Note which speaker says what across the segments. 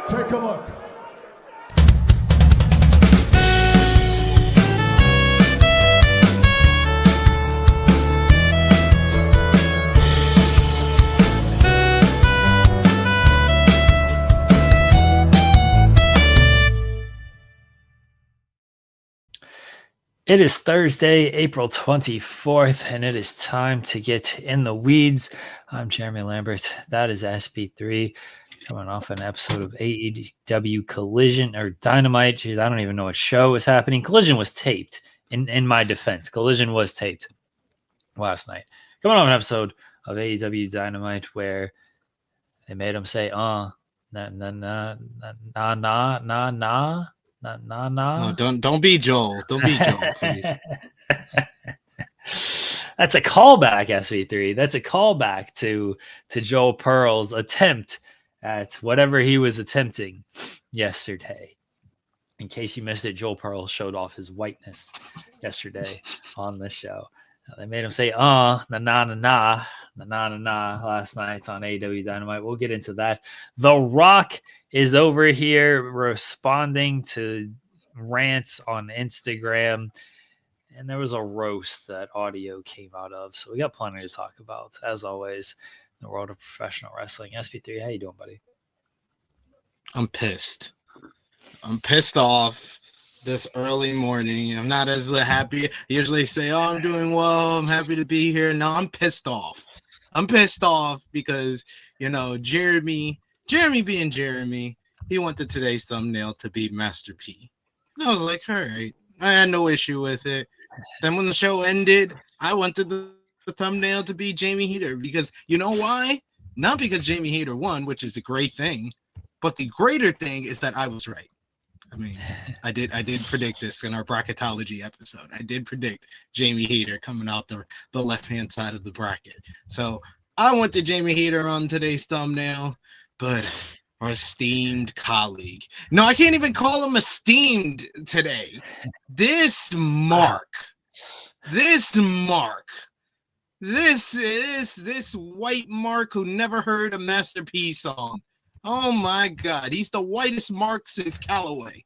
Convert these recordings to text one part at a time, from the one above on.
Speaker 1: Take a look.
Speaker 2: It is Thursday, April 24th, and it is time to get in the weeds. I'm Jeremy Lambert. That is SP3, coming off an episode of AEW Collision or Dynamite. Jeez, I don't even know what show is happening. Collision was taped. In my defense, Collision was taped last night. Coming off an episode of AEW Dynamite where they made him say, nah. No,
Speaker 3: don't be Joel. Don't be Joel, please.
Speaker 2: That's a callback, SV3. That's a callback to Joel Pearl's attempt at whatever he was attempting yesterday. In case you missed it, Joel Pearl showed off his whiteness yesterday on the show. They made him say, na last night on AEW Dynamite. We'll get into that. The Rock is over here responding to rants on Instagram, and there was a roast that audio came out of, so we got plenty to talk about, as always, in the world of professional wrestling. SP3, how you doing, buddy?
Speaker 3: I'm pissed off this early morning. I'm not as happy. I usually say, oh, I'm doing well, I'm happy to be here. No, I'm pissed off because, Jeremy being Jeremy, he wanted today's thumbnail to be Master P. And I was like, all right, I had no issue with it. Then when the show ended, I wanted the thumbnail to be Jamie Hayter because you know why? Not because Jamie Hayter won, which is a great thing, but the greater thing is that I was right. I mean, I did predict this in our bracketology episode. I did predict Jamie Hayter coming out the left-hand side of the bracket. So I wanted Jamie Hayter on today's thumbnail, but our esteemed colleague. No, I can't even call him esteemed today. This white Mark who never heard a Master P song. Oh my God, he's the whitest Mark since Calloway.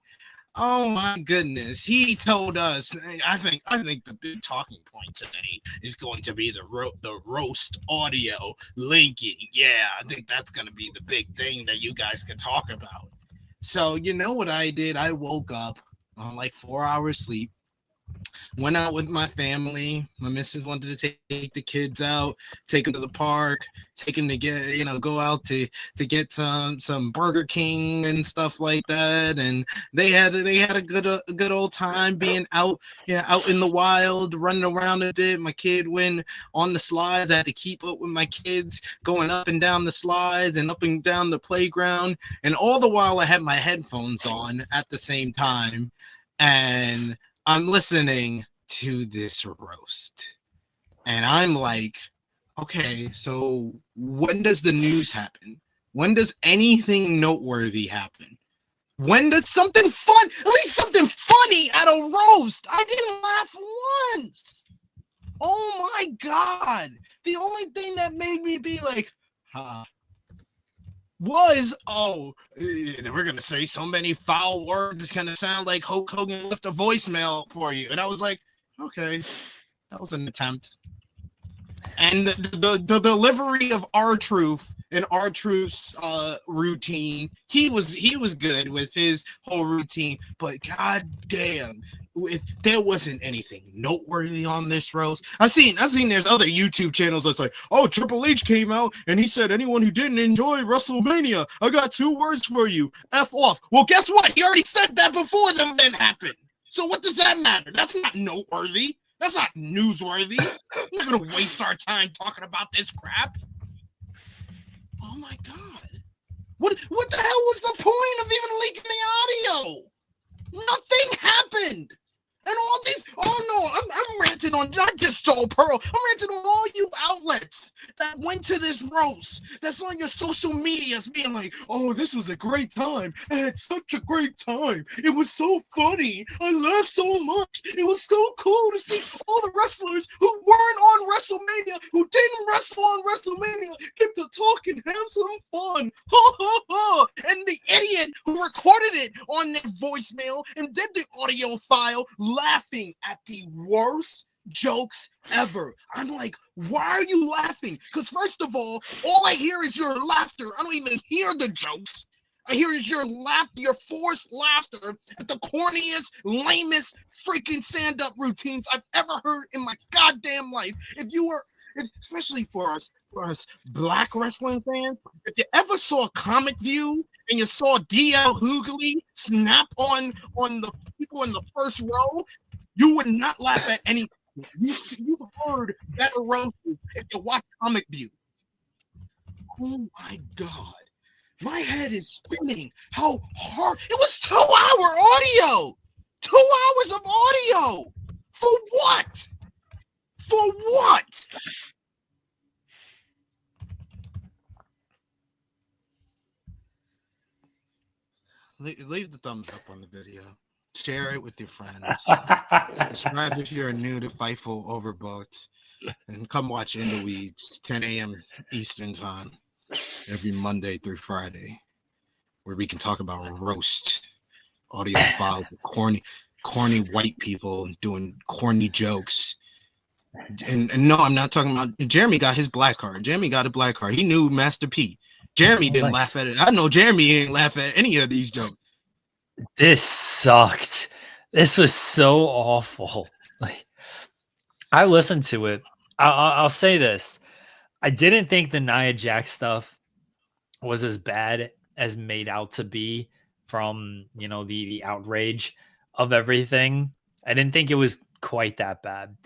Speaker 3: Oh my goodness, he told us. I think the big talking point today is going to be the roast audio linking. Yeah, I think that's going to be the big thing that you guys can talk about. So you know what I did? I woke up on like 4 hours sleep. Went out with my family. My missus wanted to take the kids out, take them to the park, take them to go out to get some Burger King and stuff like that. And they had a good old time being out in the wild, running around a bit. My kid went on the slides. I had to keep up with my kids going up and down the slides and up and down the playground. And all the while I had my headphones on at the same time. And I'm listening to this roast and I'm like, okay, so when does the news happen? When does anything noteworthy happen? When does something fun, at least something funny at a roast? I didn't laugh once. Oh my God. The only thing that made me be like, was, we're going to say so many foul words. It's going to sound like Hulk Hogan left a voicemail for you. And I was like, okay, that was an attempt. And the delivery of R-Truth and R-Truth's routine, he was good with his whole routine, but god damn, there wasn't anything noteworthy on this roast. I seen there's other YouTube channels that's like, oh, Triple H came out and he said anyone who didn't enjoy WrestleMania, I got 2 words for you, F off. Well, guess what? He already said that before the event happened. So what does that matter? That's not noteworthy. That's not newsworthy. I'm not gonna waste our time talking about this crap. Oh my God. What the hell was the point of even leaking the audio? Nothing happened. And all these, I'm ranting on not just Joel Pearl. I'm ranting on all you outlets that went to this roast, that's on your social medias being like, oh, this was a great time. I had such a great time. It was so funny. I laughed so much. It was so cool to see all the wrestlers who weren't on WrestleMania, who didn't wrestle on WrestleMania, get to talk and have some fun. Ha ha ha. and the idiot who recorded it on their voicemail and did the audio file laughing at the worst jokes ever. I'm like, why are you laughing? Because first of all I hear is your laughter. I don't even hear the jokes. I hear is your laughter, your forced laughter at the corniest, lamest freaking stand-up routines I've ever heard in my goddamn life. Especially for us black wrestling fans, if you ever saw Comic View and you saw DL Hughley snap on the people in the first row, you would not laugh at anything. You've heard better roasts if you watch Comic View. Oh my God. My head is spinning. How hard. It was 2-hour audio. 2 hours of audio. For what? For what? Leave the thumbs up on the video. Share it with your friends. Subscribe if you're new to Fightful Overbooked. And come watch In the Weeds, 10 a.m. Eastern Time, every Monday through Friday, where we can talk about roast audio files with corny white people doing corny jokes. And no, I'm not talking about Jeremy got his black card. Jeremy got a black card. He knew Master P. Jeremy didn't laugh at it. I know Jeremy didn't laugh at any of these jokes.
Speaker 2: This sucked. This was so awful. Like, I listened to it. I'll say this. I didn't think the Nia Jax stuff was as bad as made out to be from, the outrage of everything. I didn't think it was quite that bad.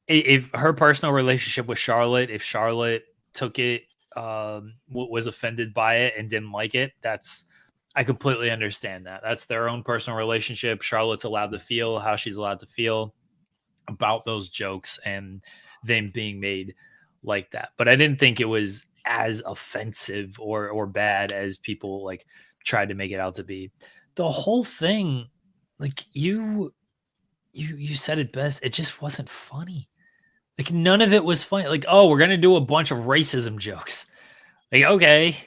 Speaker 2: If her personal relationship with Charlotte, if Charlotte took it, was offended by it and didn't like it, I completely understand that. That's their own personal relationship. Charlotte's allowed to feel how she's allowed to feel about those jokes and them being made like that. But I didn't think it was as offensive or bad as people like tried to make it out to be. The whole thing, like you said it best. It just wasn't funny. Like none of it was funny. Like, oh, we're going to do a bunch of racism jokes. Like, okay,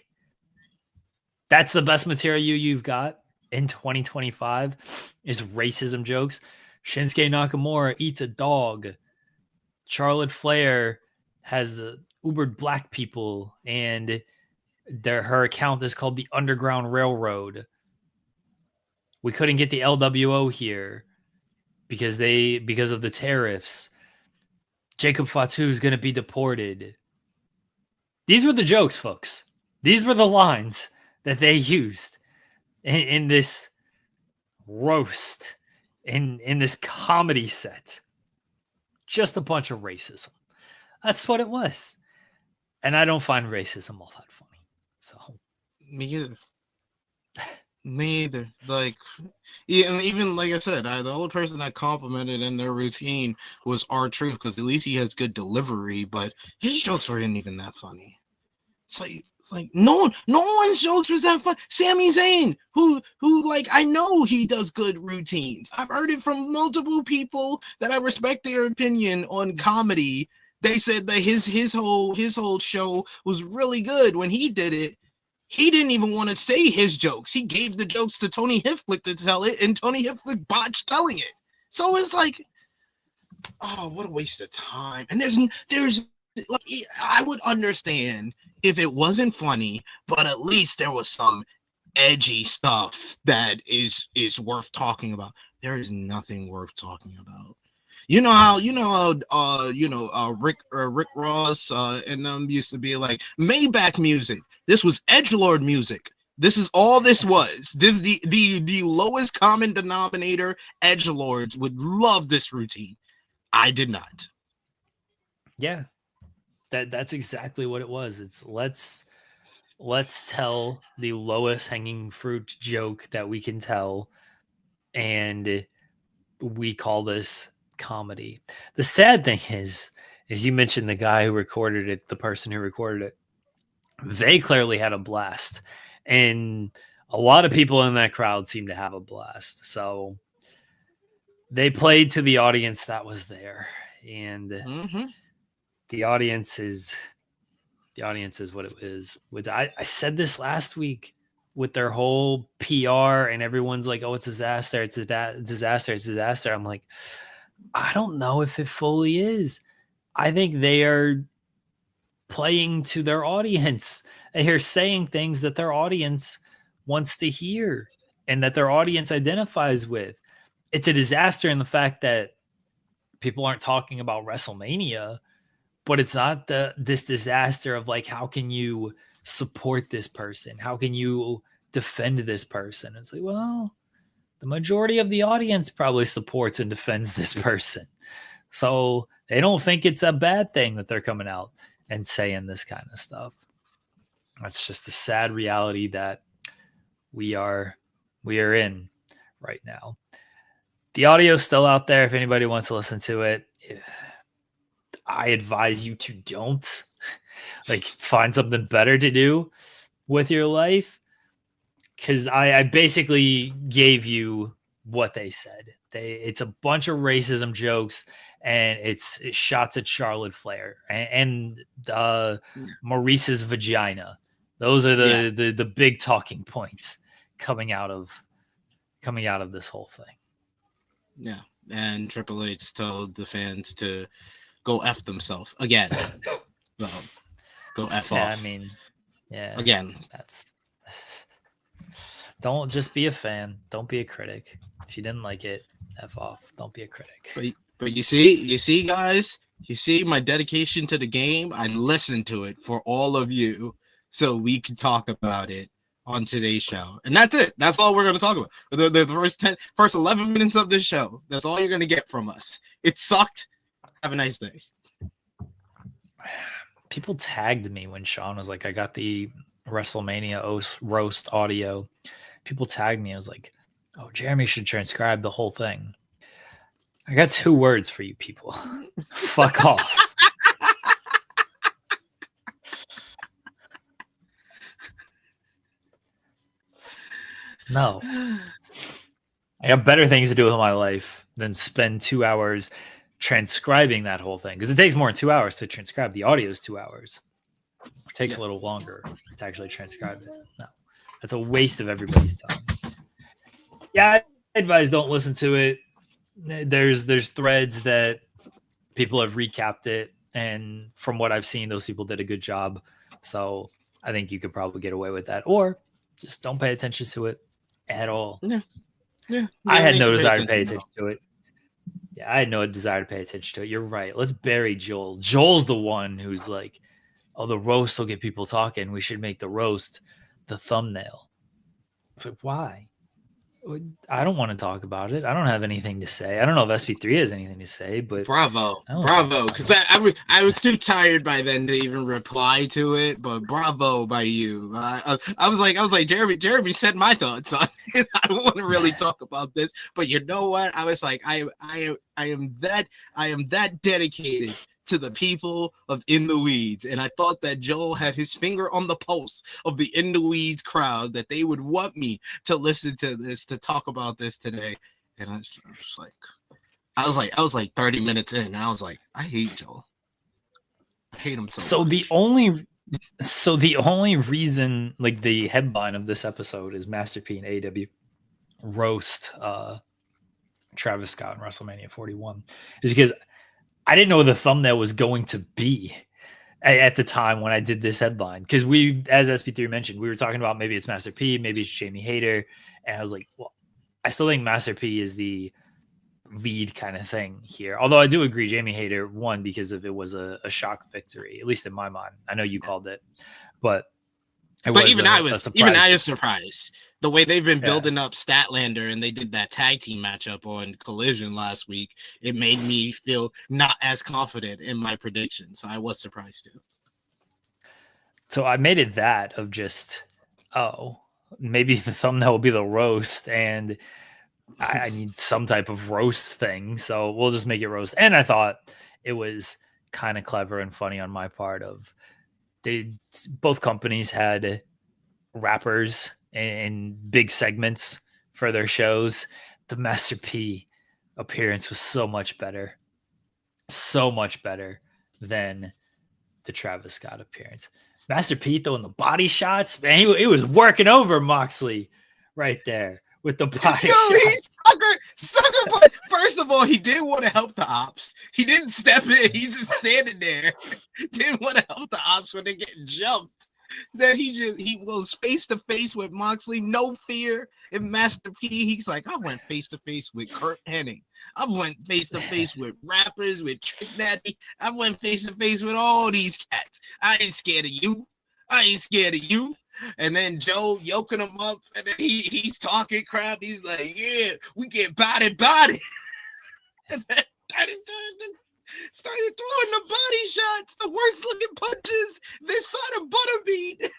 Speaker 2: that's the best material you've got in 2025 is racism jokes. Shinsuke Nakamura eats a dog. Charlotte Flair has Ubered black people, and her account is called the Underground Railroad. We couldn't get the LWO here because of the tariffs. Jacob Fatu is going to be deported. These were the jokes, folks. These were the lines that they used in this roast, in this comedy set. Just a bunch of racism. That's what it was. And I don't find racism all that funny. So
Speaker 3: Me either. Like, yeah, and even like I said, the only person I complimented in their routine was R-Truth, because at least he has good delivery, but his jokes weren't even that funny. It's like no one's jokes was that fun. Sami Zayn, who like I know he does good routines. I've heard it from multiple people that I respect their opinion on comedy. They said that his whole show was really good when he did it. He didn't even want to say his jokes. He gave the jokes to Tony Hiflick to tell it, and Tony Hiflick botched telling it. So it's like, oh, what a waste of time. And there's like, I would understand if it wasn't funny, but at least there was some edgy stuff that is worth talking about. There is nothing worth talking about. Rick Ross and them used to be like Maybach music. This was edgelord music. This is all this was. This is the lowest common denominator. Edgelords would love this routine. I did not.
Speaker 2: Yeah, that's exactly what it was. It's let's tell the lowest hanging fruit joke that we can tell, and we call this comedy. The sad thing is you mentioned the guy who recorded it, the person who recorded it. They clearly had a blast, and a lot of people in that crowd seemed to have a blast. So they played to the audience that was there, and the audience is what it is. I said this last week. with their whole PR and everyone's like, oh, it's a disaster, it's a disaster, it's a disaster. I'm like, I don't know if it fully is. I think they are playing to their audience. They are saying things that their audience wants to hear and that their audience identifies with. It's a disaster in the fact that people aren't talking about WrestleMania, but it's not this disaster of like, how can you support this person? How can you defend this person? It's like, well, the majority of the audience probably supports and defends this person. So they don't think it's a bad thing that they're coming out and saying this kind of stuff. That's just the sad reality that we are in right now. The audio's still out there if anybody wants to listen to it. I advise you to don't like find something better to do with your life, because I basically gave you what they said. It's a bunch of racism jokes and it's shots at Charlotte Flair and Maurice's vagina. Those are the big talking points coming out of this whole thing.
Speaker 3: Yeah, and Triple H told the fans to go F themselves again. So, go F off.
Speaker 2: I mean, yeah.
Speaker 3: Again.
Speaker 2: Don't just be a fan. Don't be a critic. If you didn't like it, F off. Don't be a critic.
Speaker 3: But you see, guys, you see my dedication to the game. I listened to it for all of you so we can talk about it on today's show. And that's it. That's all we're going to talk about. The first 11 minutes of this show. That's all you're going to get from us. It sucked. Have a nice day.
Speaker 2: People tagged me when Sean was like, I got the WrestleMania roast audio. People tagged me. I was like, oh, Jeremy should transcribe the whole thing. I got 2 words for you people. Fuck off. No. I got better things to do with my life than spend 2 hours transcribing that whole thing, because it takes more than 2 hours to transcribe. The audio is 2 hours. It takes a little longer to actually transcribe it. No, that's a waste of everybody's time. Yeah, I advise don't listen to it. There's threads that people have recapped it, and from what I've seen, those people did a good job. So I think you could probably get away with that, or just don't pay attention to it at all.
Speaker 3: Yeah.
Speaker 2: I had no desire to pay attention to it. Yeah, I had no desire to pay attention to it. You're right. Let's bury Joel. Joel's the one who's like, oh, the roast will get people talking. We should make the roast the thumbnail. It's like, why? I don't want to talk about it. I don't have anything to say. I don't know if SP3 has anything to say, but
Speaker 3: bravo, because I was too tired by then to even reply to it. But bravo by you. I was like Jeremy said my thoughts on it. I don't want to really talk about this, but you know what? I was like, I am that dedicated to the people of In the Weeds, and I thought that Joel had his finger on the pulse of the In the Weeds crowd, that they would want me to listen to this, to talk about this today. And I was like 30 minutes in, and I was like, I hate Joel. I hate him so much.
Speaker 2: The only reason, like, the headline of this episode is Master P and AEW roast Travis Scott in WrestleMania 41 is because I didn't know what the thumbnail was going to be at the time when I did this headline. Because we, as SP3 mentioned, we were talking about maybe it's Master P, maybe it's Jamie Hayter. And I was like, well, I still think Master P is the lead kind of thing here. Although I do agree, Jamie Hayter won because of it was a shock victory, at least in my mind. I know you called it, but I was
Speaker 3: surprised. The way they've been building up Statlander, and they did that tag team matchup on Collision last week, it made me feel not as confident in my prediction. So I was surprised too.
Speaker 2: So I made it that of just, maybe the thumbnail will be the roast, and I need some type of roast thing. So we'll just make it roast. And I thought it was kind of clever and funny on my part of both companies had rappers in big segments for their shows. The Master P appearance was so much better than the Travis Scott appearance. Master P throwing the body shots, man, he was working over Moxley right there with the body shots.
Speaker 3: Sucker, but first of all, he didn't want to help the ops. He didn't step in. He's just standing there. Didn't want to help the ops when they're getting jumped. Then he goes face to face with Moxley, no fear. And Master P, he's like, I went face to face with Kurt Hennig. I went face to face with rappers, with Trick Daddy. I went face to face with all these cats. I ain't scared of you. I ain't scared of you. And then Joe yoking him up, and then he's talking crap. He's like, yeah, we get body. And then started throwing the body shots, the worst looking punches this side of Butterbean.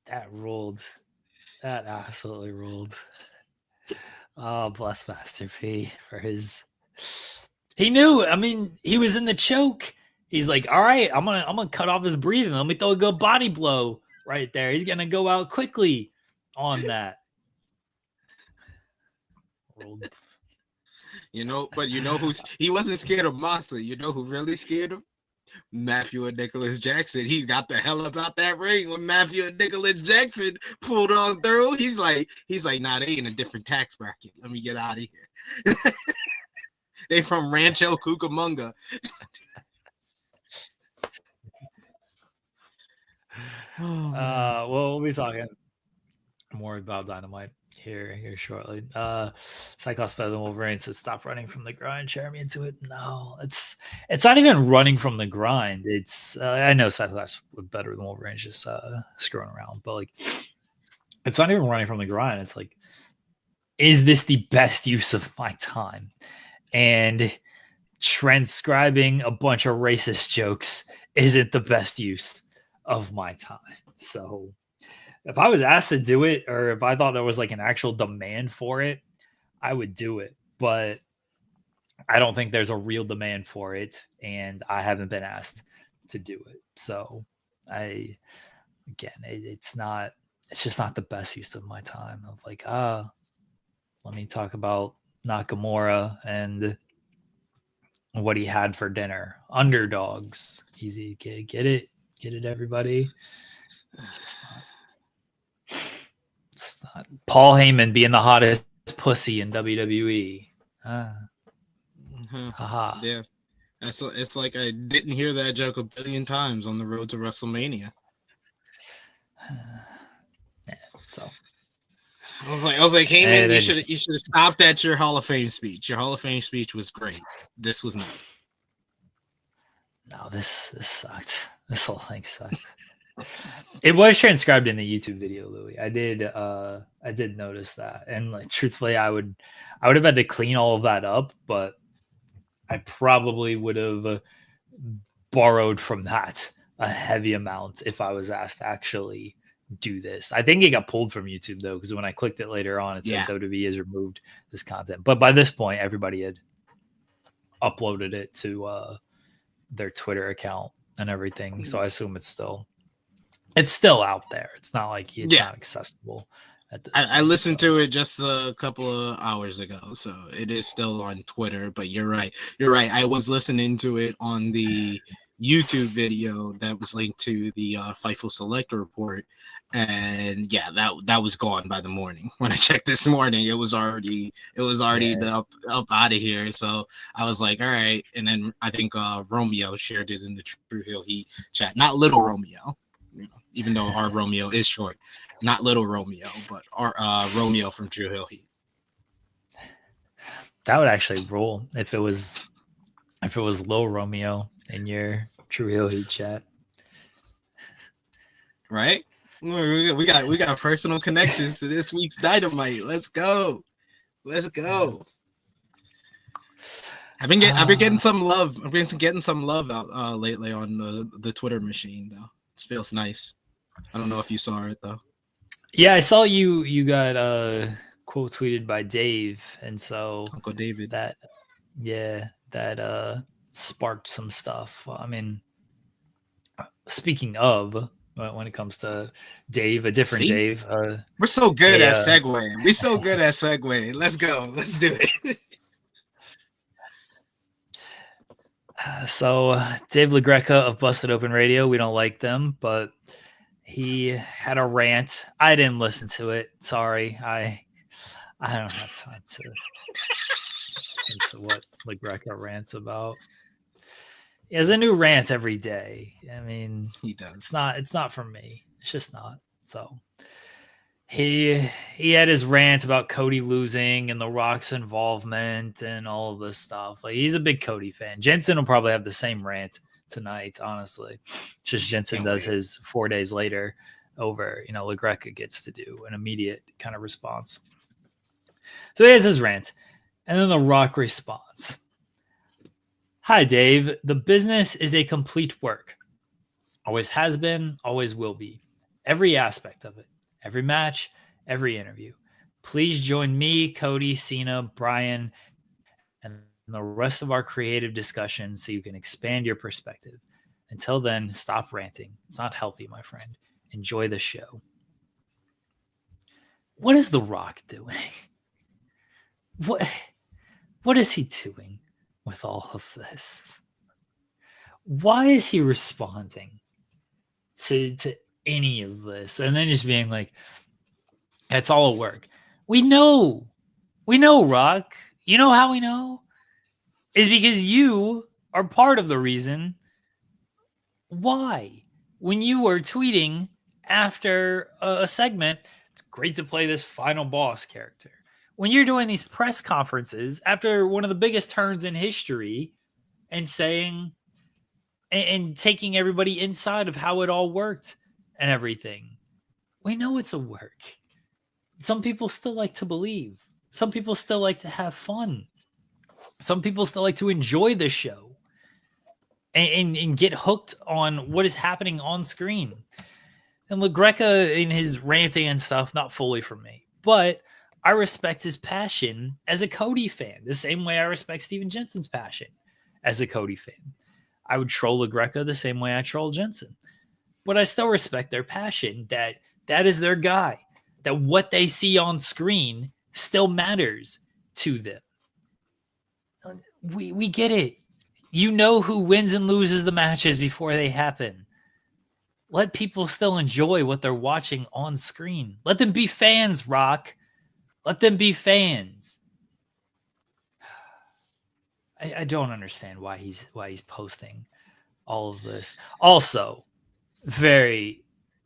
Speaker 2: That ruled. That absolutely ruled. Oh, bless Master P for his. He knew. I mean, he was in the choke. He's like, all right, I'm gonna cut off his breathing. Let me throw a good body blow right there. He's gonna go out quickly on that. Ruled.
Speaker 3: But he wasn't scared of Moxley. You know who really scared him? Matthew and Nicholas Jackson. He got the hell up out that ring when Matthew and Nicholas Jackson pulled on through. He's like, nah, they in a different tax bracket. Let me get out of here. They from Rancho Cucamonga.
Speaker 2: Well, we'll be talking more about Dynamite here shortly. Cyclops better than Wolverine says stop running from the grind, share me into it. No, it's not even running from the grind. It's I know Cyclops was better than Wolverine, just screwing around, but like it's not even running from the grind. It's like, is this the best use of my time? And transcribing a bunch of racist jokes isn't the best use of my time. So if I was asked to do it, or if I thought there was like an actual demand for it, I would do it. But I don't think there's a real demand for it, and I haven't been asked to do it. So it's just not the best use of my time. Of like, let me talk about Nakamura and what he had for dinner. Underdogs. Easy. Get it, everybody. It's not Paul Heyman being the hottest pussy in WWE. Haha.
Speaker 3: Yeah. It's like I didn't hear that joke a billion times on the road to WrestleMania.
Speaker 2: Yeah, so
Speaker 3: I was like, Heyman, you should have stopped at your Hall of Fame speech. Your Hall of Fame speech was great. This was not.
Speaker 2: No, this sucked. This whole thing sucked. It was transcribed in the YouTube video, Louis. I did notice that, and like truthfully, I would have had to clean all of that up, but I probably would have borrowed from that a heavy amount if I was asked to actually do this. I think it got pulled from YouTube though, because when I clicked it later on, it said WWE has removed this content. But by this point, everybody had uploaded it to their Twitter account and everything. So I assume it's still out there. It's not like it's not accessible at this point.
Speaker 3: I listened to it just a couple of hours ago, so it is still on Twitter. But you're right. I was listening to it on the YouTube video that was linked to the Fightful Select report, and that was gone by the morning. When I checked this morning, it was already up out of here. So I was like, all right. And then I think Romeo shared it in the True Hill Heat chat. Not Little Romeo, even though our Romeo is short. Not Little Romeo, but our Romeo from True Hill Heat.
Speaker 2: That would actually rule if it was Lil Romeo in your True Hill Heat chat.
Speaker 3: Right? We got personal connections to this week's Dynamite. Let's go. I've been getting some love. I've been getting some love out lately on the Twitter machine though. It feels nice. I don't know if you saw it though.
Speaker 2: Yeah, I saw you got quote tweeted by Dave, and so
Speaker 3: Uncle David.
Speaker 2: That sparked some stuff. I mean, speaking of, when it comes to Dave, a different Dave.
Speaker 3: We're so good at segue. We're so good at segue. Let's go. Let's do it.
Speaker 2: So Dave LaGreca of Busted Open Radio, we don't like them, but he had a rant. I didn't listen to it. Sorry, I don't have time to listen to what LaGreca rants about. He has a new rant every day. I mean,
Speaker 3: He does.
Speaker 2: It's not for me. It's just not. So he had his rant about Cody losing and The Rock's involvement and all of this stuff. Like, he's a big Cody fan. Jensen will probably have the same rant tonight, honestly. Just Jensen does his 4 days later over, LaGreca gets to do an immediate kind of response. So he has his rant, and then The Rock responds. Hi, Dave. The business is a complete work. Always has been, always will be. Every aspect of it. Every match, every interview. Please join me, Cody, Cena, Brian, and the rest of our creative discussion so you can expand your perspective. Until then, stop ranting. It's not healthy, my friend. Enjoy the show. What is The Rock doing? What is he doing with all of this? Why is he responding to any of this and then just being like, it's all a work? We know, Rock. You know how we know? Is because you are part of the reason why. When you were tweeting after a segment, it's great to play this final boss character. When you're doing these press conferences after one of the biggest turns in history and saying and taking everybody inside of how it all worked and everything, we know it's a work. Some people still like to believe. Some people still like to have fun. Some people still like to enjoy the show and get hooked on what is happening on screen. And LaGreca in his ranting and stuff, not fully for me, but I respect his passion as a Cody fan, the same way I respect Steven Jensen's passion as a Cody fan. I would troll LaGreca the same way I troll Jensen. But I still respect their passion, that is their guy, that what they see on screen still matters to them. We get it. You know who wins and loses the matches before they happen. Let people still enjoy what they're watching on screen. Let them be fans, Rock. Let them be fans. I don't understand why he's posting all of this. Also,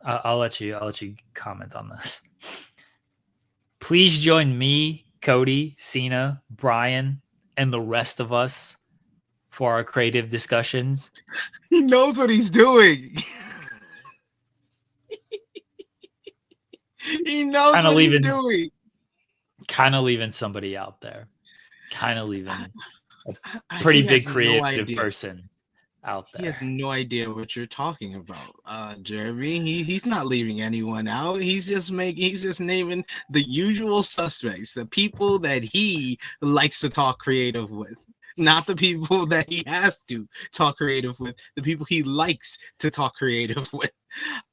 Speaker 2: I'll let you comment on this. Please join me, Cody, Cena, Brian, and the rest of us for our creative discussions.
Speaker 3: He knows what he's doing. He knows what he's doing.
Speaker 2: Kind of leaving somebody out there. Kind of leaving a pretty big creative person out there.
Speaker 3: He has no idea what you're talking about, Jeremy. He's not leaving anyone out. He's just naming the usual suspects, the people that he likes to talk creative with, not the people that he has to talk creative with, the people he likes to talk creative with.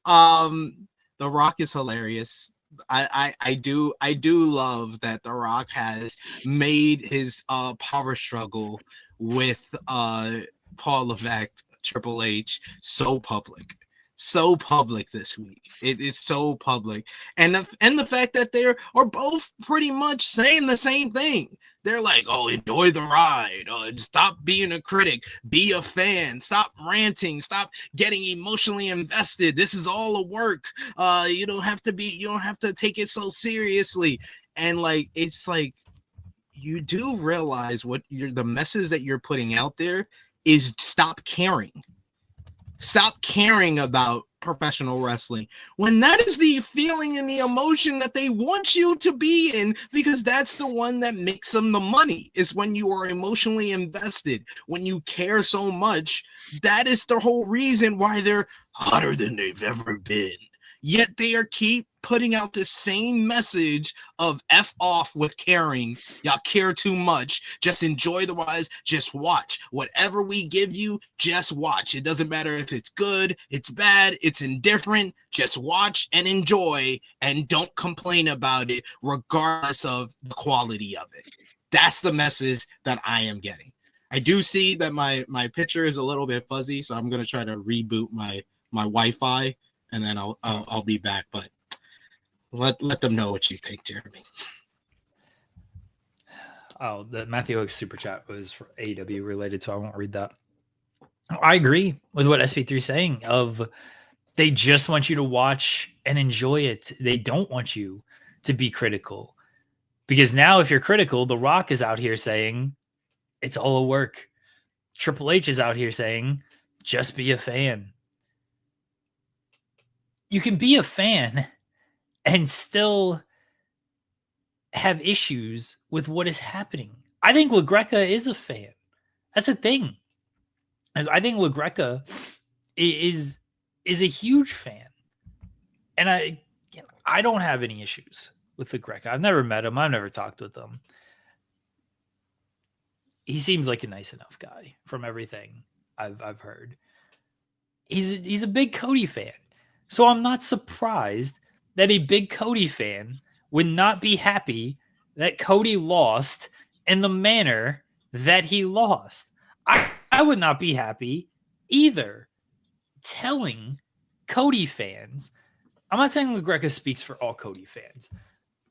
Speaker 3: The Rock is hilarious. I do love that The Rock has made his power struggle with Paul Levesque, Triple H, so public this week. It is so public, and the fact that they are both pretty much saying the same thing. They're like, "Oh, enjoy the ride. Stop being a critic. Be a fan. Stop ranting. Stop getting emotionally invested. This is all a work. You don't have to take it so seriously." And like, it's like, you do realize what the message that you're putting out there is: stop caring. Stop caring about professional wrestling, when that is the feeling and the emotion that they want you to be in, because that's the one that makes them the money, is when you are emotionally invested, when you care so much. That is the whole reason why they're hotter than they've ever been. Yet they keep putting out the same message of F off with caring. Y'all care too much. Just enjoy the rise. Just watch. Whatever we give you, just watch. It doesn't matter if it's good, it's bad, it's indifferent. Just watch and enjoy, and don't complain about it regardless of the quality of it. That's the message that I am getting. I do see that my picture is a little bit fuzzy, so I'm gonna try to reboot my Wi-Fi, and then I'll be back. But let them know what you think, Jeremy.
Speaker 2: Oh, the Matthew Oaks super chat was for AEW related, so I won't read that. I agree with what SP3 is saying. Of they just want you to watch and enjoy it. They don't want you to be critical, because now if you're critical, The Rock is out here saying it's all a work. Triple H is out here saying just be a fan. You can be a fan and still have issues with what is happening. I think LaGreca is a fan. That's a thing. As I think LaGreca is a huge fan. And I don't have any issues with LaGreca. I've never met him. I've never talked with him. He seems like a nice enough guy from everything I've heard. He's a big Cody fan. So I'm not surprised that a big Cody fan would not be happy that Cody lost in the manner that he lost. I would not be happy either. Telling Cody fans, I'm not saying LaGreca speaks for all Cody fans.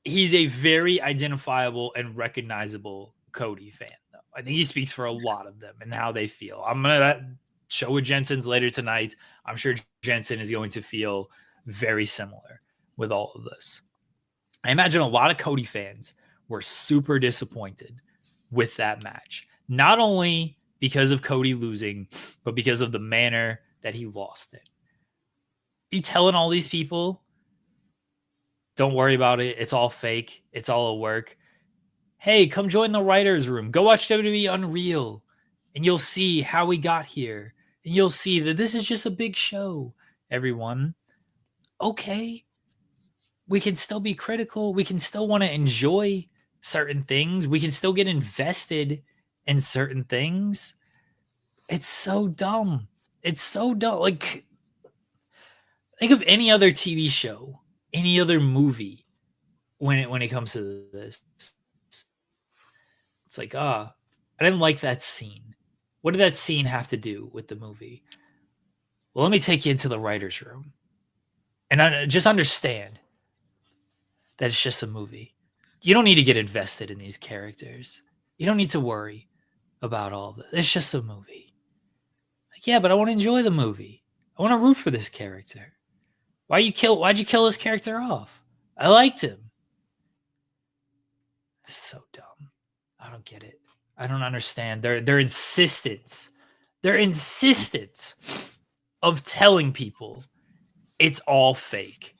Speaker 2: He's a very identifiable and recognizable Cody fan, though. I think he speaks for a lot of them and how they feel. I'm going to show with Jensen's later tonight. I'm sure Jensen is going to feel very similar with all of this. I imagine a lot of Cody fans were super disappointed with that match. Not only because of Cody losing, but because of the manner that he lost it. You telling all these people, don't worry about it. It's all fake. It's all a work. Hey, come join the writer's room. Go watch WWE Unreal, and you'll see how we got here. And you'll see that this is just a big show, everyone. Okay. We can still be critical. We can still want to enjoy certain things. We can still get invested in certain things. It's so dumb. It's so dumb. Like, think of any other TV show, any other movie when it comes to this. It's like, I didn't like that scene. What did that scene have to do with the movie? Well, let me take you into the writer's room. And just understand that it's just a movie. You don't need to get invested in these characters. You don't need to worry about all of it. It's just a movie. Like, yeah, but I want to enjoy the movie. I want to root for this character. Why'd you kill this character off? I liked him. It's so dumb. I don't get it. I don't understand their insistence. Their insistence of telling people it's all fake.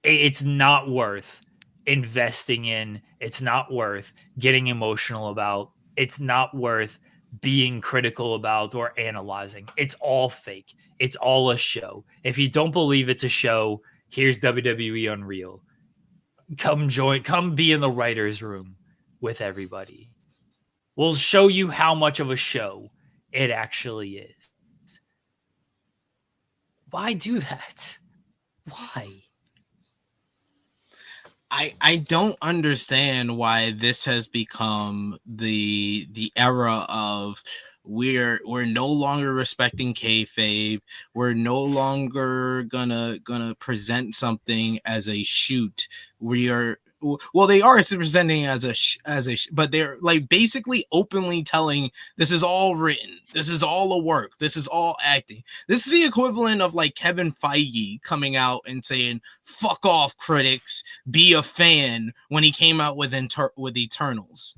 Speaker 2: It's not worth investing in. It's not worth getting emotional about. It's not worth being critical about or analyzing. It's all fake. It's all a show. If you don't believe it's a show, here's WWE Unreal. Come be in the writer's room with everybody. We'll show you how much of a show it actually is. Why do that? Why?
Speaker 3: I don't understand why this has become the era of we're no longer respecting kayfabe. We're no longer gonna present something as a shoot. We are they are presenting as but they're like basically openly telling this is all written, this is all a work, this is all acting. This is the equivalent of like Kevin Feige coming out and saying "fuck off, critics, be a fan" when he came out with Eternals.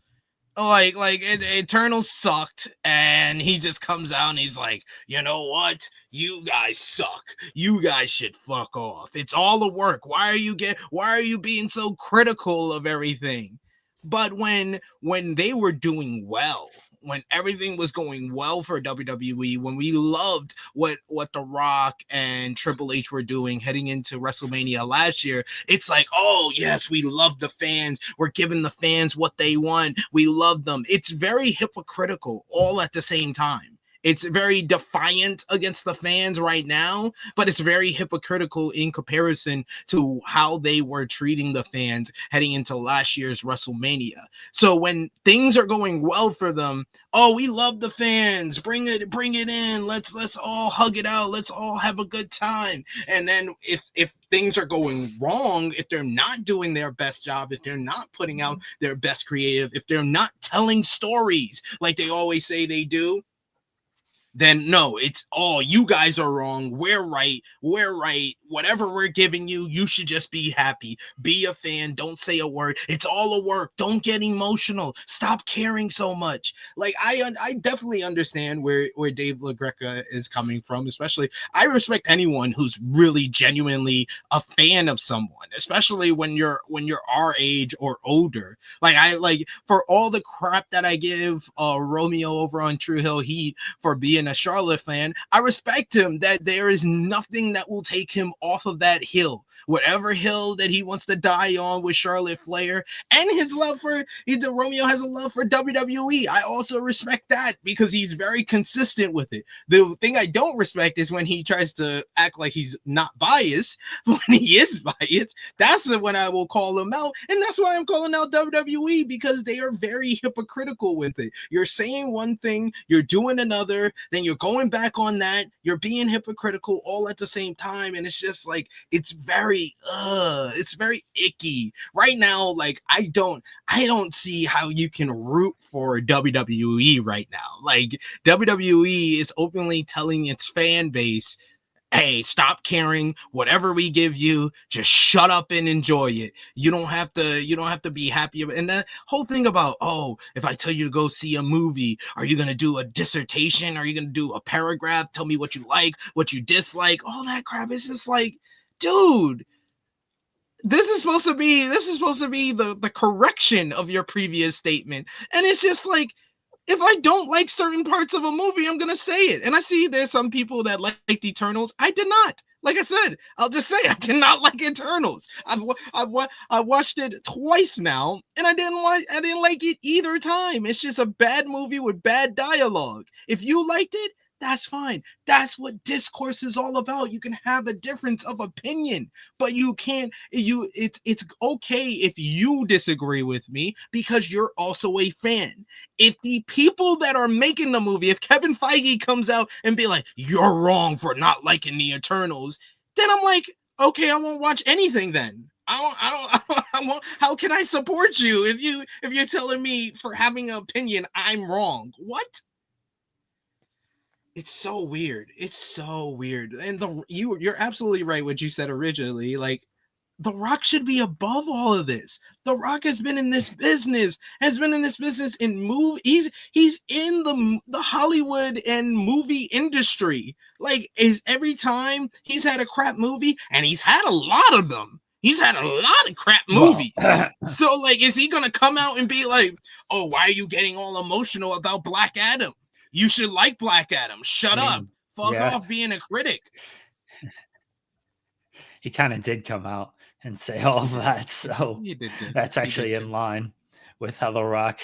Speaker 3: Like Eternals sucked, and he just comes out and he's like, you know what? You guys suck. You guys should fuck off. It's all a work. Why are you being so critical of everything? But when they were doing well, when everything was going well for WWE, when we loved what The Rock and Triple H were doing heading into WrestleMania last year, it's like, oh yes, we love the fans. We're giving the fans what they want. We love them. It's very hypocritical all at the same time. it's very defiant against the fans right now, but it's very hypocritical in comparison to how they were treating the fans heading into last year's WrestleMania. So when things are going well for them, oh, we love the fans, bring it in, let's all hug it out, let's all have a good time. And then if things are going wrong, if they're not doing their best job, if they're not putting out their best creative, if they're not telling stories like they always say they do, then no, it's all you guys are wrong. We're right. Whatever we're giving you, you should just be happy. Be a fan. Don't say a word. It's all a work. Don't get emotional. Stop caring so much. Like I definitely understand where Dave LaGreca is coming from. Especially, I respect anyone who's really genuinely a fan of someone, especially when you're our age or older. Like I like for all the crap that I give Romeo over on True Hill Heat for being a Charlotte fan, I respect him that there is nothing that will take him off of that hill. Whatever hill that he wants to die on with Charlotte Flair and his love for Romeo has a love for WWE. I also respect that because he's very consistent with it. The thing I don't respect is when he tries to act like he's not biased. When he is biased, that's when I will call him out. And that's why I'm calling out WWE, because they are very hypocritical with it. You're saying one thing, you're doing another, then you're going back on that, you're being hypocritical all at the same time, and it's just like it's very icky right now. Like I don't see how you can root for WWE right now. Like WWE is openly telling its fan base, hey, stop caring. Whatever we give you, just shut up and enjoy it. You don't have to be happy. And the whole thing about, oh, if I tell you to go see a movie, are you going to do a dissertation? Are you going to do a paragraph? Tell me what you like, what you dislike, all that crap. It's just like, dude, this is supposed to be the correction of your previous statement. And it's just like, if I don't like certain parts of a movie, I'm going to say it. And I see there's some people that liked Eternals. I did not. Like I said, I'll just say I did not like Eternals. I watched it twice now, and I didn't like it either time. It's just a bad movie with bad dialogue. If you liked it, that's fine. That's what discourse is all about. You can have a difference of opinion, but you can't. It's okay if you disagree with me because you're also a fan. If the people that are making the movie, if Kevin Feige comes out and be like, "You're wrong for not liking the Eternals," then I'm like, okay, I won't watch anything then. I won't. How can I support you if you're telling me for having an opinion I'm wrong? What? It's so weird. And you're absolutely right what you said originally. Like, The Rock should be above all of this. The Rock has been in this business, in movies. He's in the Hollywood and movie industry. Like, is every time he's had a crap movie, and he's had a lot of them. He's had a lot of crap movies. So, like, is he gonna come out and be like, "Oh, why are you getting all emotional about Black Adam? You should like Black Adam. Shut up. Fuck off being a critic."
Speaker 2: He kind of did come out and say all of that. So that's actually in line with how The Rock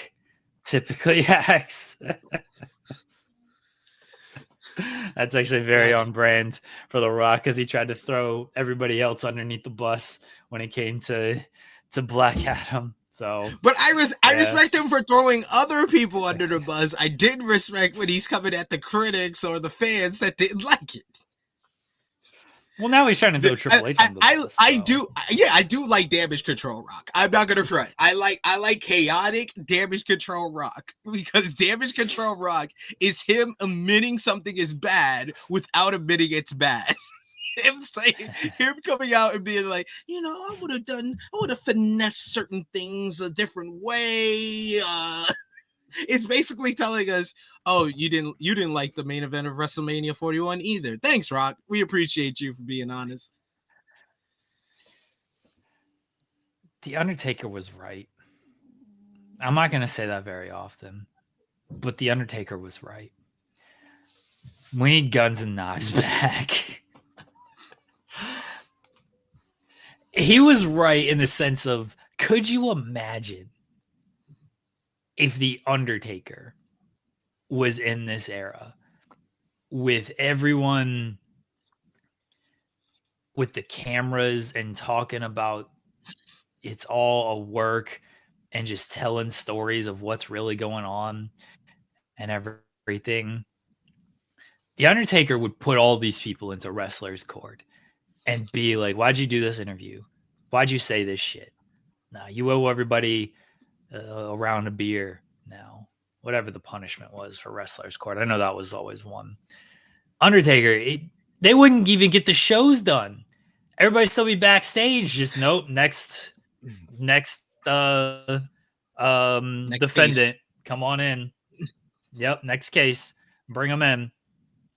Speaker 2: typically acts. That's actually very on brand for The Rock, because he tried to throw everybody else underneath the bus when it came to Black Adam. So,
Speaker 3: but I respect him for throwing other people under the bus. I did respect when he's coming at the critics or the fans that didn't like it.
Speaker 2: Well, now he's trying to throw Triple H on the bus.
Speaker 3: I do like Damage Control Rock. I'm not gonna front. I like chaotic Damage Control Rock, because Damage Control Rock is him admitting something is bad without admitting it's bad. Him coming out and being like, I would have finessed certain things a different way. It's basically telling us, oh, you didn't like the main event of WrestleMania 41 either. Thanks, Rock. We appreciate you for being honest.
Speaker 2: The Undertaker was right. I'm not going to say that very often, but The Undertaker was right. We need Guns and Knives back. He was right in the sense of, could you imagine if The Undertaker was in this era? with everyone with the cameras and talking about it's all a work and just telling stories of what's really going on and everything. The Undertaker would put all these people into wrestlers' court and be like, "Why'd you do this interview? Why'd you say this shit? Nah, you owe everybody a round of beer now." Whatever the punishment was for wrestlers' court, I know that was always one. Undertaker, they wouldn't even get the shows done. Everybody still be backstage. Just nope. Next defendant,
Speaker 3: case.
Speaker 2: come on in. Yep, next case. Bring them in.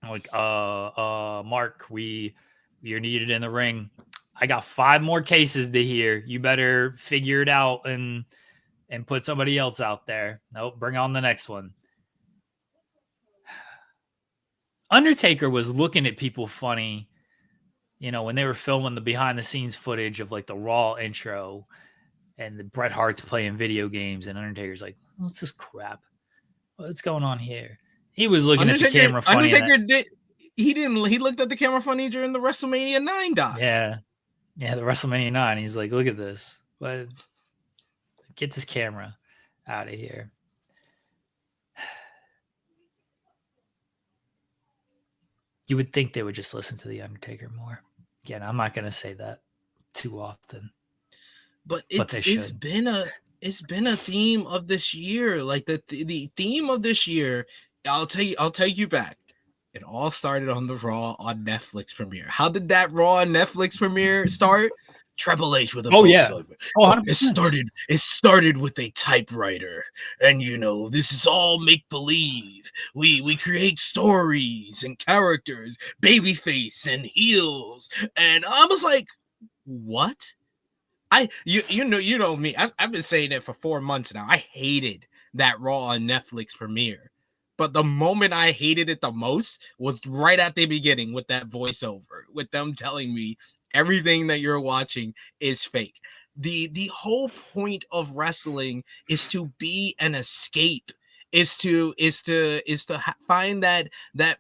Speaker 2: I'm like, Mark, you're needed in the ring. I got 5 more cases to hear. You better figure it out and put somebody else out there. Nope, bring on the next one. Undertaker was looking at people funny, when they were filming the behind the scenes footage of like the Raw intro and the Bret Hart's playing video games, and Undertaker's like, "What's this crap? What's going on here?" He was looking at the camera funny.
Speaker 3: He looked at the camera funny during the WrestleMania 9 doc.
Speaker 2: Yeah, the WrestleMania 9. He's like, "Look at this. What? Get this camera out of here." You would think they would just listen to the Undertaker more. Again, I'm not going to say that too often,
Speaker 3: but it's been a theme of this year. Like the theme of this year, I'll take you back. It all started on the Raw on Netflix premiere. How did that Raw on Netflix premiere start? Triple H with a voiceover. It started with a typewriter, and this is all make believe. We create stories and characters, babyface and heels, and I was like, what? You know me. I've been saying it for 4 months now. I hated that Raw on Netflix premiere. But the moment I hated it the most was right at the beginning with that voiceover, with them telling me everything that you're watching is fake. The whole point of wrestling is to be an escape, is to find that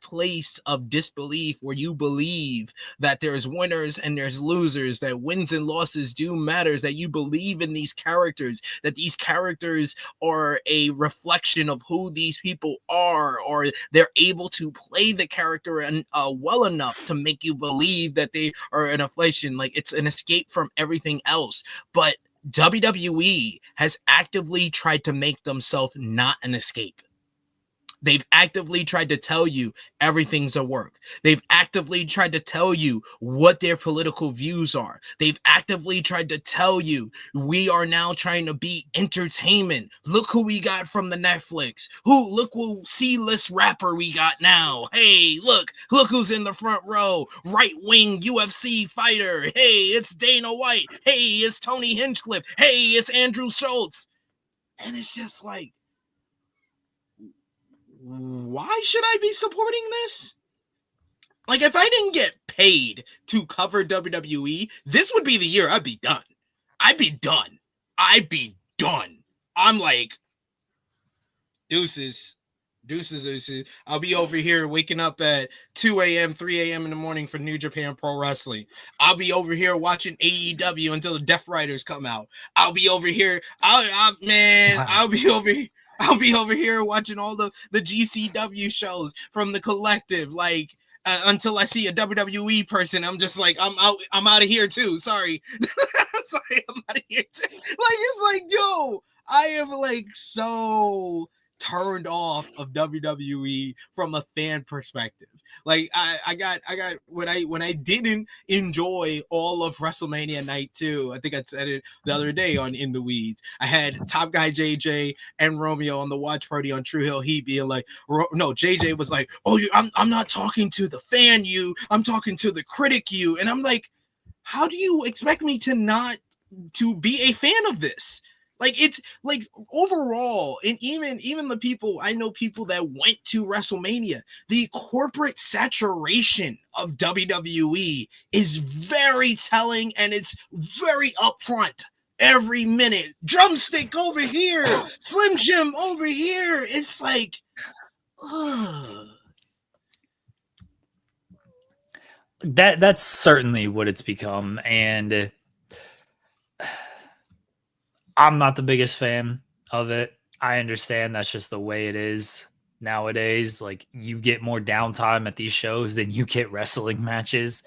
Speaker 3: place of disbelief where you believe that there's winners and there's losers, that wins and losses do matters, that you believe in these characters, that these characters are a reflection of who these people are, or they're able to play the character and well enough to make you believe that they are an inflation, like it's an escape from everything else. But WWE has actively tried to make themselves not an escape. They've actively tried to tell you everything's a work. They've actively tried to tell you what their political views are. They've actively tried to tell you we are now trying to be entertainment. Look who we got from the Netflix. Look what C-list rapper we got now. Hey, look who's in the front row. Right-wing UFC fighter. Hey, it's Dana White. Hey, it's Tony Hinchcliffe. Hey, it's Andrew Schultz. And it's just like, why should I be supporting this? Like, if I didn't get paid to cover WWE, this would be the year I'd be done. I'm like, deuces. I'll be over here waking up at 2 a.m., 3 a.m. in the morning for New Japan Pro Wrestling. I'll be over here watching AEW until the Death Riders come out. I'll be over here. I'll be over here watching all the GCW shows from the Collective, like until I see a WWE person. I'm just like, I'm out of here too. Sorry, I'm out of here too. Like, it's like, yo, I am like so turned off of WWE from a fan perspective. Like I got when I didn't enjoy all of WrestleMania Night 2, I think I said it the other day on In the Weeds, I had Top Guy JJ and Romeo on the watch party on True Hill Heat being like, no, JJ was like, oh, I'm not talking to the fan you, I'm talking to the critic you. And I'm like, how do you expect me to be a fan of this? Like, it's like overall, and even the people, I know people that went to WrestleMania, the corporate saturation of WWE is very telling, and it's very upfront. Every minute, drumstick over here, Slim Jim over here. It's like, ugh.
Speaker 2: That's certainly what it's become, and I'm not the biggest fan of it. I understand that's just the way it is nowadays. Like, you get more downtime at these shows than you get wrestling matches.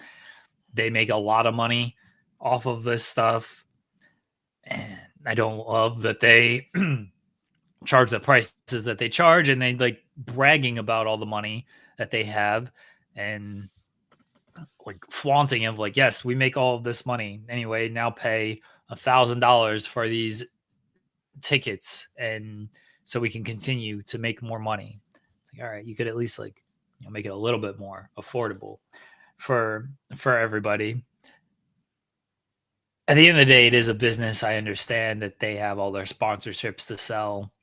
Speaker 2: They make a lot of money off of this stuff, and I don't love that they charge the prices that they charge, and they like bragging about all the money that they have, and like flaunting of like, yes, we make all of this money anyway. Now pay $1,000 for these tickets, and so we can continue to make more money. Like, all right, you could at least like, make it a little bit more affordable for everybody. At the end of the day, it is a business. I understand that they have all their sponsorships to sell.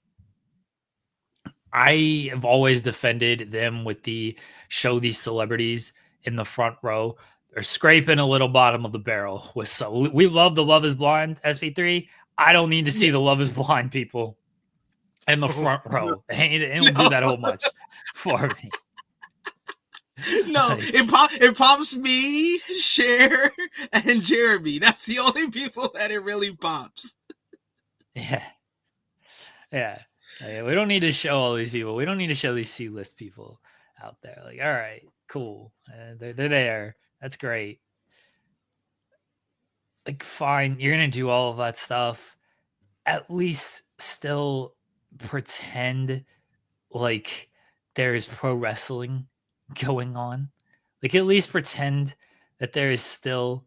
Speaker 2: I have always defended them with the show these celebrities in the front row. They're scraping a little bottom of the barrel with, so we love the Love is Blind SP3. I don't need to see
Speaker 3: Yeah.
Speaker 2: the Love is Blind people in the front row. It don't do that whole much for me.
Speaker 3: No,
Speaker 2: Like,
Speaker 3: it pops me, Cher, and Jeremy. That's the only people that it really pops.
Speaker 2: yeah. Yeah. We don't need to show all these people. We don't need to show these C-list people out there. Like, all right, cool. They're there. That's great. Like, fine, you're gonna do all of that stuff. At least still pretend like there's pro wrestling going on. Like, at least pretend that there is still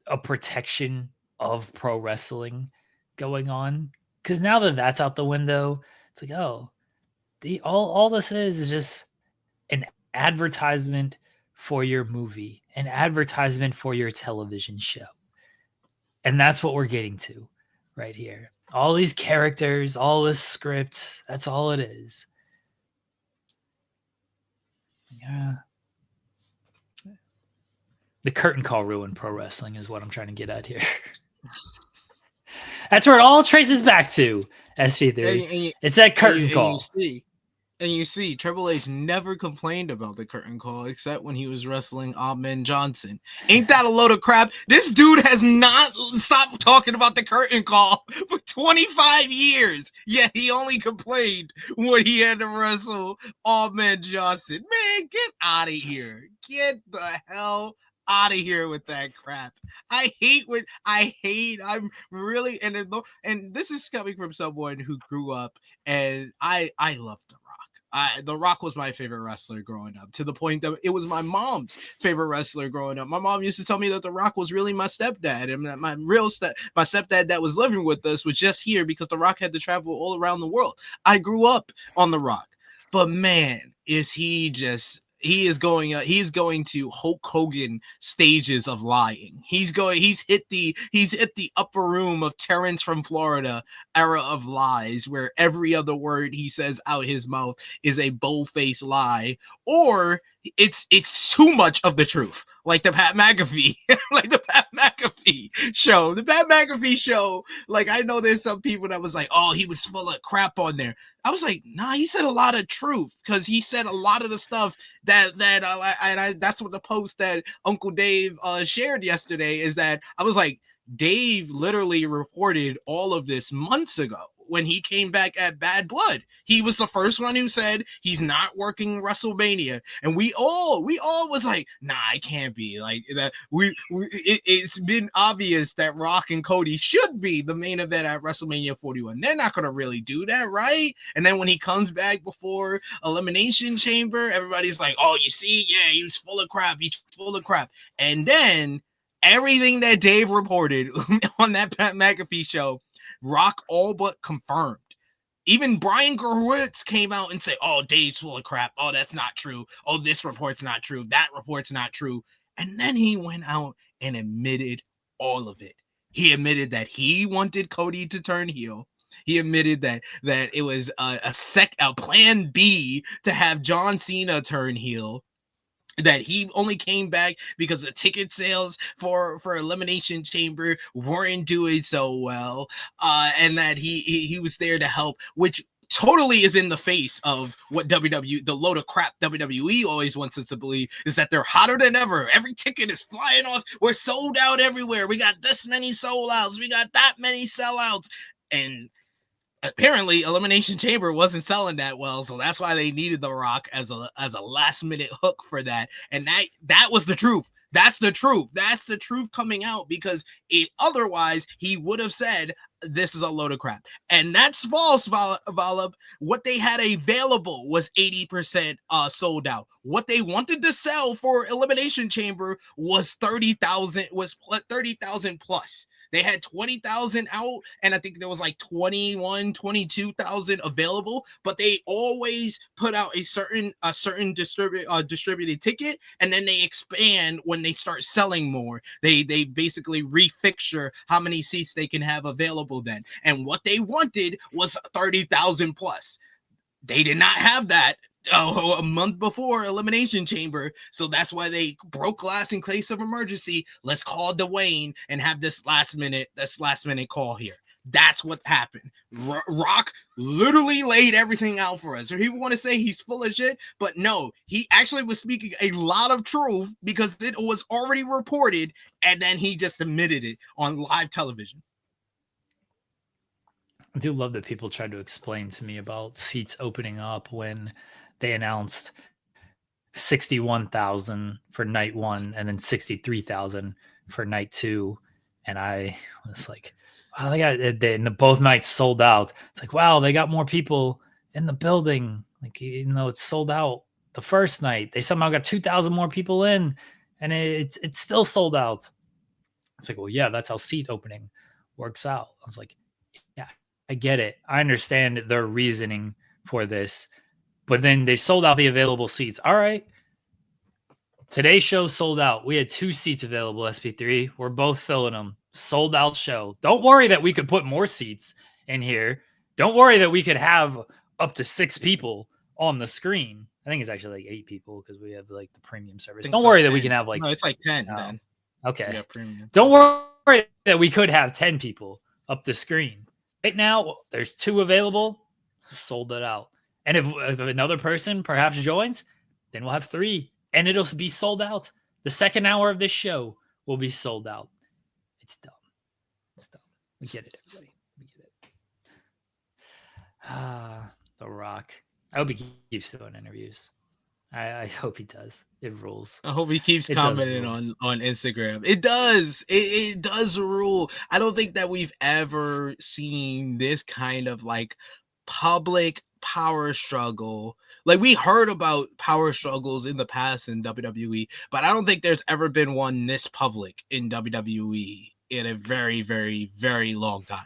Speaker 2: a protection of pro wrestling going on. Because now that that's out the window, it's like, oh, the all this is just an advertisement for your movie, an advertisement for your television show. And that's what we're getting to right here. All these characters, all this script, that's all it is. Yeah. The curtain call ruined pro wrestling is what I'm trying to get at here. That's where it all traces back to, SP3. It's that curtain call.
Speaker 3: And you see, Triple H never complained about the curtain call except when he was wrestling Ahmed Johnson. Ain't that a load of crap? This dude has not stopped talking about the curtain call for 25 years, yet he only complained when he had to wrestle Ahmed Johnson. Man, get out of here. Get the hell out of here with that crap. I'm really, and this is coming from someone who grew up, and I love The Rock. The Rock was my favorite wrestler growing up, to the point that it was my mom's favorite wrestler growing up. My mom used to tell me that The Rock was really my stepdad, and that my stepdad that was living with us was just here because The Rock had to travel all around the world. I grew up on The Rock, but man, is he just he is going to Hulk Hogan stages of lying. He's hit the upper room of Terrence from Florida era of lies, where every other word he says out his mouth is a bold-faced lie, or it's too much of the truth, like the Pat McAfee show. The Pat McAfee show, like, I know there's some people that was like, oh, he was full of crap on there. I was like, nah, he said a lot of truth, because he said a lot of the stuff that's what the post that Uncle Dave shared yesterday is, that I was like, Dave literally reported all of this months ago when he came back at Bad Blood. He was the first one who said he's not working WrestleMania, and we all was like, nah, it can't be like that. It's been obvious that Rock and Cody should be the main event at WrestleMania 41. They're not gonna really do that, right? And then when he comes back before Elimination Chamber, everybody's like, oh, you see, yeah, he was full of crap. He's full of crap. And then everything that Dave reported on that Pat McAfee show, Rock all but confirmed. Even Brian Gerwitz came out and said, oh, Dave's full of crap. Oh, that's not true. Oh, this report's not true. That report's not true. And then he went out and admitted all of it. He admitted that he wanted Cody to turn heel. He admitted that it was a plan B to have John Cena turn heel. That he only came back because the ticket sales for Elimination Chamber weren't doing so well, and that he was there to help, which totally is in the face of what the load of crap WWE always wants us to believe, is that they're hotter than ever. Every ticket is flying off. We're sold out everywhere. We got this many sold outs. We got that many sellouts. And apparently Elimination Chamber wasn't selling that well, so that's why they needed The Rock as a last minute hook for that. And that was the truth. That's the truth. That's the truth coming out, because otherwise he would have said this is a load of crap. And that's false, Volub. What they had available was 80% sold out. What they wanted to sell for Elimination Chamber was 30,000 plus. They had 20,000 out, and I think there was like 22,000 available, but they always put out a certain distributed ticket, and then they expand when they start selling more. They basically refixture how many seats they can have available then. And what they wanted was 30,000 plus. They did not have that a month before Elimination Chamber, so that's why they broke glass in case of emergency. Let's call Dwayne and have this last minute call here. That's what happened. Rock literally laid everything out for us. Or people want to say he's full of shit, but no, he actually was speaking a lot of truth, because it was already reported, and then he just admitted it on live television.
Speaker 2: I do love that people tried to explain to me about seats opening up when they announced 61,000 for night one and then 63,000 for night two. And I was like, wow, both nights sold out. It's like, wow, they got more people in the building. Like, even though it's sold out the first night, they somehow got 2,000 more people in, and it's still sold out. It's like, well, yeah, that's how seat opening works out. I was like, yeah, I get it. I understand their reasoning for this. But then they sold out the available seats. All right. Today's show sold out. We had 2 seats available, SP3. We're both filling them. Sold out show. Don't worry that we could put more seats in here. Don't worry that we could have up to 6 people on the screen. I think it's actually like 8 people because we have like the premium service. Don't worry that we can have like...
Speaker 3: No, it's like 10 then.
Speaker 2: Okay.
Speaker 3: Yeah, premium.
Speaker 2: Don't worry that we could have 10 people up the screen. Right now, there's 2 available. Sold it out. And if another person perhaps joins, then we'll have 3, and it'll be sold out. The second hour of this show will be sold out. It's dumb. It's dumb. We get it, everybody. We get it. The Rock. I hope he keeps doing interviews. I hope he does. It rules.
Speaker 3: I hope he keeps commenting on Instagram. It does. It does rule. I don't think that we've ever seen this kind of like public power struggle. Like, we heard about power struggles in the past in WWE, but I don't think there's ever been one this public in WWE in a very, very, very long time.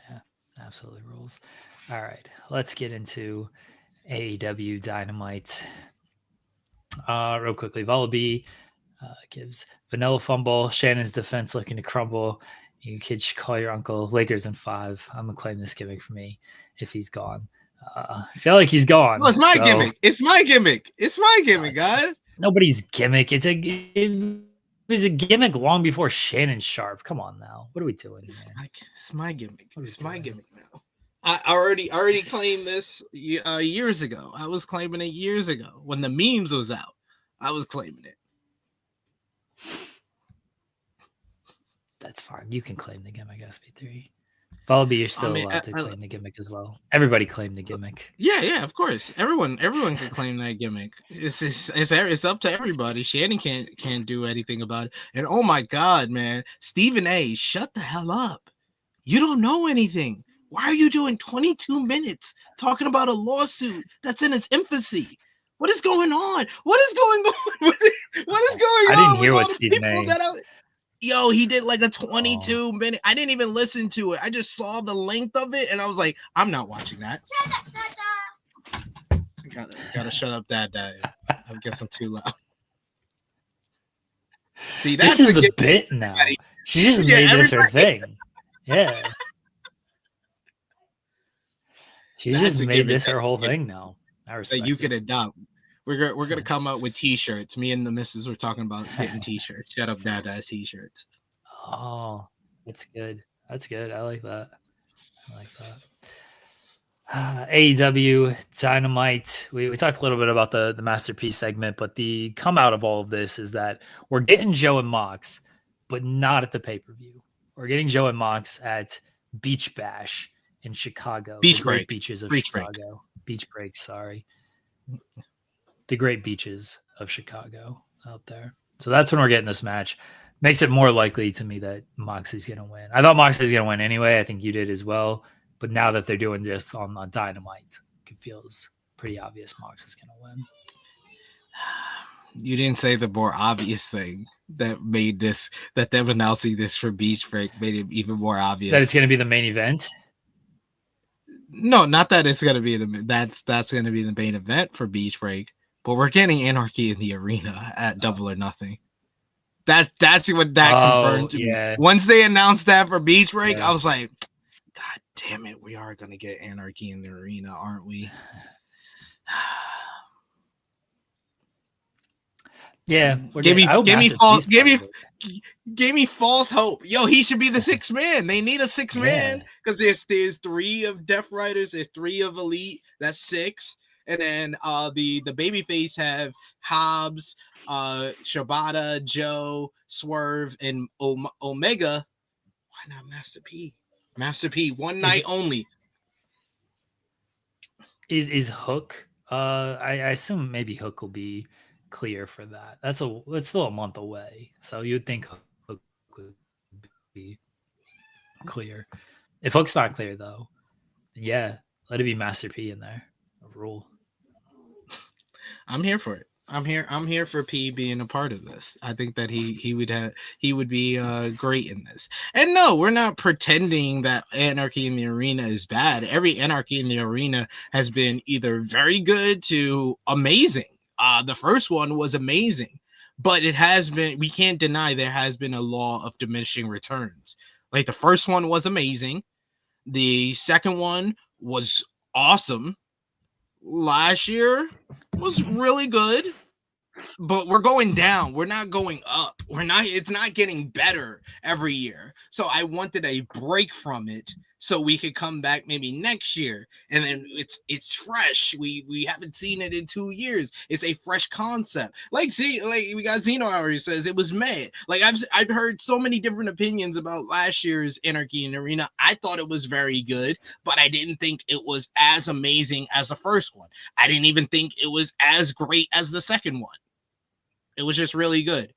Speaker 2: Yeah, absolutely rules. All right, let's get into AEW Dynamite. Real quickly, Volby gives Vanilla fumble. Shannon's defense looking to crumble. You kids should call your uncle. Lakers in 5. I'm going to claim this gimmick for me if he's gone. I feel like he's gone.
Speaker 3: Well, it's my gimmick. It's my gimmick. It's my gimmick, guys.
Speaker 2: Nobody's gimmick. It was a gimmick long before Shannon Sharp. Come on now. What are we doing?
Speaker 3: It's my gimmick. It's my gimmick now. I already claimed this years ago. I was claiming it years ago when the memes was out. I was claiming it.
Speaker 2: That's fine. You can claim the gimmick, SP3. Volby, you're still allowed to claim the gimmick as well. Everybody claim the gimmick.
Speaker 3: Yeah, of course. Everyone can claim that gimmick. It's up to everybody. Shannon can't do anything about it. And oh my God, man, Stephen A, shut the hell up. You don't know anything. Why are you doing 22 minutes talking about a lawsuit that's in its infancy? What is going on? What is going on? What is going on?
Speaker 2: I didn't hear what Stephen A.
Speaker 3: Yo, he did like a 22 minute. I didn't even listen to it. I just saw the length of it, and I was like, I'm not watching that. Gotta shut up, Dad. I guess I'm too loud. See,
Speaker 2: this is the bit now. She just made this her thing. Yeah. She just made this her whole thing now. I respect
Speaker 3: that you can adopt. We're gonna come out with T-shirts. Me and the missus were talking about getting T-shirts. Shut up, Dad. T-shirts.
Speaker 2: Oh, that's good. That's good. I like that. I like that. AEW Dynamite. We talked a little bit about the Masterpiece segment, but the come out of all of this is that we're getting Joe and Mox, but not at the pay-per-view. We're getting Joe and Mox at Beach Bash in Chicago.
Speaker 3: Beach
Speaker 2: the great
Speaker 3: break.
Speaker 2: beaches of
Speaker 3: Beach
Speaker 2: Chicago. Beach break, sorry. The great beaches of Chicago out there. So that's when we're getting this match. Makes it more likely to me that Moxley's going to win. I thought Moxley's going to win anyway. I think you did as well. But now that they're doing this on Dynamite, it feels pretty obvious Mox is going to win.
Speaker 3: You didn't say the more obvious thing that made this, that them announcing this for Beach Break made it even more obvious.
Speaker 2: That it's going to be the main event?
Speaker 3: No, not that it's going to be that's going to be the main event for Beach Break, but we're getting Anarchy in the arena at Double or Nothing. That's what that confirmed to me. Once they announced that for Beach Break, I was like, God damn it, we are going to get Anarchy in the arena, aren't we?
Speaker 2: Yeah,
Speaker 3: give me false hope. Yo, he should be the sixth man. They need a sixth man because there's 3 of Death Riders, there's 3 of Elite. That's 6, and then the babyface have Hobbs, Shibata, Joe, Swerve, and Omega. Why not Master P? Master P, one night only.
Speaker 2: Is Hook? I assume maybe Hook will be clear for that. That's still a month away, so you'd think Hook would be clear. If Hook's not clear though, yeah, let it be Master P in there. A rule.
Speaker 3: I'm here for it. I'm here for P being a part of this. I think that he would be great in this. And no, we're not pretending that Anarchy in the Arena is bad. Every Anarchy in the Arena has been either very good to amazing. The first one was amazing, but it has been, we can't deny there has been a law of diminishing returns. Like the first one was amazing. The second one was awesome. Last year was really good, but we're going down. We're not going up. It's not getting better every year. So I wanted a break from it so we could come back maybe next year. And then it's fresh. We haven't seen it in 2 years. It's a fresh concept. Like we got Zeno already says it was mad. Like I've heard so many different opinions about last year's Anarchy in the Arena. I thought it was very good, but I didn't think it was as amazing as the first one. I didn't even think it was as great as the second one. It was just really good.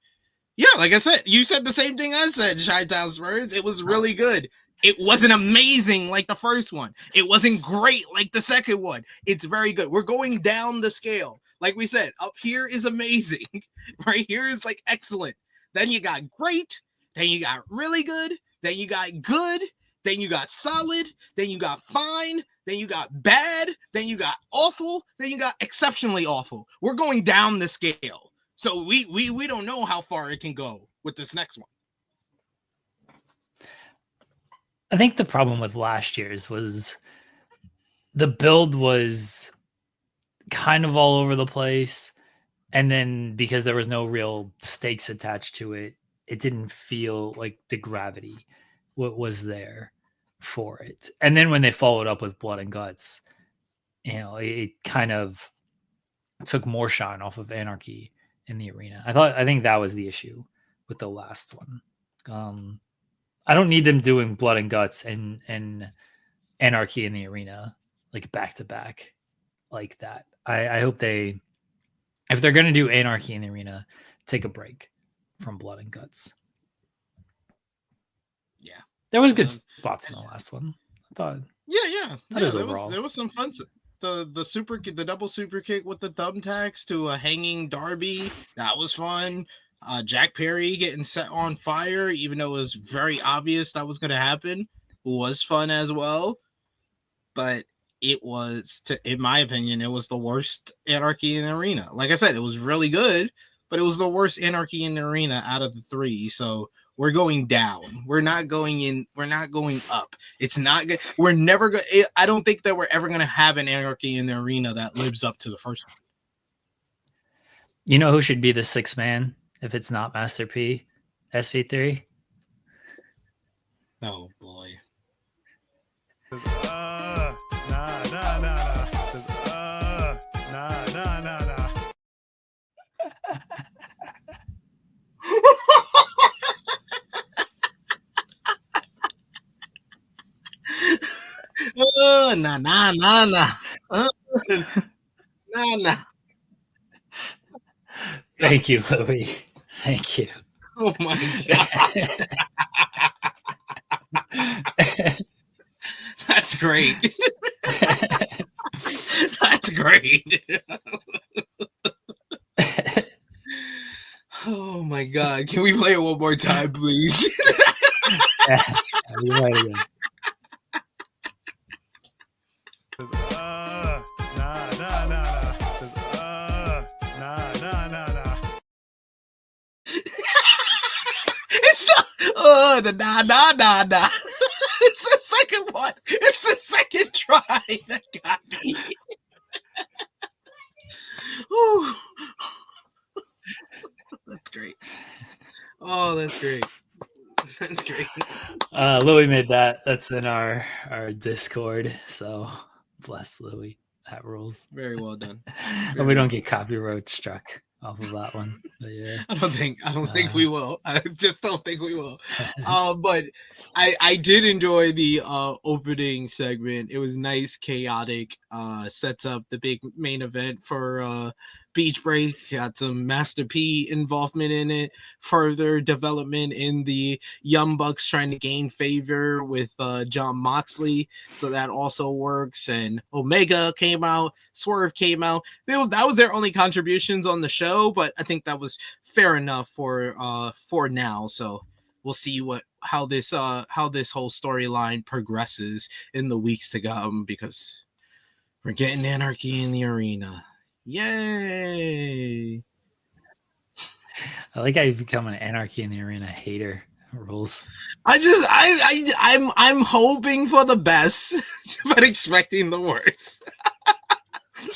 Speaker 3: Yeah, like I said, you said the same thing I said, Chi-Town Spurs. It was really good. It wasn't amazing like the first one. It wasn't great like the second one. It's very good. We're going down the scale. Like we said, up here is amazing. Right here is like excellent. Then you got great. Then you got really good. Then you got good. Then you got solid. Then you got fine. Then you got bad. Then you got awful. Then you got exceptionally awful. We're going down the scale. So we don't know how far it can go with this next one.
Speaker 2: I think the problem with last year's was the build was kind of all over the place. And then because there was no real stakes attached to it, it didn't feel like the gravity was there for it. And then when they followed up with Blood and Guts, it kind of took more shine off of Anarchy in the Arena. I think that was the issue with the last one. I don't need them doing Blood and Guts and Anarchy in the Arena like back to back like that. I hope if they're going to do Anarchy in the Arena, take a break from Blood and Guts.
Speaker 3: Yeah,
Speaker 2: there was good spots in the last one. I thought.
Speaker 3: Yeah. There was some fun. The double super kick with the thumbtacks to a hanging Darby, that was fun. Jack Perry getting set on fire, even though it was very obvious that was going to happen, was fun as well. But it was, in my opinion, it was the worst Anarchy in the Arena. Like I said, it was really good, but it was the worst Anarchy in the Arena out of the 3. So we're going down. We're not going in. We're not going up. It's not good. We're never going. I don't think that we're ever going to have an Anarchy in the Arena that lives up to the first one.
Speaker 2: You know who should be the 6th man if it's not Master P? SP3?
Speaker 3: Oh boy. Nah, nah, nah, nah. Nah, nah.
Speaker 2: Thank you, Louis. Thank you.
Speaker 3: Oh my god, that's great. That's great. Oh my god, can we play it one more time, please?
Speaker 2: Yeah, you're right again.
Speaker 3: It's the nah, nah, nah, nah. It's the second one. It's the second try that got me. That's great. Oh, that's great. That's great.
Speaker 2: Louis made that. That's in our Discord. So bless Louis. That rules.
Speaker 3: Very well done.
Speaker 2: And we don't get copyright struck off of that one. But yeah.
Speaker 3: I don't think we will. I just don't think we will. But I did enjoy the opening segment. It was nice, chaotic. Sets up the big main event for Beach Break. Got some Master P involvement in it. Further development in the Young Bucks trying to gain favor with John Moxley. So that also works. And Omega came out. Swerve came out. That was their only contributions on the show, but I think that was fair enough for now. So we'll see how this whole storyline progresses in the weeks to come, because we're getting Anarchy in the arena. Yay!
Speaker 2: I like how you've become an Anarchy in the Arena hater. Rules.
Speaker 3: I'm hoping for the best, but expecting the worst.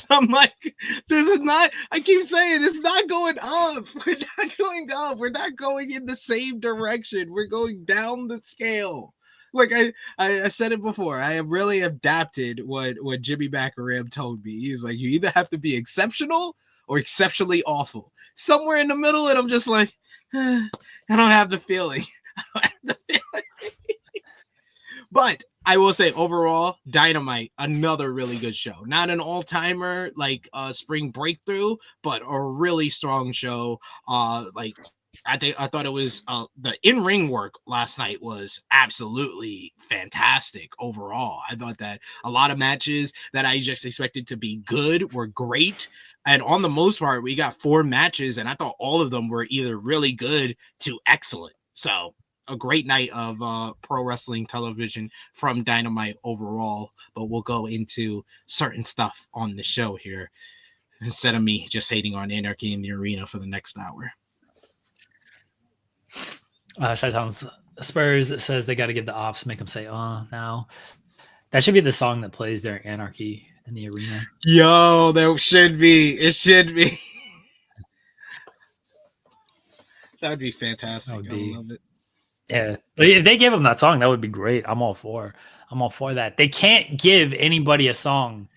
Speaker 3: I'm like, this is not, I keep saying it's not going up. We're not going up. We're not going in the same direction. We're going down the scale. Like I said it before, I have really adapted what Jimmy Macaram told me. He's like, you either have to be exceptional or exceptionally awful. Somewhere in the middle, and I'm just like, I don't have the feeling. I don't have the feeling. But I will say overall, Dynamite, another really good show. Not an all-timer like Spring Breakthrough, but a really strong show. Like I thought it was the in-ring work last night was absolutely fantastic overall. I thought that a lot of matches that I just expected to be good were great. And on the most part, we got 4 matches, and I thought all of them were either really good to excellent. So a great night of pro wrestling television from Dynamite overall, but we'll go into certain stuff on the show here instead of me just hating on Anarchy in the Arena for the next hour.
Speaker 2: Chi-Town's Spurs says they got to give the ops, make them say, oh, now. That should be the song that plays during Anarchy in the Arena.
Speaker 3: Yo, that should be. It should be. That would be fantastic. I love it.
Speaker 2: Yeah, if they gave them that song, that would be great. I'm all for that. They can't give anybody a song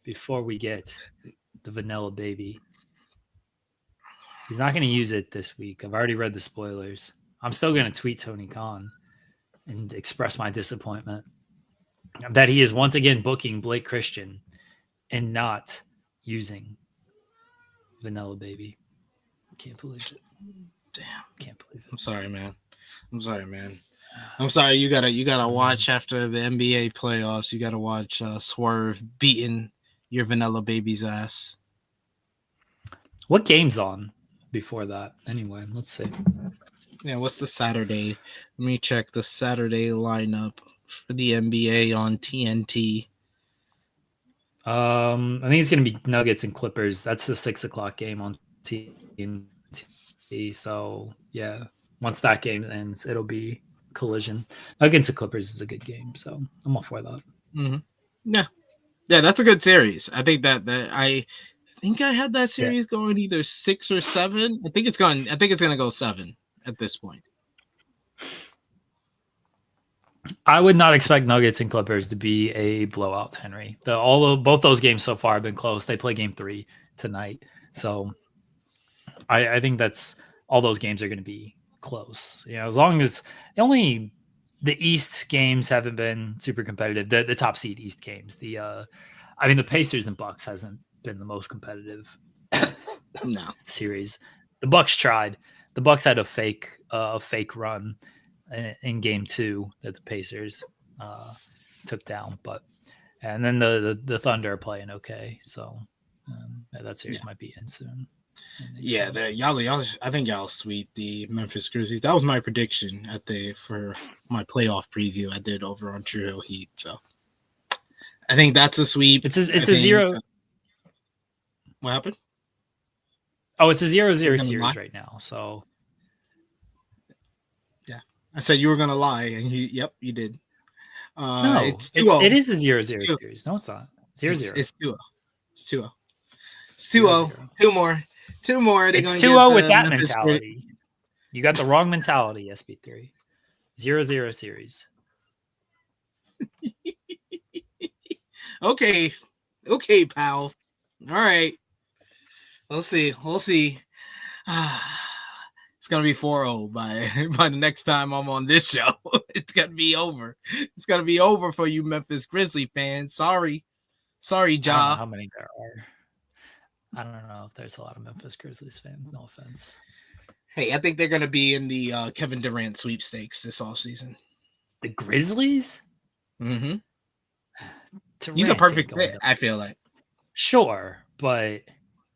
Speaker 2: before we get the Vanilla Baby. He's not going to use it this week. I've already read the spoilers. I'm still going to tweet Tony Khan and express my disappointment that he is once again booking Blake Christian and not using Vanilla Baby. Can't believe it.
Speaker 3: Damn.
Speaker 2: Can't believe it.
Speaker 3: I'm sorry, man. I'm sorry. You gotta watch after the NBA playoffs. You gotta watch Swerve beating your Vanilla Baby's ass.
Speaker 2: What game's on before that? Anyway, let's see.
Speaker 3: Yeah, what's the Saturday? Let me check the Saturday lineup for the NBA on TNT.
Speaker 2: I think it's gonna be Nuggets and Clippers. That's the 6:00 game on TNT. So yeah, once that game ends, it'll be Collision. Nuggets and Clippers is a good game, so I'm all for that.
Speaker 3: Mm-hmm. Yeah, that's a good series. I think that I had that series going either 6 or 7. I think it's gonna go 7 at this point.
Speaker 2: I would not expect Nuggets and Clippers to be a blowout, Henry. Both those games so far have been close. They play game 3 tonight, so I think that's all those games are going to be close. You know, as long as the only the East games haven't been super competitive. The top seed East games. The Pacers and Bucks hasn't been the most competitive series. The Bucks tried. The Bucks had a fake run in game 2 that the Pacers took down, and then the Thunder are playing okay, so that series might be in soon.
Speaker 3: Yeah, y'all. I think y'all sweep the Memphis Grizzlies. That was my prediction for my playoff preview I did over on True Hill Heat. So I think that's a sweep.
Speaker 2: It's a 0.
Speaker 3: What happened?
Speaker 2: Oh, it's a 0-0 series right now. So
Speaker 3: yeah, I said you were gonna lie, and you did.
Speaker 2: No, it is a 0-0 series. No, it's not. 0-0.
Speaker 3: It's 2-0. It's 2-0. It's 2-0. Two more.
Speaker 2: It's 2-0 with that mentality. You got the wrong mentality, SP3. 0-0 series.
Speaker 3: Okay, pal. All right. We'll see. It's gonna be 4-0 by the next time I'm on this show. It's gonna be over. It's gonna be over for you Memphis Grizzly fans. Sorry, Ja.
Speaker 2: I don't know how many there are. I don't know if there's a lot of Memphis Grizzlies fans. No offense.
Speaker 3: Hey, I think they're gonna be in the Kevin Durant sweepstakes this offseason.
Speaker 2: The Grizzlies?
Speaker 3: Mm-hmm. He's a perfect fit, I feel like.
Speaker 2: Sure, but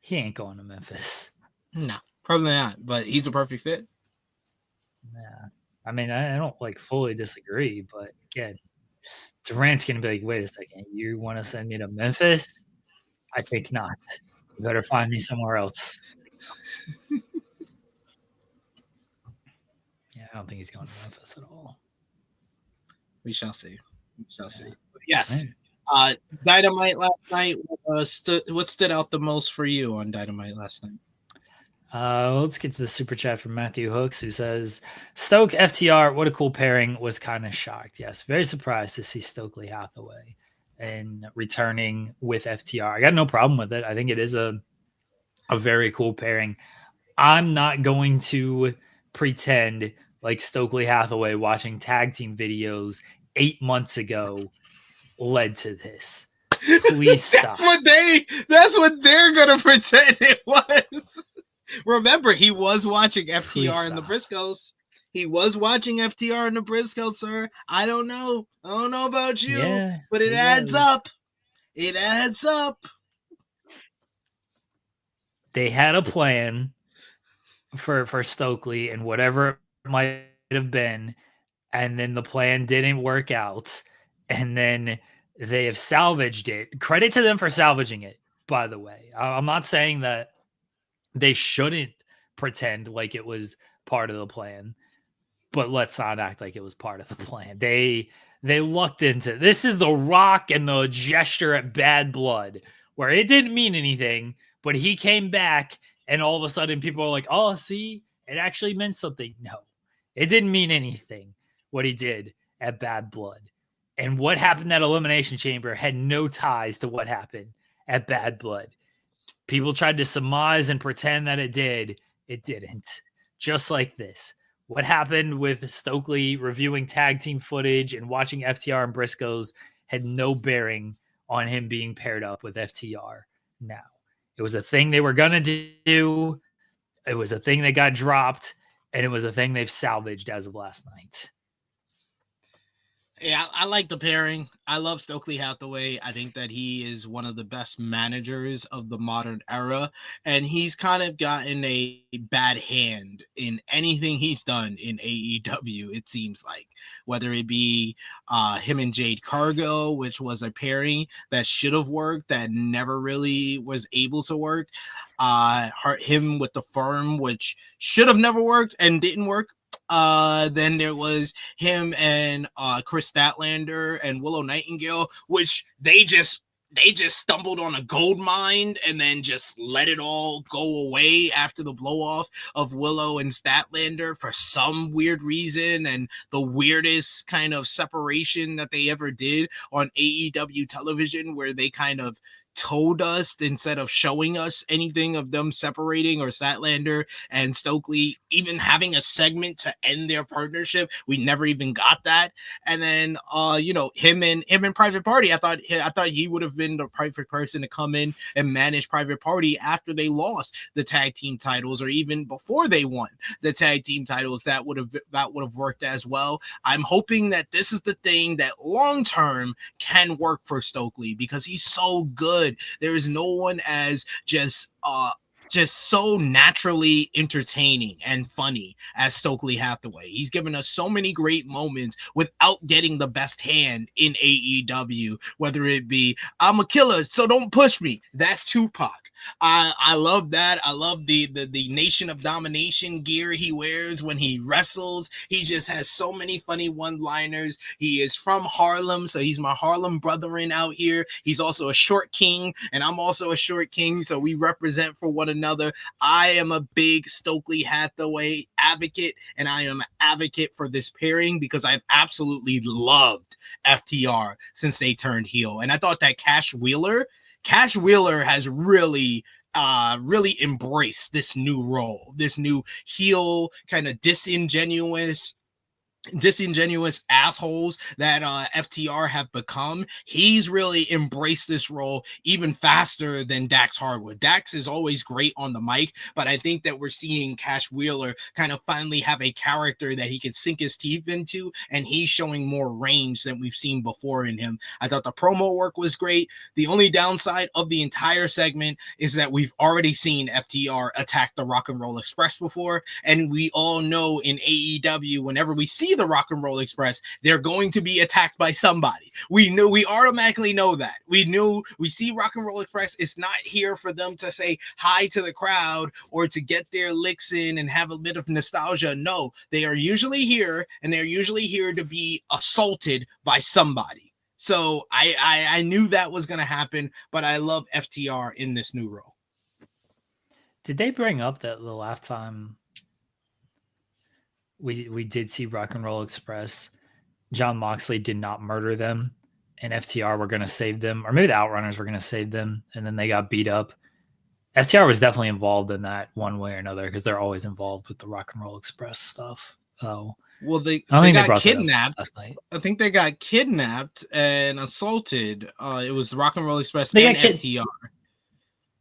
Speaker 2: he ain't going to Memphis.
Speaker 3: No, probably not. But he's a perfect fit.
Speaker 2: Yeah, I mean, I don't fully disagree, but again, Durant's gonna be like, wait a second, you want to send me to Memphis? I think not. You better find me somewhere else. Yeah, I don't think he's going to Memphis at all.
Speaker 3: We shall see. Yes. Dynamite last night. What stood out the most for you on Dynamite last night?
Speaker 2: Let's get to the super chat from Matthew Hooks, who says, Stoke FTR, what a cool pairing. Was kind of shocked. Yes, very surprised to see Stokely Hathaway and returning with FTR. I got no problem with it. I think it is a very cool pairing. I'm not going to pretend like Stokely Hathaway watching tag team videos 8 months ago led to this. Please stop.
Speaker 3: That's what they're gonna pretend it was. Remember, he was watching FTR and the Briscoes. He was watching FTR and the Briscoes, sir. I don't know about you, but it adds up. It adds up.
Speaker 2: They had a plan for Stokely and whatever it might have been, and then the plan didn't work out, and then they have salvaged it. Credit to them for salvaging it, by the way. I'm not saying that they shouldn't pretend like it was part of the plan, but let's not act like it was part of the plan. They lucked into it. This is the Rock and the gesture at Bad Blood, where it didn't mean anything, but he came back and all of a sudden people are like, oh, see, it actually meant something. No, it didn't mean anything what he did at Bad Blood. And what happened at Elimination Chamber had no ties to what happened at Bad Blood. People tried to surmise and pretend that it did. It didn't. Just like this. What happened with Stokely reviewing tag team footage and watching FTR and Briscoes had no bearing on him being paired up with FTR now. It was a thing they were going to do. It was a thing that got dropped, and it was a thing they've salvaged as of last night.
Speaker 3: Yeah, I like the pairing. I love Stokely Hathaway. I think that he is one of the best managers of the modern era, and he's kind of gotten a bad hand in anything he's done in AEW, it seems like, whether it be him and Jade Cargill, which was a pairing that should have worked, that never really was able to work, him with the Firm, which should have never worked and didn't work. Then there was him and Chris Statlander and Willow Nightingale, which they just stumbled on a gold mine and then just let it all go away after the blow off of Willow and Statlander for some weird reason, and the weirdest kind of separation that they ever did on AEW television, where they kind of told us instead of showing us anything of them separating, or Statlander and Stokely even having a segment to end their partnership. We never even got that. And then him and Private Party, I thought he would have been the perfect person to come in and manage Private Party after they lost the tag team titles, or even before they won the tag team titles. That would have worked as well. I'm hoping that this is the thing that long term can work for Stokely, because he's so good. There is no one as just so naturally entertaining and funny as Stokely Hathaway. He's given us so many great moments without getting the best hand in AEW, whether it be, I'm a killer, so don't push me. That's Tupac. I love that. I love the Nation of Domination gear he wears when he wrestles. He just has so many funny one-liners. He is from Harlem, so he's my Harlem brethren out here. He's also a short king, and I'm also a short king, so we represent for one another. I am a big Stokely Hathaway advocate, and I am an advocate for this pairing because I've absolutely loved FTR since they turned heel. And I thought that Cash Wheeler has really embraced this new role, this new heel, kind of disingenuous assholes that FTR have become. He's really embraced this role even faster than Dax Harwood. Dax is always great on the mic, but I think that we're seeing Cash Wheeler kind of finally have a character that he can sink his teeth into, and he's showing more range than we've seen before in him. I thought the promo work was great. The only downside of the entire segment is that we've already seen FTR attack the Rock and Roll Express before, and we all know in AEW, whenever we see the Rock and Roll Express, they're going to be attacked by somebody. We automatically know that. We see Rock and Roll Express. It's not here for them to say hi to the crowd or to get their licks in and have a bit of nostalgia. No, they are usually here, and they're usually here to be assaulted by somebody. So I knew that was going to happen, but I love FTR in this new role.
Speaker 2: Did they bring up that the last time we did see Rock and Roll Express, John Moxley did not murder them, and FTR were going to save them, or maybe the Outrunners were going to save them, and then they got beat up? FTR was definitely involved in that one way or another, because they're always involved with the Rock and Roll Express stuff. So,
Speaker 3: well, they
Speaker 2: got
Speaker 3: kidnapped
Speaker 2: last night.
Speaker 3: I think they got kidnapped and assaulted. It was the Rock and Roll Express and FTR.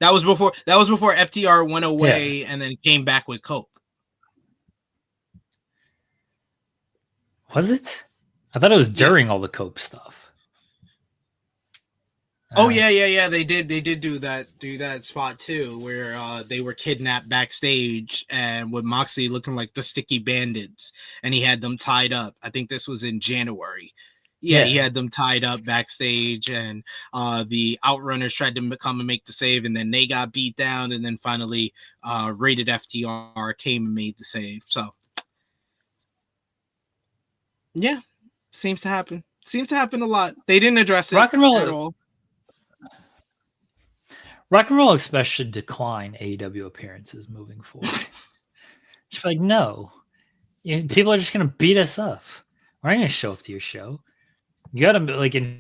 Speaker 3: That was before FTR went away and then came back with Cope.
Speaker 2: Was it? I thought it was during all the Cope stuff.
Speaker 3: Oh yeah. They did do that spot too, where they were kidnapped backstage, and with Moxley looking like the Sticky Bandits, and he had them tied up. I think this was in January. Yeah, he had them tied up backstage, and the Outrunners tried to come and make the save, and then they got beat down, and then finally Rated FTR came and made the save. So yeah, seems to happen. Seems to happen a lot. They didn't address it at all.
Speaker 2: Rock and Roll Express should decline AEW appearances moving forward. Just like, no, people are just going to beat us up. We're not going to show up to your show. You got to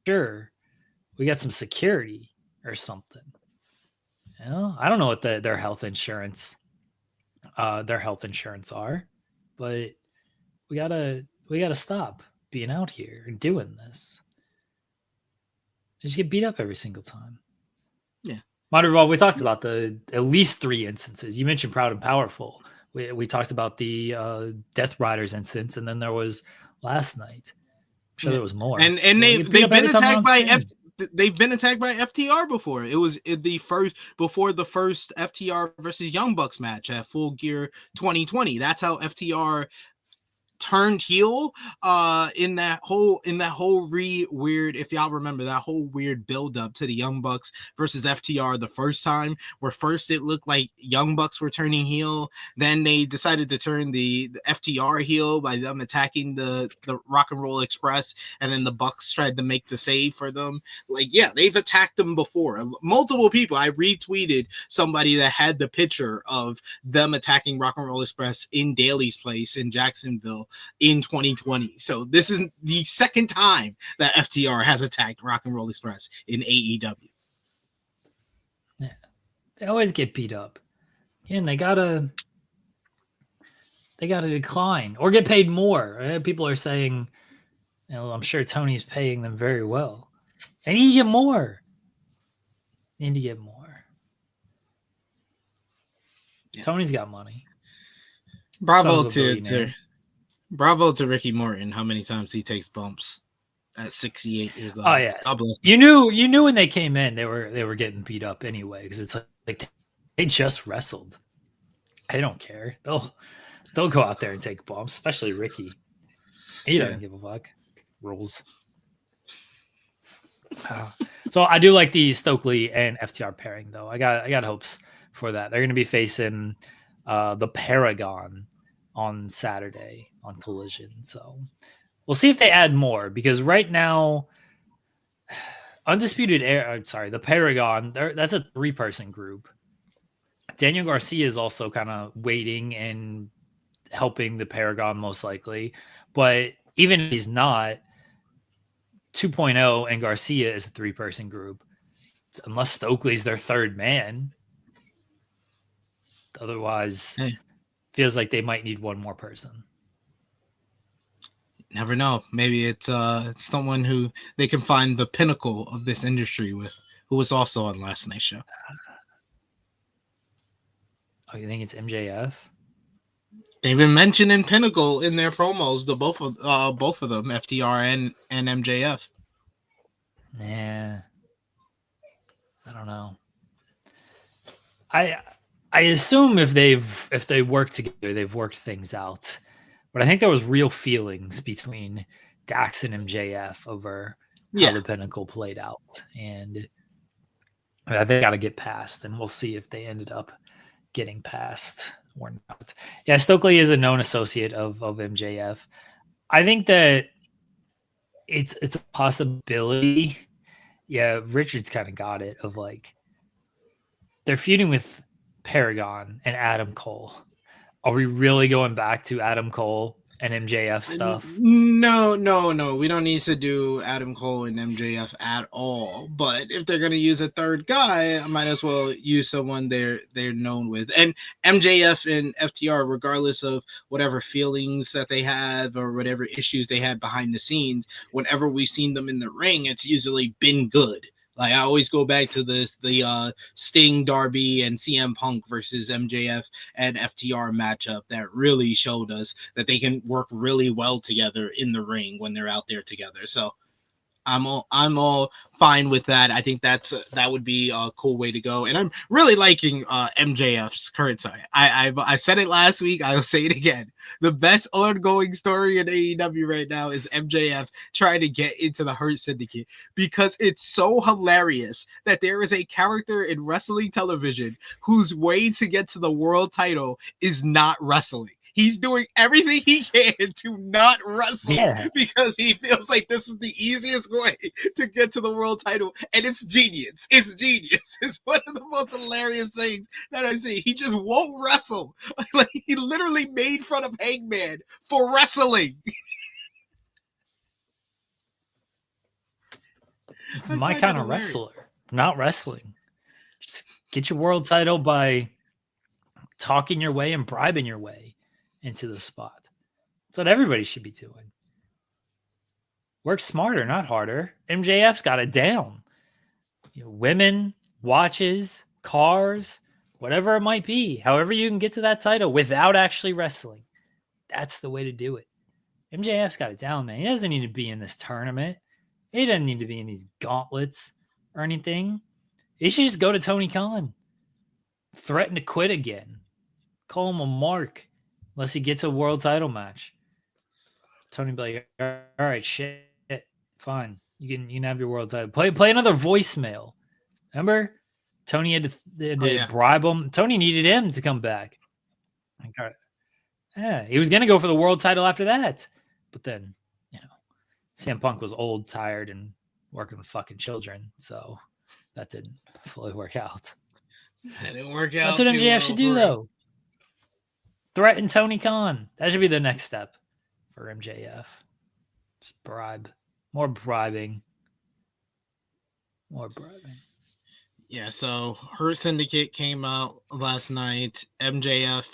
Speaker 2: sure we got some security or something. I don't know what their health insurance are, but we gotta stop being out here and doing this. They just get beat up every single time.
Speaker 3: Yeah.
Speaker 2: Well, we talked about at least 3 instances. You mentioned Proud and Powerful. We talked about the Death Riders instance, and then there was last night. I'm sure there was more.
Speaker 3: And they've been attacked by they've been attacked by FTR before. It was the first FTR versus Young Bucks match at Full Gear 2020. That's how FTR turned heel in that whole weird, if y'all remember, that whole weird build up to the Young Bucks versus FTR the first time, where first it looked like Young Bucks were turning heel, then they decided to turn the FTR heel by them attacking the Rock and Roll Express, and then the Bucks tried to make the save for them. Like, yeah, they've attacked them before. Multiple people. I retweeted somebody that had the picture of them attacking Rock and Roll Express in Daly's place in Jacksonville title in 2020. So this is the second time that FTR has attacked Rock and Roll Express in AEW.
Speaker 2: Yeah, they always get beat up, and they gotta decline or get paid more. People are saying, I'm sure Tony's paying them very well. They need to get more. Need to get more. Yeah. Tony's got money.
Speaker 3: Bravo to Ricky Morton. How many times he takes bumps at 68 years old?
Speaker 2: Oh yeah, you knew when they came in they were getting beat up anyway, because it's like they just wrestled. They don't care. They'll go out there and take bumps, especially Ricky. He doesn't give a fuck. Rules. So I do like the Stokely and FTR pairing, though. I got hopes for that. They're going to be facing the Paragon on Saturday on Collision. So we'll see if they add more, because right now, the Paragon, that's a 3-person group. Daniel Garcia is also kind of waiting and helping the Paragon most likely. But even if he's not, 2.0 and Garcia is a 3-person group, unless Stokely's their third man. Otherwise, feels like they might need one more person.
Speaker 3: Never know. Maybe it's someone who they can find the pinnacle of this industry with, who was also on last night's show.
Speaker 2: Oh, you think it's MJF?
Speaker 3: They've been mentioning Pinnacle in their promos, both of them, FTR and MJF.
Speaker 2: Yeah, I don't know. I assume if they work together, they've worked things out. But I think there was real feelings between Dax and MJF over how the Pinnacle played out, and they got to get past. And we'll see if they ended up getting past or not. Yeah, Stokely is a known associate of MJF. I think that it's a possibility. Yeah, Richard's kind of got it, of like they're feuding with Paragon and Adam Cole. Are we really going back to Adam Cole and MJF stuff?
Speaker 3: No. We don't need to do Adam Cole and MJF at all. But if they're going to use a third guy, I might as well use someone they're known with. And MJF and FTR, regardless of whatever feelings that they have or whatever issues they had behind the scenes, whenever we've seen them in the ring, it's usually been good. Like, I always go back to the Sting, Darby, and CM Punk versus MJF and FTR matchup that really showed us that they can work really well together in the ring when they're out there together. So I'm all fine with that. I think that would be a cool way to go. And I'm really liking MJF's current story. I said it last week. I'll say it again. The best ongoing story in AEW right now is MJF trying to get into the Hurt Syndicate, because it's so hilarious that there is a character in wrestling television whose way to get to the world title is not wrestling. He's doing everything he can to not wrestle because he feels like this is the easiest way to get to the world title. And it's genius. It's genius. It's one of the most hilarious things that I see. He just won't wrestle. Like, he literally made fun of Hangman for wrestling.
Speaker 2: It's my kind of wrestler, not wrestling. Just get your world title by talking your way and bribing your way into the spot. That's what everybody should be doing. Work smarter, not harder. MJF's got it down. Women, watches, cars, whatever it might be, however you can get to that title without actually wrestling. That's the way to do it. MJF's got it down, man. He doesn't need to be in this tournament. He doesn't need to be in these gauntlets or anything. He should just go to Tony Khan. Threaten to quit again. Call him a mark. Unless he gets a world title match. Tony be like, all right, shit, fine. You can have your world title. Play another voicemail. Remember? Tony had to bribe him. Tony needed him to come back. Yeah, he was going to go for the world title after that. But then, CM Punk was old, tired, and working with fucking children. So that didn't fully work out.
Speaker 3: That didn't work out.
Speaker 2: That's what MJF should do, though. Threaten Tony Khan. That should be the next step. for MJF. Just bribe. More bribing.
Speaker 3: Yeah, so her syndicate came out last night. MJF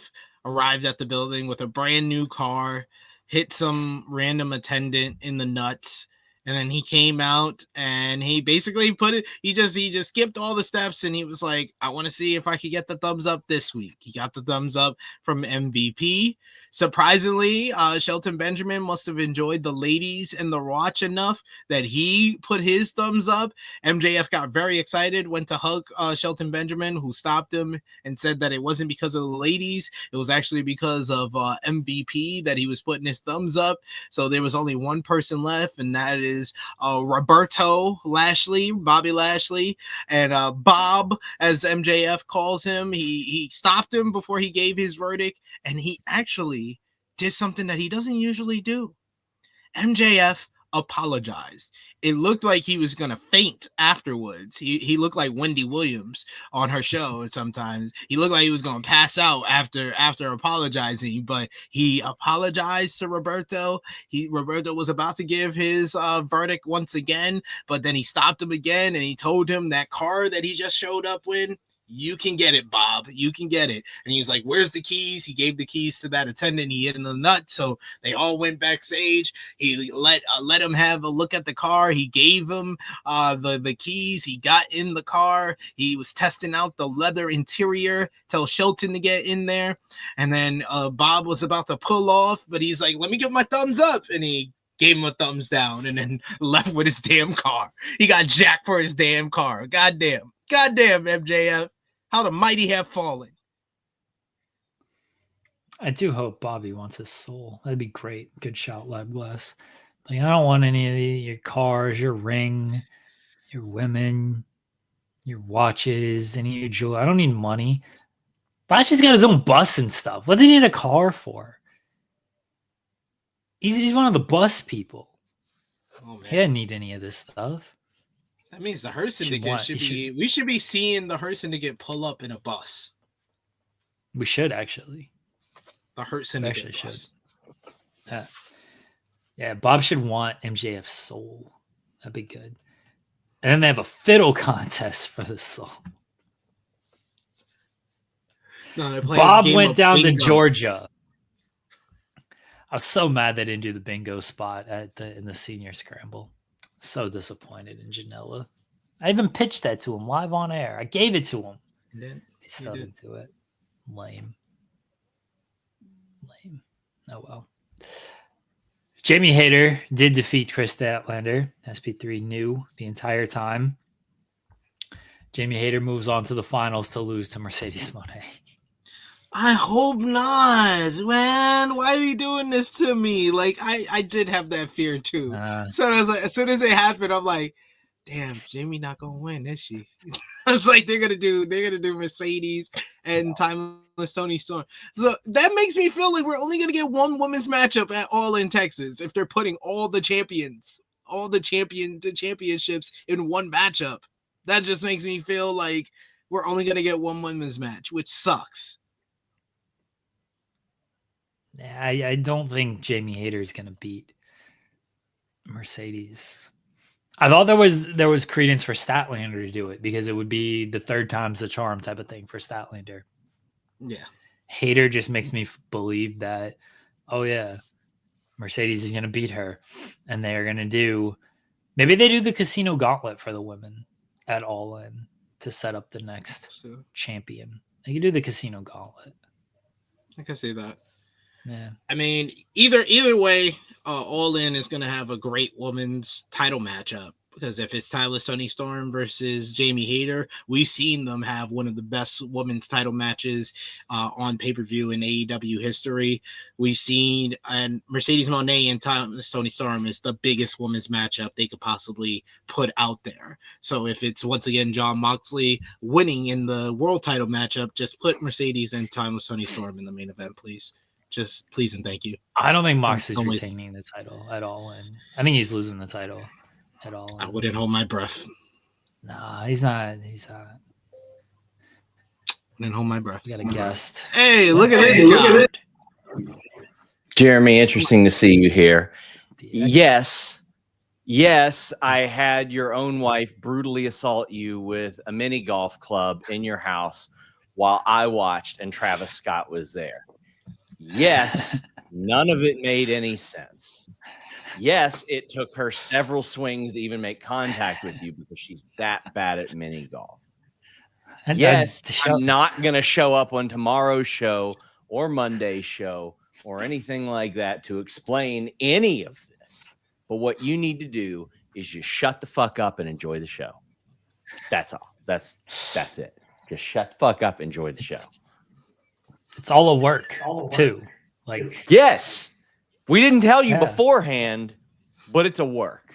Speaker 3: arrived at the building with a brand new car, hit some random attendant in the nuts, and then he came out and he basically he just skipped all the steps and he was like, I want to see if I could get the thumbs up this week. He got the thumbs up from MVP. Surprisingly, Shelton Benjamin must have enjoyed the ladies and the watch enough that he put his thumbs up. MJF got very excited, went to hug Shelton Benjamin, who stopped him and said that it wasn't because of the ladies. It was actually because of MVP that he was putting his thumbs up. So there was only one person left, and that is Roberto Lashley, Bobby Lashley. And Bob, as MJF calls him, he stopped him before he gave his verdict, and he actually did something that he doesn't usually do. MJF apologized. It looked like he was gonna faint afterwards. He looked like Wendy Williams on her show. Sometimes he looked like he was gonna pass out after apologizing, but he apologized to Roberto. Roberto was about to give his verdict once again, but then he stopped him again and he told him that car that he just showed up with, you can get it, Bob. You can get it. And he's like, where's the keys? He gave the keys to that attendant. He hit in the nut. So they all went backstage. He let him have a look at the car. He gave him the keys. He got in the car. He was testing out the leather interior. Tell Shelton to get in there. And then Bob was about to pull off, but he's like, let me give my thumbs up. And he gave him a thumbs down and then left with his damn car. He got jacked for his damn car. Goddamn, MJF. How the mighty have fallen.
Speaker 2: I do hope Bobby wants his soul. That'd be great. Good shout, Lab Glass. Like, I don't want any of your cars, your ring, your women, your watches, any of your jewelry. I don't need money. Lashley's got his own bus and stuff. What does he need a car for? He's one of the bus people. Oh, man. He didn't need any of this stuff.
Speaker 3: That means the Hurt Syndicate we should be seeing the Hurt Syndicate pull up in a bus.
Speaker 2: We should actually.
Speaker 3: The Hurt Syndicate
Speaker 2: actually bus. Should. Yeah, Bob should want MJF's soul. That'd be good. And then they have a fiddle contest for the soul.
Speaker 3: No,
Speaker 2: Bob went down to Georgia. I was so mad they didn't do the bingo spot in the senior scramble. So disappointed in Janela. I even pitched that to him live on air. I gave it to him. He still didn't do it. Lame. Oh well. Jamie Hayter did defeat Chris Statlander. SP3 knew the entire time. Jamie Hayter moves on to the finals to lose to Mercedes Moné.
Speaker 3: I hope not, man. Why are you doing this to me? Like, I did have that fear too. So as soon as it happened, I'm like, damn, Jamie not gonna win, is she? I was like, they're gonna do Mercedes and Timeless Tony Storm. So that makes me feel like we're only gonna get one women's matchup at All in Texas if they're putting all the championships in one matchup. That just makes me feel like we're only gonna get one women's match, which sucks.
Speaker 2: I don't think Jamie Hayter is going to beat Mercedes. I thought there was credence for Statlander to do it because it would be the third time's the charm type of thing for Statlander.
Speaker 3: Yeah.
Speaker 2: Hayter just makes me believe that, oh yeah, Mercedes is going to beat her. And they're going to maybe they do the casino gauntlet for the women at All In to set up the next champion. They can do the casino gauntlet.
Speaker 3: I can see that.
Speaker 2: Yeah.
Speaker 3: I mean, either way, All In is going to have a great women's title matchup because if it's Timeless Tony Storm versus Jamie Hayter, we've seen them have one of the best women's title matches on pay-per-view in AEW history. We've seen and Mercedes Moné and Timeless Tony Storm is the biggest women's matchup they could possibly put out there. So if it's once again Jon Moxley winning in the world title matchup, just put Mercedes and Timeless Tony Storm in the main event, please. Just please and thank you.
Speaker 2: I don't think Moxley's retaining the title at all. And I think he's losing the title at all.
Speaker 3: I wouldn't hold my breath.
Speaker 2: Nah, he's not.
Speaker 3: Wouldn't hold my breath.
Speaker 2: You got a guest.
Speaker 3: Hey, look at this.
Speaker 1: Jeremy, interesting to see you here. Yes, I had your own wife brutally assault you with a mini golf club in your house while I watched and Travis Scott was there. Yes, none of it made any sense. Yes, it took her several swings to even make contact with you because she's that bad at mini golf. Yes, I'm not going to show up on tomorrow's show or Monday's show or anything like that to explain any of this. But what you need to do is just shut the fuck up and enjoy the show. That's all. That's it. Just shut the fuck up, enjoy the show.
Speaker 2: It's all a work too. Like,
Speaker 1: yes, we didn't tell you beforehand, but it's a work.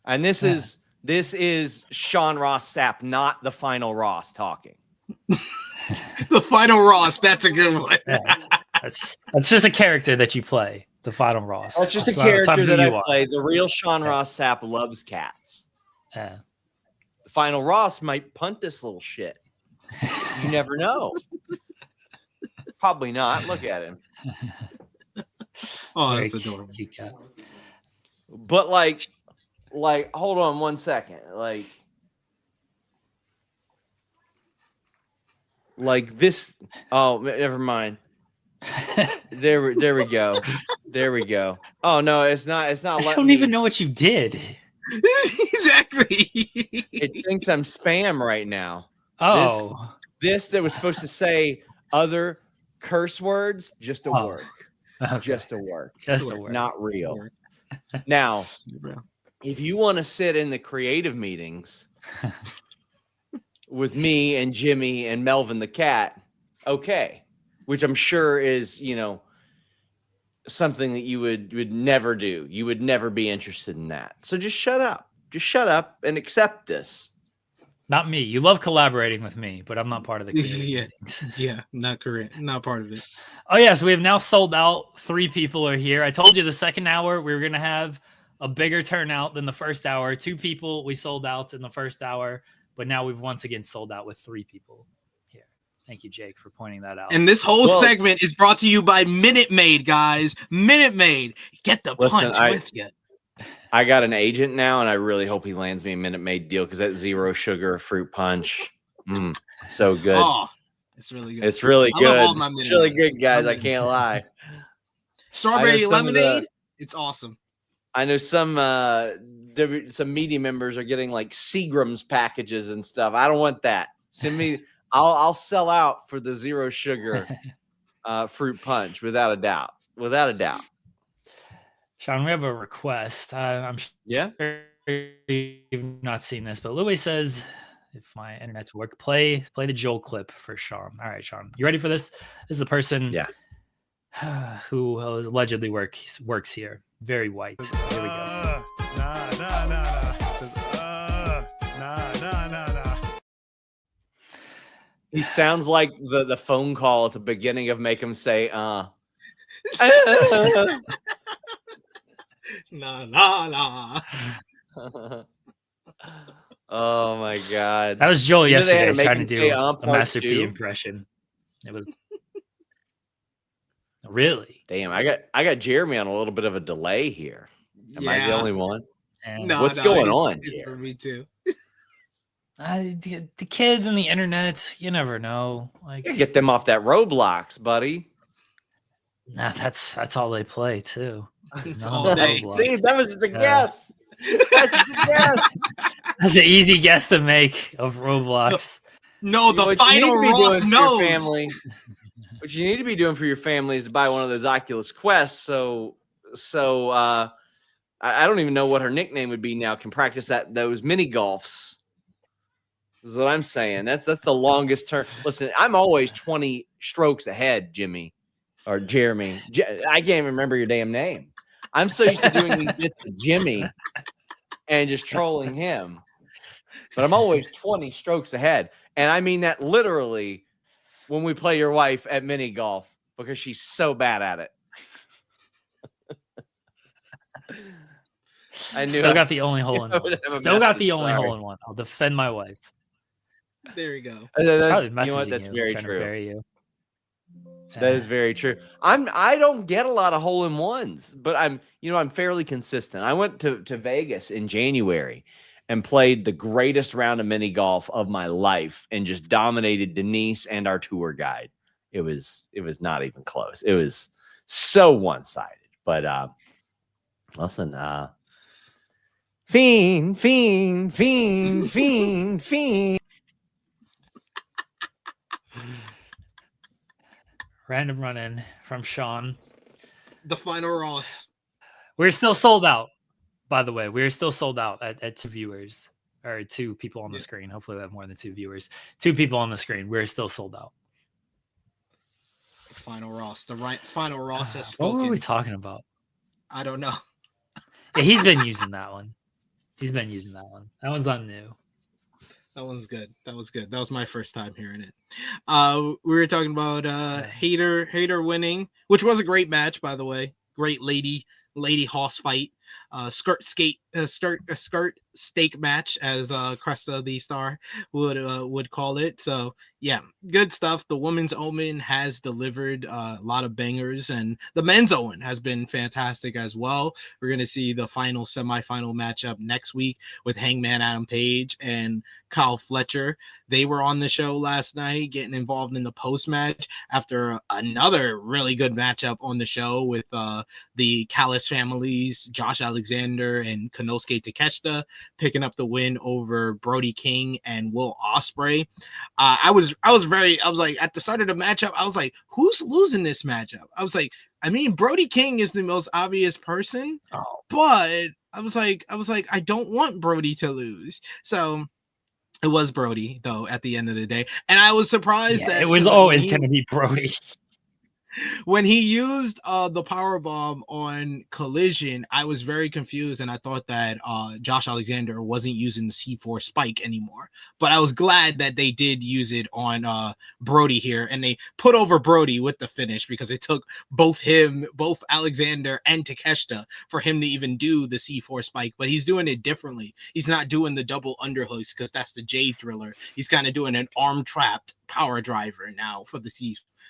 Speaker 1: And this is Sean Ross Sapp, not the final Ross talking.
Speaker 3: The final Ross, that's a good one.
Speaker 2: That's just a character that you play. The final Ross.
Speaker 1: That's just a character that I play. The real Sean Ross Sapp loves cats.
Speaker 2: Yeah.
Speaker 1: The final Ross might punt this little shit. You never know. Probably not. Look at him.
Speaker 3: Oh, that's adorable.
Speaker 1: But like, hold on one second. Like this. Oh, never mind. There we go. There we go. Oh no, it's not.
Speaker 2: I don't even know what you did.
Speaker 3: Exactly.
Speaker 1: It thinks I'm spam right now.
Speaker 2: Oh,
Speaker 1: this that was supposed to say other curse words, just a work.
Speaker 2: Okay.
Speaker 1: Just a work.
Speaker 2: Just a work.
Speaker 1: Not real. Now, if you want to sit in the creative meetings with me and Jimmy and Melvin the cat, okay. Which I'm sure is, something that you would never do. You would never be interested in that. So just shut up. Just shut up and accept this.
Speaker 2: Not me. You love collaborating with me, but I'm not part of the creative meetings.
Speaker 3: Yeah, not correct. Not part of it.
Speaker 2: Oh, yes. We have now sold out. 3 people are here. I told you the second hour we were going to have a bigger turnout than the first hour. 2 people we sold out in the first hour, but now we've once again sold out with 3 people here. Thank you, Jake, for pointing that out.
Speaker 3: And this whole segment is brought to you by Minute Maid, guys. Minute Maid. Get the punch with you.
Speaker 1: I got an agent now, and I really hope he lands me a Minute Maid deal because that zero sugar fruit punch, so good.
Speaker 3: Oh, it's really good.
Speaker 1: It's really good. It's really good, guys. I can't lie.
Speaker 3: Strawberry lemonade. It's awesome.
Speaker 1: I know some media members are getting like Seagram's packages and stuff. I don't want that. Send me. I'll sell out for the zero sugar fruit punch without a doubt. Without a doubt.
Speaker 2: Sean, we have a request. I'm sure you've not seen this, but Louis says, if my internet's work, play the Joel clip for Sean. All right, Sean, you ready for this? This is a person who allegedly works here. Very white. Here we go.
Speaker 1: He sounds like the phone call at the beginning of Make Him Say,
Speaker 3: Nah.
Speaker 1: Oh my God.
Speaker 2: That was Joel yesterday trying to do a Master P impression. It was really
Speaker 1: damn. I got Jeremy on a little bit of a delay here. Am I the only one?
Speaker 3: No,
Speaker 1: what's going on?
Speaker 3: It's for me too.
Speaker 2: The kids and the internet, you never know. Like,
Speaker 1: get them off that Roblox, buddy.
Speaker 2: Nah, that's all they play too.
Speaker 3: All day.
Speaker 1: See, that was just a guess. That's just a guess.
Speaker 2: That's an easy guess to make of Roblox.
Speaker 3: No, the final Ross knows.
Speaker 1: What you need to be doing for your family is to buy one of those Oculus Quests. So I don't even know what her nickname would be now. Can practice those mini golfs. This is what I'm saying. That's the longest term. Listen, I'm always 20 strokes ahead, Jimmy or Jeremy. I can't even remember your damn name. I'm so used to doing these bits with Jimmy and just trolling him. But I'm always 20 strokes ahead. And I mean that literally when we play your wife at mini golf because she's so bad at it. I knew
Speaker 2: Still got the only hole in one. Still got the only hole in one. I'll defend my wife.
Speaker 3: There you go.
Speaker 2: It's probably messaging
Speaker 1: you know what? That's very true.
Speaker 2: To bury you.
Speaker 1: That is very true. I don't get a lot of hole-in-ones, but I'm fairly consistent. I went to Vegas in January and played the greatest round of mini golf of my life and just dominated Denise and our tour guide. It was not even close. It was so one-sided. But listen, fiend.
Speaker 2: Random run-in from Sean.
Speaker 3: The final Ross.
Speaker 2: We're still sold out, by the way. We're still sold out at 2 viewers or 2 people on the screen. Hopefully we have more than 2 viewers. 2 people on the screen. We're still sold out.
Speaker 3: Final Ross. The final Ross has
Speaker 2: What
Speaker 3: spoken.
Speaker 2: were we talking about?
Speaker 3: I don't know.
Speaker 2: Yeah, he's been using that one. That one's not new.
Speaker 3: That one's good. That was good. That was my first time hearing it. We were talking about Hayter winning, which was a great match, by the way. Great lady hoss fight. Skirt steak match, as Cresta the Star would call it. So yeah, good stuff. The women's Owen has delivered a lot of bangers, and the men's Owen has been fantastic as well. We're gonna see the semifinal matchup next week with Hangman Adam Page and Kyle Fletcher. They were on the show last night, getting involved in the post match after another really good matchup on the show with the Callis families, Josh Alexander and Konosuke Takeshita, picking up the win over Brody King and Will Ospreay. I was like, at the start of the matchup, I was like, who's losing this matchup? I was like, I mean, Brody King is the most obvious person, but I was like, I don't want Brody to lose. So it was Brody, though, at the end of the day. And I was surprised that
Speaker 2: it was always going to be Brody.
Speaker 3: When he used the power bomb on Collision, I was very confused, and I thought that Josh Alexander wasn't using the C4 spike anymore. But I was glad that they did use it on Brody here, and they put over Brody with the finish because it took both Alexander and Takeshita for him to even do the C4 spike. But he's doing it differently. He's not doing the double underhooks because that's the J Thriller. He's kind of doing an arm trapped power driver now for the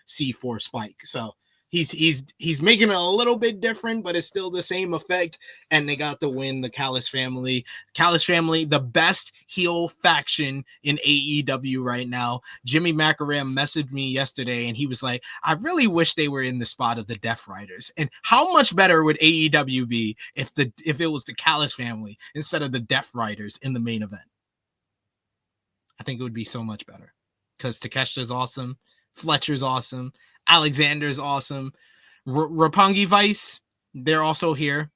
Speaker 3: C4 spike. So he's making it a little bit different, but it's still the same effect. And they got the win. The Callis family, the best heel faction in AEW right now. Jimmy Macaram messaged me yesterday, and he was like, I really wish they were in the spot of the Death Riders. And how much better would AEW be if it was the Callis family instead of the Death Riders in the main event? I think it would be so much better because Takeshita's awesome. Fletcher's awesome. Alexander's awesome. Roppongi Vice, they're also here.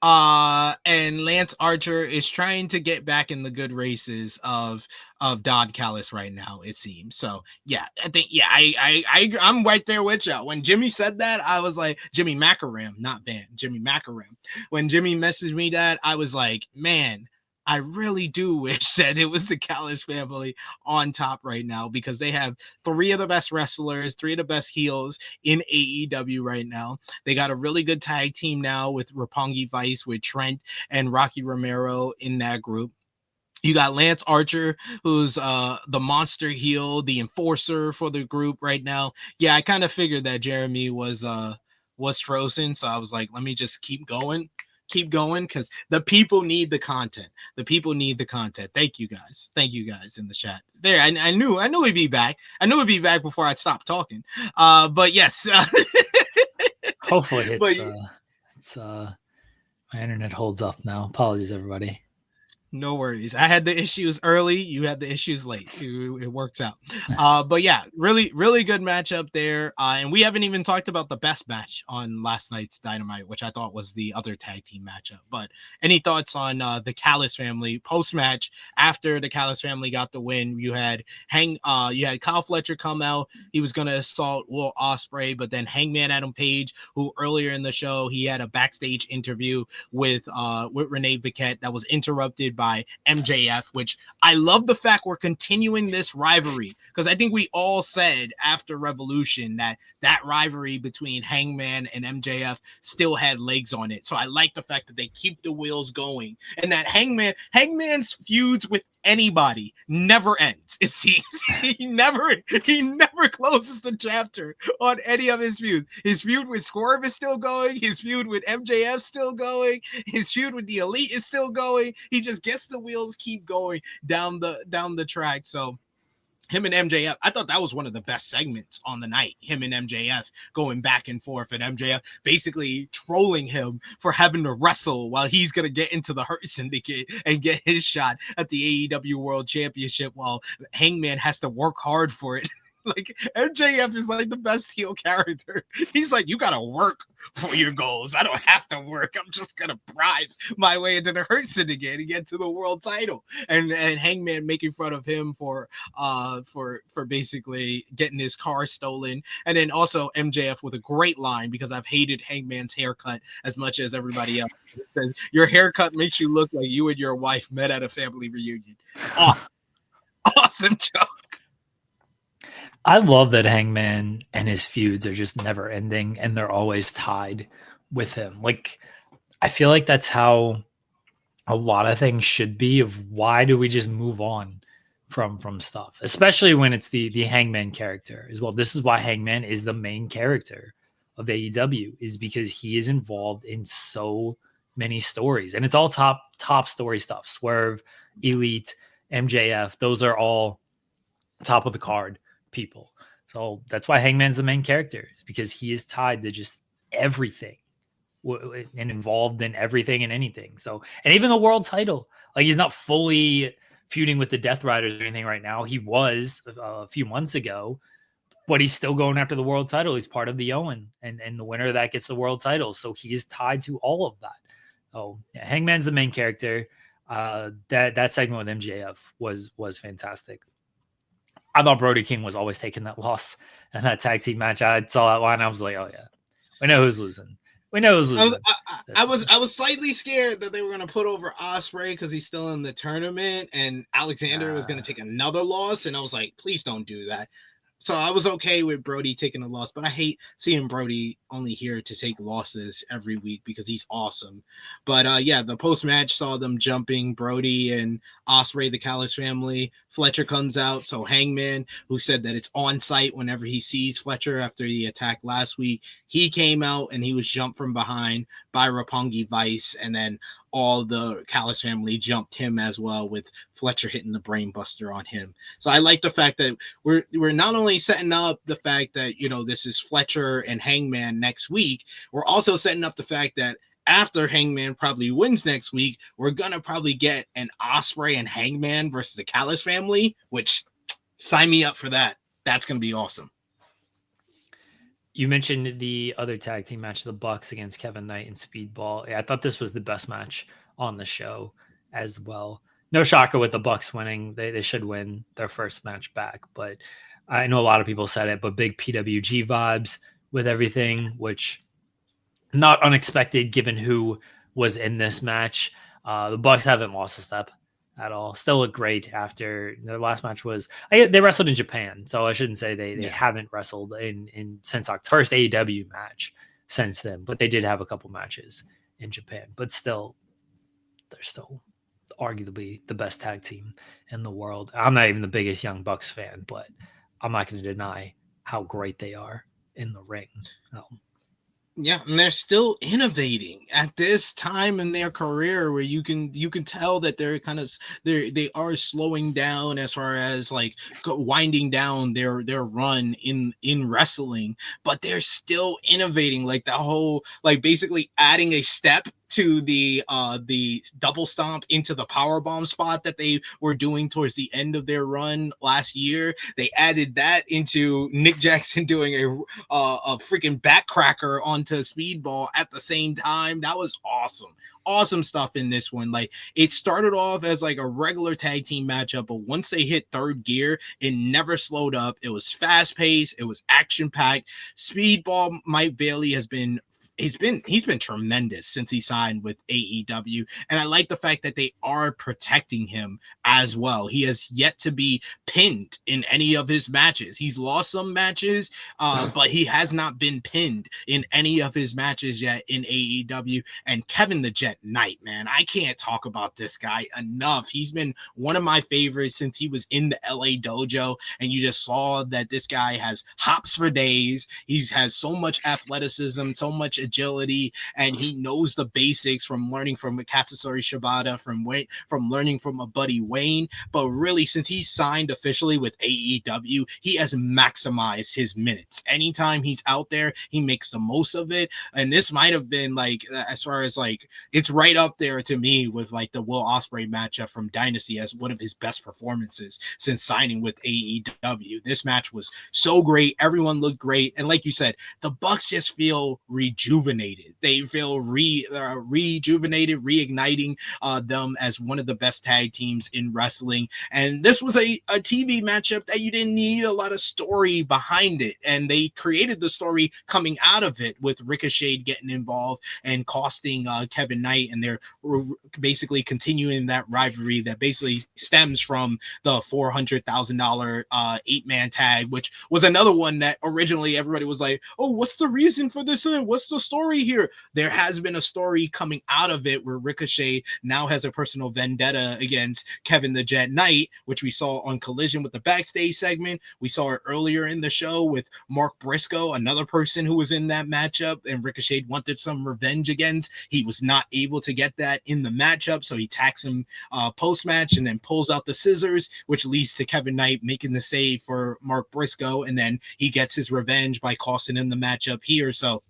Speaker 3: And Lance Archer is trying to get back in the good races of Don Callis right now, it seems. So yeah, I think I'm right there with you. When Jimmy said that, I was like, Jimmy Macaram, not Van, Jimmy Macaram. When Jimmy messaged me that, I was like, man, I really do wish that it was the Callis family on top right now, because they have 3 of the best wrestlers, 3 of the best heels in AEW right now. They got a really good tag team now with Roppongi Vice, with Trent and Rocky Romero in that group. You got Lance Archer, who's the monster heel, the enforcer for the group right now. Yeah, I kind of figured that Jeremy was frozen, so I was like, let me just keep going because the people need the content. Thank you guys in the chat there. I knew he'd be back. I knew he'd be back before I stopped talking. But yes.
Speaker 2: Hopefully it's my internet holds up now. Apologies, everybody.
Speaker 3: No worries. I had the issues early. You had the issues late. It works out. But yeah, really, really good matchup there. And we haven't even talked about the best match on last night's Dynamite, which I thought was the other tag team matchup. But any thoughts on the Callis family post match after the Callis family got the win? You had Kyle Fletcher come out. He was going to assault Will Ospreay, but then Hangman Adam Page, who earlier in the show, he had a backstage interview with Renee Paquette that was interrupted by MJF, which I love the fact we're continuing this rivalry, because I think we all said after Revolution that rivalry between Hangman and MJF still had legs on it. So I like the fact that they keep the wheels going, and that Hangman's feuds with anybody never ends. It seems he never closes the chapter on any of his feuds. His feud with Swerve is still going. His feud with MJF still going. His feud with the Elite is still going. He just gets the wheels keep going down the track. So him and MJF, I thought that was one of the best segments on the night. Him and MJF going back and forth, and MJF basically trolling him for having to wrestle while he's going to get into the Hurt Syndicate and get his shot at the AEW World Championship while Hangman has to work hard for it. Like, MJF is like the best heel character. He's like, you gotta work for your goals. I don't have to work. I'm just gonna bribe my way into the Hurt Syndicate and get to the world title. And Hangman making fun of him for basically getting his car stolen. And then also MJF with a great line, because I've hated Hangman's haircut as much as everybody else. It says, your haircut makes you look like you and your wife met at a family reunion. Awesome joke.
Speaker 2: I love that Hangman and his feuds are just never ending and they're always tied with him. Like, I feel like that's how a lot of things should be. Of why do we just move on from stuff, especially when it's the Hangman character as well. This is why Hangman is the main character of AEW, is because he is involved in so many stories, and it's all top story stuff. Swerve, Elite, MJF, those are all top of the card people. So that's why Hangman's the main character, is because he is tied to just everything and involved in everything and anything. So, and even the world title, like, he's not fully feuding with the Death Riders or anything right now. He was a few months ago, but he's still going after the world title. He's part of the Owen, and the winner of that gets the world title. So he is tied to all of that. Oh, yeah, Hangman's the main character. That segment with MJF was fantastic. I thought Brody King was always taking that loss in that tag team match. I saw that line. I was like, oh yeah, we know who's losing. We know who's losing.
Speaker 3: I was slightly scared that they were going to put over Ospreay because he's still in the tournament, and Alexander was going to take another loss. And I was like, please don't do that. So I was okay with Brody taking a loss, but I hate seeing Brody only here to take losses every week because he's awesome. But yeah, the post-match saw them jumping Brody and Ospreay, the Callis family. Fletcher comes out. So Hangman, who said that it's on site whenever he sees Fletcher after the attack last week, he came out and he was jumped from behind by Roppongi Vice, and then all the Callis family jumped him as well, with Fletcher hitting the brain buster on him. So I like the fact that we're not only setting up the fact that, you know, this is Fletcher and Hangman next week, we're also setting up the fact that after Hangman probably wins next week, we're gonna probably get an Ospreay and Hangman versus the Callis family, which, sign me up for that. That's gonna be awesome.
Speaker 2: You mentioned the other tag team match, the Bucks against Kevin Knight and Speedball. Yeah, I thought this was the best match on the show as well. No shocker with the Bucks winning. They should win their first match back, but I know a lot of people said it, but big PWG vibes with everything, which not unexpected given who was in this match. The Bucks haven't lost a step at all. Still look great after their last match was, they wrestled in Japan, so I shouldn't say they haven't wrestled in since October, first AEW match since then, but they did have a couple matches in Japan. But still, they're still arguably the best tag team in the world. I'm not even the biggest Young Bucks fan, but I'm not going to deny how great they are in the ring.
Speaker 3: Yeah, and they're still innovating at this time in their career, where you can tell that they're they are slowing down as far as like winding down their run in wrestling, but they're still innovating. Like the whole, like, basically adding a step to the double stomp into the power bomb spot that they were doing towards the end of their run last year. They added that into Nick Jackson doing a freaking backcracker onto Speedball at the same time. That was awesome stuff in this one. Like, it started off as like a regular tag team matchup, but once they hit third gear, it never slowed up. It was fast paced. It was action packed. Speedball Mike Bailey has been he's been tremendous since he signed with AEW, and I like the fact that they are protecting him as well. He has yet to be pinned in any of his matches. He's lost some matches, but he has not been pinned in any of his matches yet in AEW. And Kevin the Jet Knight, man, I can't talk about this guy enough. He's been one of my favorites since he was in the LA dojo, and you just saw that this guy has hops for days. He has so much athleticism, so much agility, and he knows the basics from learning from Katsuyori Shibata, from learning from a buddy Wayne. But really, since he's signed officially with AEW, he has maximized his minutes. Anytime he's out there, he makes the most of it. And this might have been like, as far as like, it's right up there to me with like the Will Ospreay matchup from Dynasty as one of his best performances since signing with AEW. This match was so great. Everyone looked great. And like you said, the Bucks just feel rejuvenated. They feel rejuvenated, reigniting them as one of the best tag teams in wrestling. And this was a TV matchup that you didn't need a lot of story behind it. And they created the story coming out of it with Ricochet getting involved and costing Kevin Knight. And they're basically continuing that rivalry that basically stems from the $400,000 8-man tag, which was another one that originally everybody was like, oh, what's the reason for this? What's the story here? There has been a story coming out of it where Ricochet now has a personal vendetta against Kevin the Jet Knight, which we saw on Collision with the backstage segment. We saw it earlier in the show with Mark Briscoe, another person who was in that matchup, and Ricochet wanted some revenge against. He was not able to get that in the matchup, so he attacks him post-match and then pulls out the scissors, which leads to Kevin Knight making the save for Mark Briscoe, and then he gets his revenge by costing him the matchup here. So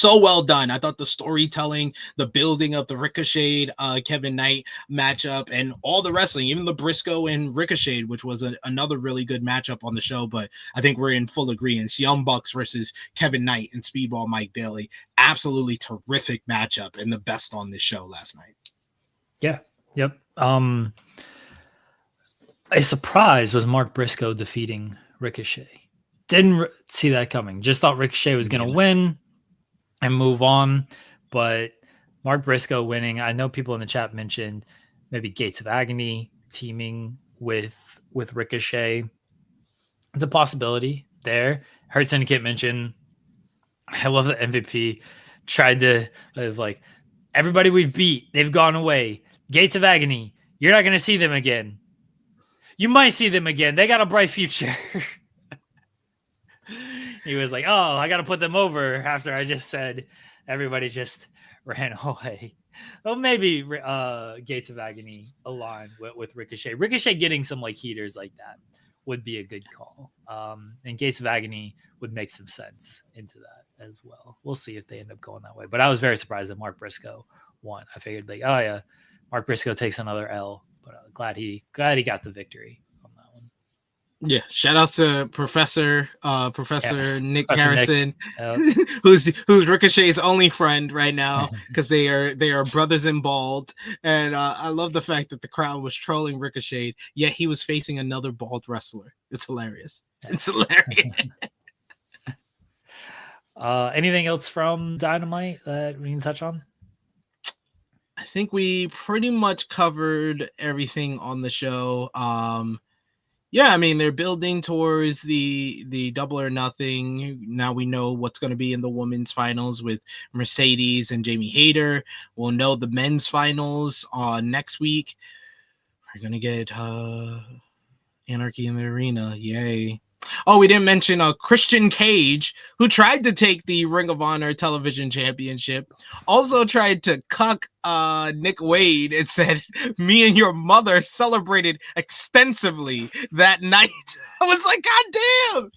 Speaker 3: well done. I thought the storytelling, the building of the Ricochet Kevin Knight matchup, and all the wrestling, even the Briscoe and Ricochet, which was another really good matchup on the show. But I think we're in full agreement. Young Bucks versus Kevin Knight and Speedball Mike Bailey, absolutely terrific matchup and the best on this show last night.
Speaker 2: Yeah. Yep. A surprise was Mark Briscoe defeating Ricochet. Didn't see that coming. Just thought Ricochet was going to win and move on, but Mark Briscoe winning. I know people in the chat mentioned maybe Gates of Agony teaming with Ricochet. It's a possibility there. Hart Syndicate mentioned, I love that MVP tried to like, everybody we've beat, they've gone away. Gates of Agony, you're not going to see them again. You might see them again. They got a bright future. He was like, oh, I got to put them over after I just said everybody just ran away. Well, maybe Gates of Agony aligned with Ricochet. Ricochet getting some like heaters like that would be a good call. And Gates of Agony would make some sense into that as well. We'll see if they end up going that way. But I was very surprised that Mark Briscoe won. I figured like, oh yeah, Mark Briscoe takes another L, but glad he got the victory on that one.
Speaker 3: Yeah, shout outs to Professor Nick Harrison,
Speaker 2: Nick.
Speaker 3: who's Ricochet's only friend right now because they are brothers in bald, and I love the fact that the crowd was trolling Ricochet, yet he was facing another bald wrestler. It's hilarious. Yes. It's hilarious.
Speaker 2: Anything else from Dynamite that we can touch on?
Speaker 3: I think we pretty much covered everything on the show. Yeah, I mean, they're building towards the Double or Nothing. Now we know what's going to be in the women's finals with Mercedes and Jamie Hayter. We'll know the men's finals next week. We're going to get Anarchy in the Arena. Yay. Oh, we didn't mention Christian Cage, who tried to take the Ring of Honor Television Championship, also tried to cuck Nick Wade and said, me and your mother celebrated extensively that night. I was like, God damn,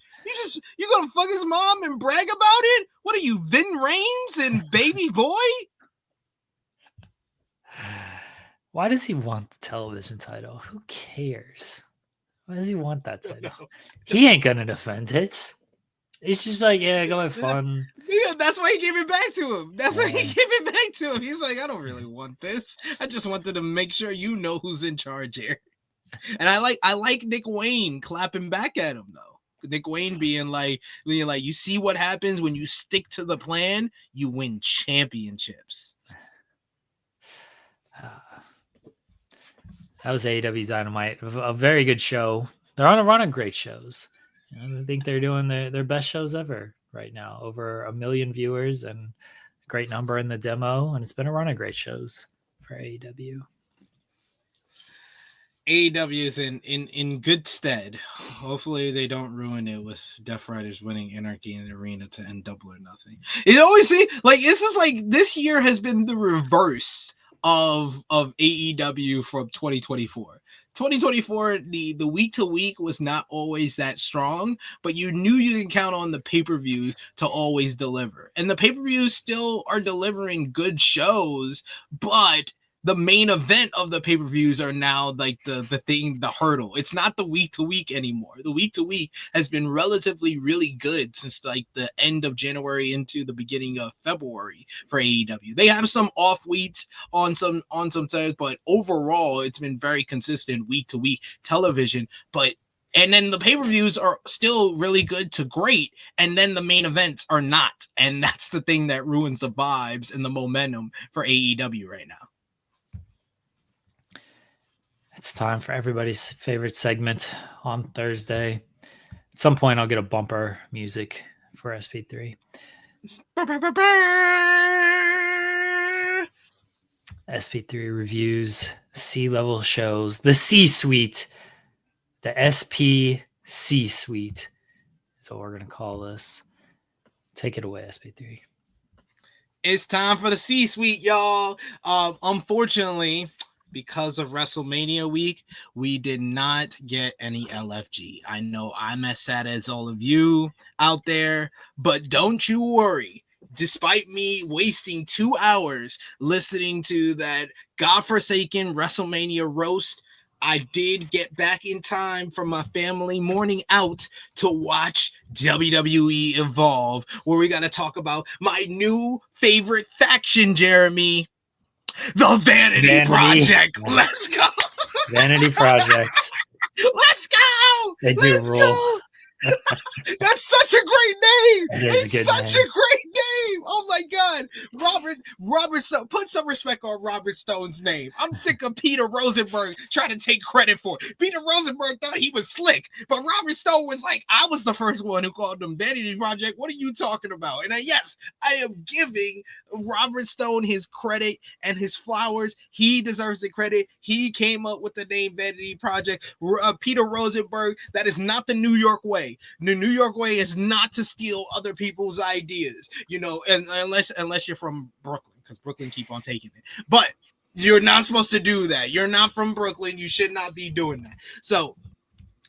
Speaker 3: you gonna fuck his mom and brag about it? What are you, Vin Rames and Baby Boy?
Speaker 2: Why does he want the television title? Who cares? Why does he want that title? He ain't gonna defend it. He's just like, yeah, go have fun.
Speaker 3: Yeah, that's why he gave it back to him. That's why he gave it back to him. He's like, I don't really want this. I just wanted to make sure you know who's in charge here. And I like Nick Wayne clapping back at him though. Nick Wayne being like, you see what happens when you stick to the plan, you win championships.
Speaker 2: That was AEW Dynamite, a very good show. They're on a run of great shows. I think they're doing their best shows ever right now. Over 1 million viewers and a great number in the demo, and it's been a run of great shows for AEW.
Speaker 3: AEW is in good stead. Hopefully they don't ruin it with Death Riders winning Anarchy in the arena to end Double or Nothing. It always seems like this year has been the reverse of AEW from 2024. 2024, the week to week was not always that strong, but you knew you could count on the pay-per-views to always deliver. And the pay-per-views still are delivering good shows, but the main event of the pay-per-views are now like the hurdle. It's not the week to week anymore. The week to week has been relatively really good since like the end of January into the beginning of February for AEW. They have some off weeks on some sides, but overall it's been very consistent week to week television. And then the pay-per-views are still really good to great, and then the main events are not. And that's the thing that ruins the vibes and the momentum for AEW right now.
Speaker 2: It's time for everybody's favorite segment on Thursday. At some point, I'll get a bumper music for SP3. SP3 reviews, C-level shows, the C-suite, the SP C-suite is what we're going to call this. Take it away, SP3.
Speaker 3: It's time for the C-suite, y'all. Unfortunately, because of WrestleMania week, we did not get any LFG. I know I'm as sad as all of you out there, but don't you worry. Despite me wasting 2 hours listening to that godforsaken WrestleMania roast, I did get back in time from my family morning out to watch WWE Evolve, where we got to talk about my new favorite faction, Jeremy. The Vanity Project. Let's go.
Speaker 2: Vanity Project.
Speaker 3: Let's go.
Speaker 2: They do rule.
Speaker 3: That's such a great name.
Speaker 2: It's
Speaker 3: such a great name. Oh my God. Robert Stone. Put some respect on Robert Stone's name. I'm sick of Peter Rosenberg trying to take credit for it. Peter Rosenberg thought he was slick, but Robert Stone was like, I was the first one who called them Vanity Project. What are you talking about? And yes, I am giving Robert Stone his credit and his flowers. He deserves the credit. He came up with the name Vanity Project. Peter Rosenberg, that is not the New York way. The New York way is not to steal other people's ideas, and unless you're from Brooklyn, because Brooklyn keep on taking it. But you're not supposed to do that. You're not from Brooklyn. You should not be doing that. So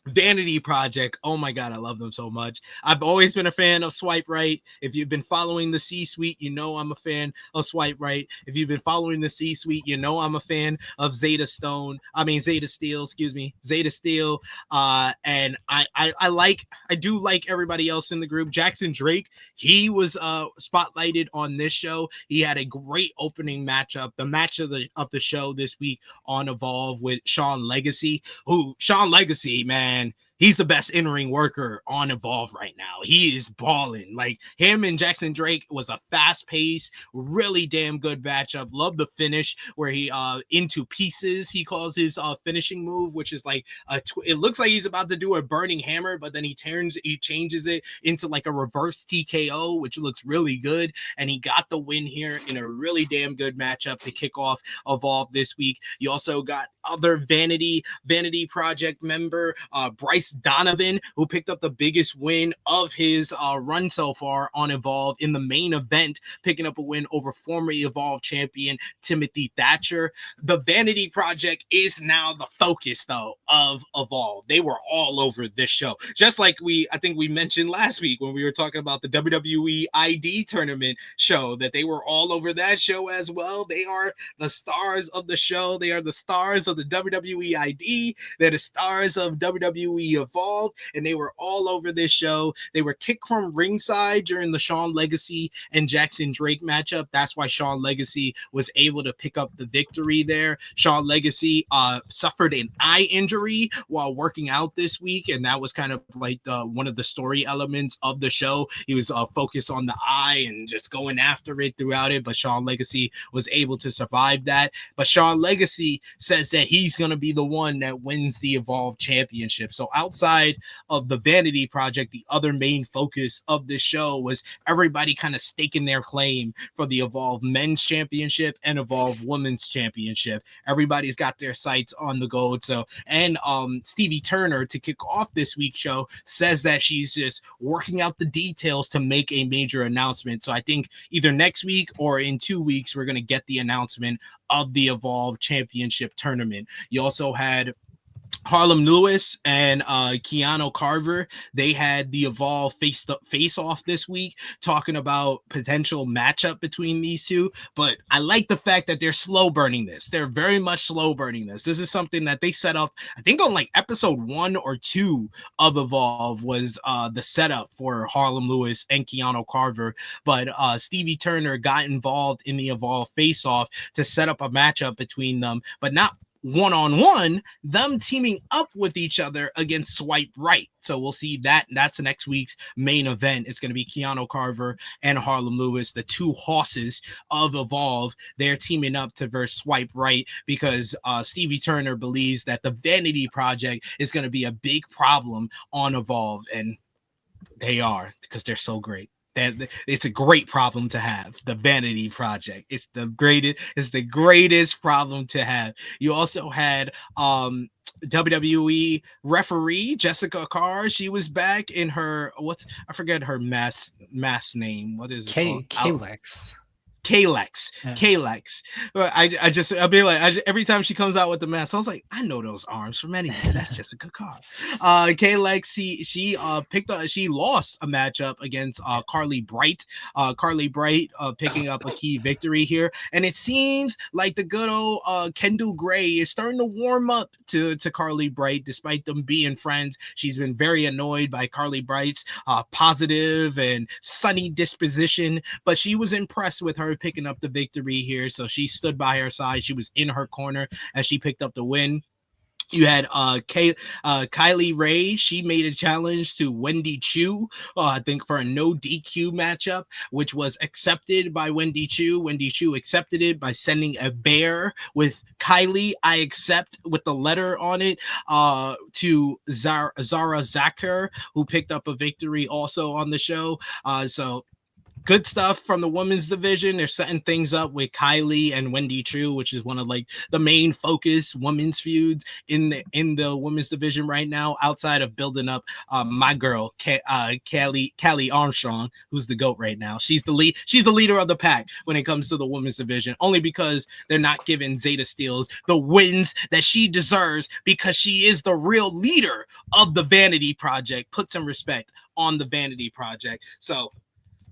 Speaker 3: Vanity Project, oh my God, I love them so much. I've always been a fan of Swipe Right. If you've been following the C-Suite, you know I'm a fan of Swipe Right. If you've been following the C-Suite, you know I'm a fan of Zeta Steel, Zeta Steel. And I do like everybody else in the group. Jackson Drake, he was spotlighted on this show. He had a great opening matchup, the match of the show this week on Evolve with Sean Legacy, man. He's the best in-ring worker on Evolve right now. He is balling. Like, him and Jackson Drake was a fast-paced, really damn good matchup. Love the finish where he into pieces, he calls his finishing move, which is like it looks like he's about to do a burning hammer, but then he changes it into like a reverse TKO, which looks really good. And he got the win here in a really damn good matchup to kick off Evolve this week. You also got other Vanity Project member Bryce Donovan, who picked up the biggest win of his run so far on Evolve in the main event, picking up a win over former Evolve champion Timothy Thatcher. The Vanity Project is now the focus, though, of Evolve. They were all over this show, just like I think we mentioned last week when we were talking about the WWE ID tournament show, that they were all over that show as well. They are the stars of the show. They are the stars of the WWE ID. They're the stars of WWE Evolve, and they were all over this show. They were kicked from ringside during the Shawn Legacy and Jackson Drake matchup. That's why Shawn Legacy was able to pick up the victory there. Shawn Legacy suffered an eye injury while working out this week, and that was kind of like one of the story elements of the show. He was focused on the eye and just going after it throughout it, but Shawn Legacy was able to survive that. But Shawn Legacy says that he's going to be the one that wins the Evolve Championship. So outside of the Vanity Project, the other main focus of this show was everybody kind of staking their claim for the Evolve Men's Championship and Evolve Women's Championship. Everybody's got their sights on the gold. So, and Stevie Turner, to kick off this week's show, says that she's just working out the details to make a major announcement. So I think either next week or in 2 weeks, we're going to get the announcement of the Evolve Championship tournament. You also had Harlem Lewis and Keanu Carver. They had the Evolve face-off this week, talking about potential matchup between these two. But I like the fact that they're slow burning this. They're very much slow burning this. This is something that they set up, I think, on like episode 1 or 2 of Evolve was the setup for Harlem Lewis and Keanu Carver. But Stevie Turner got involved in the Evolve face-off to set up a matchup between them, but not one-on-one, them teaming up with each other against Swipe Right. So we'll see that. That's next week's main event. It's going to be Keanu Carver and Harlem Lewis, the two horses of Evolve. They're teaming up to verse Swipe Right because Stevie Turner believes that the Vanity Project is going to be a big problem on Evolve, and they are, because they're so great. It's a great problem to have. The Vanity Project. It's the greatest problem to have. You also had WWE referee Jessica Carr. She was back in her I forget her mass name. What is it called? Kalex.
Speaker 2: Yeah.
Speaker 3: Kalex. I'll be like, every time she comes out with the mask, I was like, I know those arms from anywhere. That's Jessica Carr. Kalex, she lost a matchup against Carly Bright. Carly Bright picking up a key victory here, and it seems like the good old Kendall Gray is starting to warm up to Carly Bright, despite them being friends. She's been very annoyed by Carly Bright's positive and sunny disposition, but she was impressed with her picking up the victory here. So she stood by her side. She was in her corner as she picked up the win. You had Kylie Ray. She made a challenge to Wendy Chu, I think, for a no DQ matchup, which was accepted by Wendy Chu. Wendy Chu accepted it by sending a bear with Kylie, I accept, with the letter on it, to Zara Zakher, who picked up a victory also on the show. So good stuff from the women's division. They're setting things up with Kylie and Wendy Chu, which is one of like the main focus women's feuds in the women's division right now, outside of building up my girl Callie Armstrong, who's the GOAT right now. She's the leader of the pack when it comes to the women's division, only because they're not giving Zeta Steels the wins that she deserves, because she is the real leader of the Vanity Project. Put some respect on the Vanity Project. So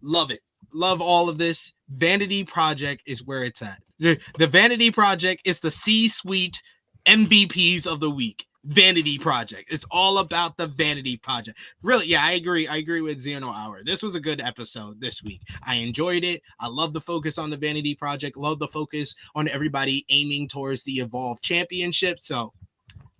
Speaker 3: love it. Love all of this. Vanity Project is where it's at. The Vanity Project is the C-suite MVPs of the week. Vanity Project. It's all about the Vanity Project. Really, yeah, I agree. I agree with Zeno Hour. This was a good episode this week. I enjoyed it. I love the focus on the Vanity Project. Love the focus on everybody aiming towards the Evolve Championship. So,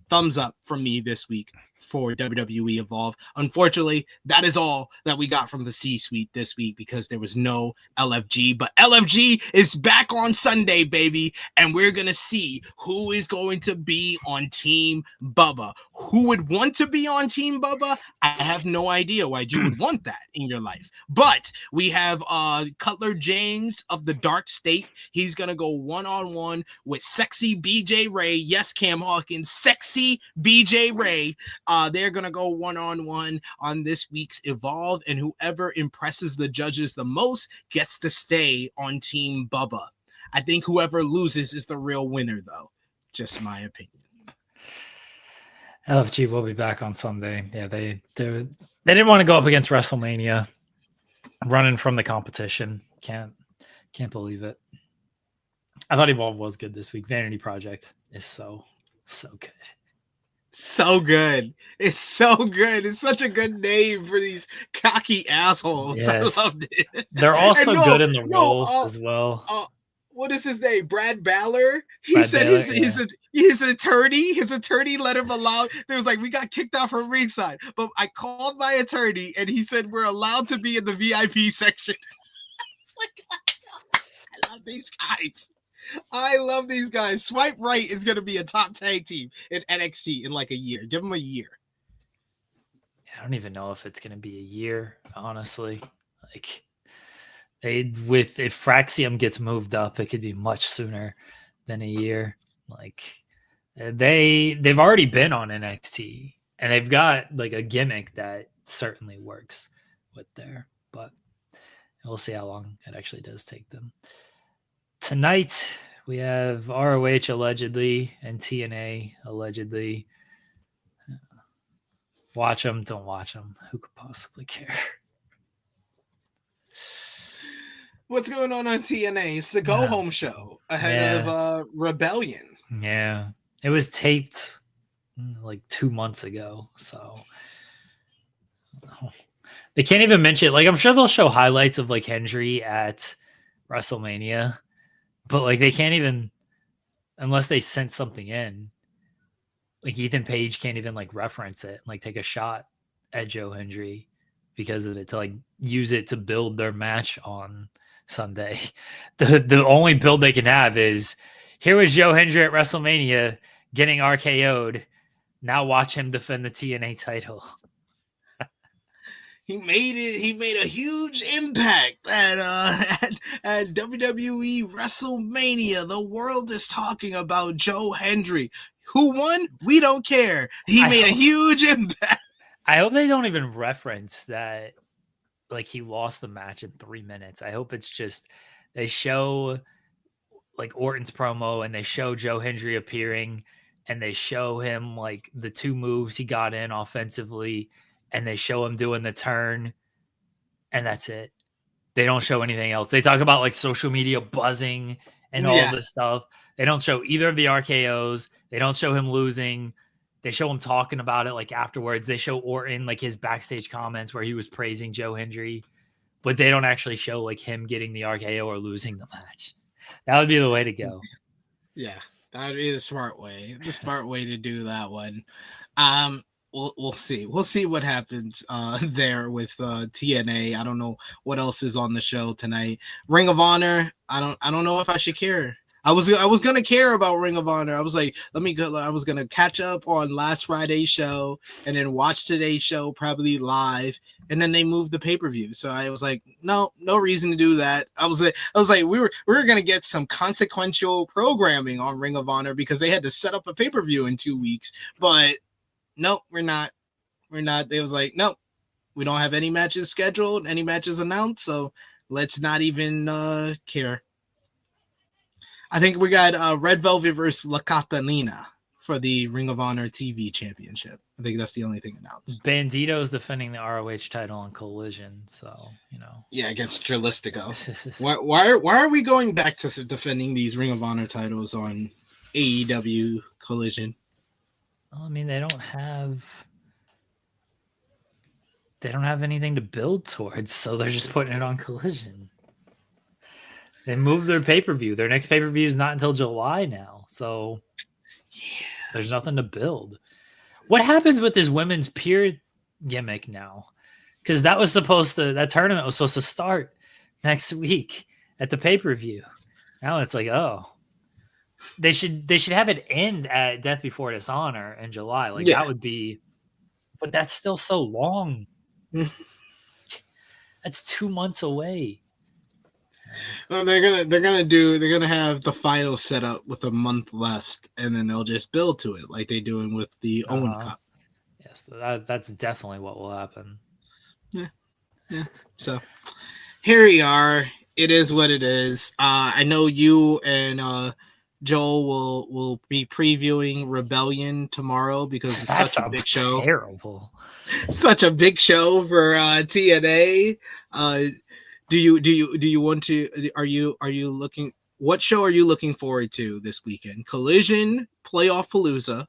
Speaker 3: thumbs up from me this week for WWE Evolve. Unfortunately, that is all that we got from the C-suite this week, because there was no LFG, but LFG is back on Sunday, baby, and we're gonna see who is going to be on Team Bubba. Who would want to be on Team Bubba? I have no idea why you would want that in your life, but we have Cutler James of the Dark State. He's gonna go one-on-one with sexy BJ Ray. Yes, Cam Hawkins, sexy BJ Ray. They're going to go one-on-one on this week's Evolve, and whoever impresses the judges the most gets to stay on Team Bubba. I think whoever loses is the real winner, though. Just my opinion.
Speaker 2: LFG will be back on Sunday. Yeah, they didn't want to go up against WrestleMania, running from the competition. Can't believe it. I thought Evolve was good this week. Vanity Project is so good.
Speaker 3: So good. It's so good. It's such a good name for these cocky assholes.
Speaker 2: Yes.
Speaker 3: I loved it.
Speaker 2: They're also
Speaker 3: And
Speaker 2: good in the role as well.
Speaker 3: What is his name? Brad Baller. He
Speaker 2: Brad
Speaker 3: said
Speaker 2: Baller,
Speaker 3: his attorney let him allow. There was like, we got kicked off from ringside, but I called my attorney and he said we're allowed to be in the VIP section. It's like, I love these guys. I love these guys. Swipe Right is going to be a top tag team in NXT in like a year. Give them a year.
Speaker 2: I don't even know if it's going to be a year, honestly. Like, if Fraxium gets moved up, it could be much sooner than a year. Like, they've already been on NXT and they've got like a gimmick that certainly works with there, but we'll see how long it actually does take them. Tonight we have ROH allegedly and TNA allegedly. Watch them, don't watch them. Who could possibly care?
Speaker 3: What's going on TNA? It's the go home show ahead of Rebellion.
Speaker 2: Yeah, it was taped like 2 months ago, so they can't even mention. Like, I'm sure they'll show highlights of like Hendry at WrestleMania, but like they can't even, unless they sent something in. Like Ethan Page can't even like reference it, like take a shot at Joe Hendry because of it, to like use it to build their match on Sunday. The only build they can have is, here was Joe Hendry at WrestleMania getting RKO'd. Now watch him defend the TNA title.
Speaker 3: He made a huge impact at WWE WrestleMania. The world is talking about Joe Hendry. Who won? We don't care. He made a huge impact.
Speaker 2: I hope they don't even reference that, like, he lost the match in 3 minutes. I hope it's just they show like Orton's promo and they show Joe Hendry appearing and they show him like the 2 moves he got in offensively and they show him doing the turn and that's it. They don't show anything else. They talk about like social media buzzing and all this stuff. They don't show either of the RKOs. They don't show him losing. They show him talking about it like afterwards. They show Orton like his backstage comments where he was praising Joe Hendry, but they don't actually show like him getting the RKO or losing the match. That would be the way to go.
Speaker 3: Yeah, that would be the smart way. The smart way to do that one. We'll see. We'll see what happens there with TNA. I don't know what else is on the show tonight. Ring of Honor. I don't know if I should care. I was gonna care about Ring of Honor. I was like, let me go. I was gonna catch up on last Friday's show and then watch today's show probably live. And then they moved the pay-per-view. So I was like, no reason to do that. I was like, we were gonna get some consequential programming on Ring of Honor because they had to set up a pay-per-view in 2 weeks. But nope, we're not. They was like, nope, we don't have any matches scheduled, any matches announced. So let's not even care. I think we got Red Velvet versus La Catalina for the Ring of Honor TV Championship. I think that's the only thing announced.
Speaker 2: Bandito's defending the ROH title on Collision, so you know.
Speaker 3: Yeah, against Jalistico. why are we going back to defending these Ring of Honor titles on AEW Collision?
Speaker 2: Well, I mean, they don't have anything to build towards, so they're just putting it on Collision. They moved their pay-per-view. Their next pay-per-view is not until July now, so there's nothing to build. What happens with this women's peer gimmick now? Because that tournament was supposed to start next week at the pay-per-view. Now it's like, they should have it end at Death Before Dishonor in July. Like that would be, but that's still so long. That's 2 months away.
Speaker 3: Well, they're gonna have the final set up with a month left, and then they'll just build to it like they're doing with the Owen Cup.
Speaker 2: Yes, that's definitely what will happen.
Speaker 3: Yeah. So here we are. It is what it is. I know you and Joel will be previewing Rebellion tomorrow because it's such a big show.
Speaker 2: Terrible.
Speaker 3: Such a big show for TNA. Do you want to? Are you looking? What show are you looking forward to this weekend? Collision, Playoff Palooza,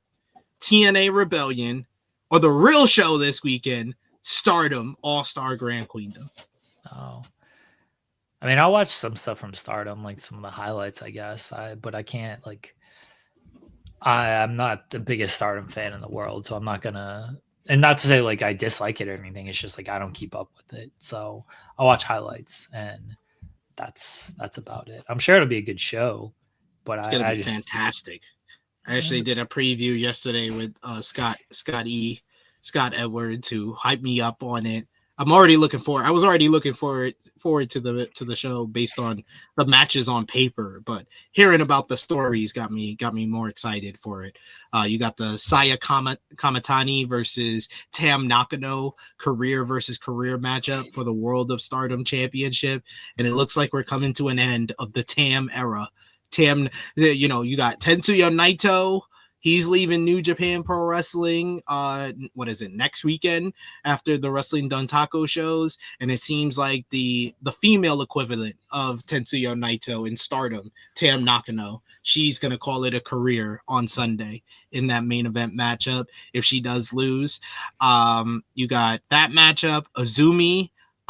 Speaker 3: TNA Rebellion, or the real show this weekend, Stardom All-Star Grand Queendom?
Speaker 2: Oh, I mean, I'll watch some stuff from Stardom, like some of the highlights, I guess. But I can't like. I'm not the biggest Stardom fan in the world, so I'm not gonna. And not to say like I dislike it or anything. It's just like I don't keep up with it. So I'll watch highlights, and that's about it. I'm sure it'll be a good show, but
Speaker 3: It's gonna
Speaker 2: I
Speaker 3: be
Speaker 2: just
Speaker 3: fantastic. I actually did a preview yesterday with Scott Edwards, who hyped me up on it. I was already looking forward to the show based on the matches on paper, but hearing about the stories got me more excited for it. You got the Saya Kamatani versus Tam Nakano career versus career matchup for the World of Stardom Championship, and it looks like we're coming to an end of the Tam era. Tam, you got Tetsuya Naito. He's leaving New Japan Pro Wrestling. Next weekend after the Wrestling Done Taco shows, and it seems like the female equivalent of Tetsuya Naito in Stardom, Tam Nakano, she's gonna call it a career on Sunday in that main event matchup if she does lose. You got that matchup,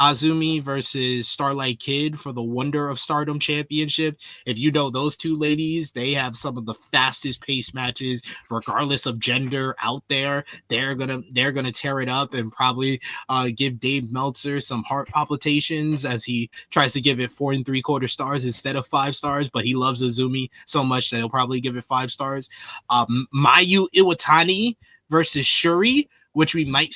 Speaker 3: Azumi versus Starlight Kid for the Wonder of Stardom Championship. If you know those two ladies, they have some of the fastest paced matches, regardless of gender, out there. They're gonna tear it up and probably give Dave Meltzer some heart palpitations as he tries to give it 4 3/4 stars instead of 5 stars. But he loves Azumi so much that he'll probably give it 5 stars. Mayu Iwatani versus Shuri, which we might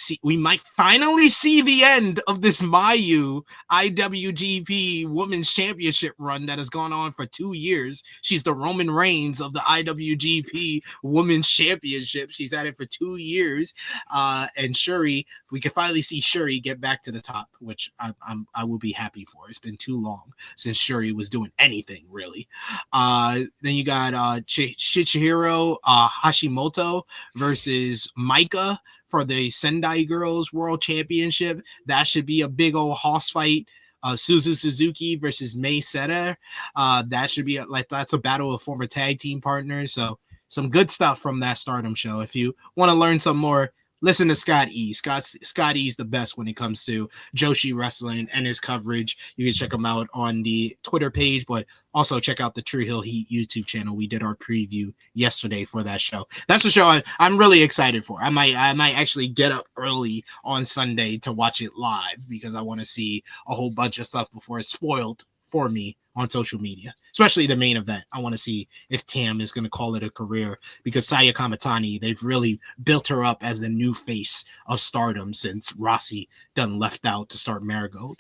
Speaker 3: finally see the end of this Mayu IWGP Women's Championship run that has gone on for 2 years. She's the Roman Reigns of the IWGP Women's Championship. She's at it for 2 years. And Shuri, we can finally see Shuri get back to the top, which I will be happy for. It's been too long since Shuri was doing anything, really. Then you got Shichihiro Hashimoto versus Maika for the Sendai Girls World Championship. That should be a big old hoss fight. Suzu Suzuki versus Mei Setter. That should be that's a battle of former tag team partners. So some good stuff from that Stardom show. If you want to learn some more, listen to Scott E. Scott E is the best when it comes to Joshi wrestling and his coverage. You can check him out on the Twitter page, but also check out the True Hill Heat YouTube channel. We did our preview yesterday for that show. That's the show I'm really excited for. I might actually get up early on Sunday to watch it live because I want to see a whole bunch of stuff before it's spoiled for me on social media, especially the main event. I want to see if Tam is going to call it a career, because Saya Kamatani, they've really built her up as the new face of Stardom since Rossi done left out to start Marigold.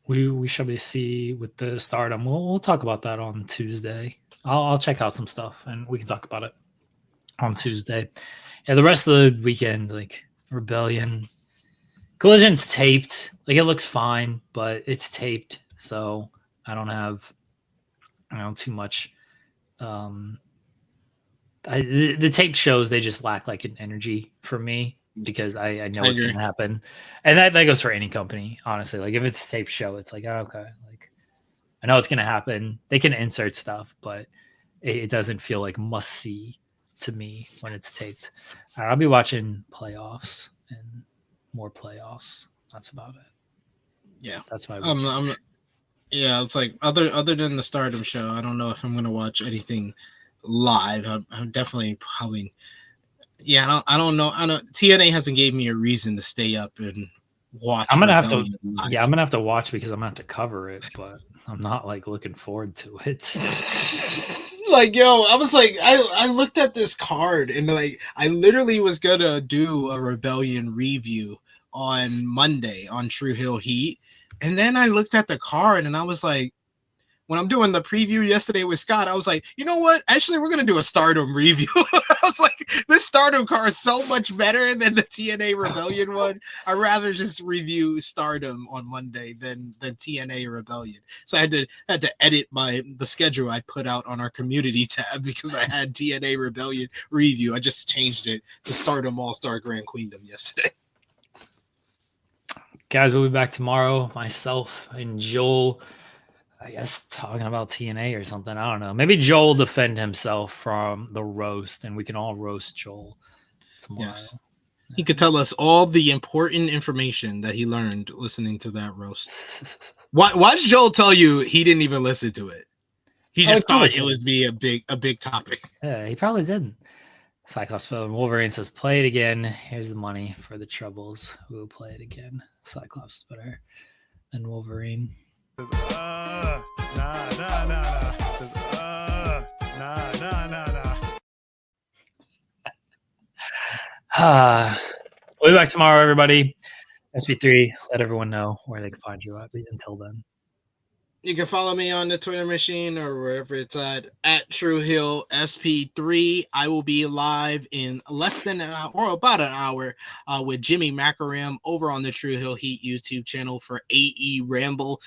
Speaker 2: We shall be see with the Stardom. We'll talk about that on Tuesday. I'll check out some stuff and we can talk about it on Tuesday. Yeah, the rest of the weekend, like Rebellion, Collision's taped. Like, it looks fine, but it's taped, so I don't have too much. The taped shows, they just lack like an energy for me because I know what's going to happen, and that goes for any company, honestly. Like, if it's a taped show, it's like, oh, okay, like I know it's going to happen. They can insert stuff, but it doesn't feel like must see to me when it's taped. I'll be watching playoffs and more playoffs. That's about it.
Speaker 3: Yeah,
Speaker 2: that's my
Speaker 3: yeah, it's like other than the Stardom show, I don't know if I'm gonna watch anything live. I'm definitely probably, yeah, I don't know. TNA hasn't gave me a reason to stay up and watch.
Speaker 2: I'm gonna have to live. Yeah, I'm gonna have to watch because I'm gonna have to cover it, but I'm not like looking forward to it.
Speaker 3: Like, yo, I was like, I looked at this card and like I literally was gonna do a Rebellion review on Monday on True Hill Heat, and then I looked at the card and I was like, when I'm doing the preview yesterday with Scott, I was like, you know what? Actually, we're gonna do a Stardom review. I was like, this Stardom card is so much better than the TNA Rebellion one. I'd rather just review Stardom on Monday than TNA Rebellion. So I had to edit the schedule I put out on our community tab because I had TNA Rebellion review. I just changed it to Stardom All-Star Grand Queendom yesterday.
Speaker 2: Guys, we'll be back tomorrow. Myself and Joel. I guess talking about TNA or something. I don't know. Maybe Joel will defend himself from the roast, and we can all roast Joel tomorrow.
Speaker 3: Yes. He could tell us all the important information that he learned listening to that roast. Why did Joel tell you he didn't even listen to it? He just thought it would be a big topic.
Speaker 2: Yeah, he probably didn't. Cyclops Wolverine says, "Play it again. Here's the money for the troubles. We will play it again." Cyclops is better than Wolverine.
Speaker 4: Nah.
Speaker 2: We'll be back tomorrow, everybody. SP3, let everyone know where they can find you at until then.
Speaker 3: You can follow me on the Twitter machine or wherever it's at True Hill SP3. I will be live in less than an hour, or about an hour, with Jimmy Macaram over on the True Hill Heat YouTube channel for AE Ramble.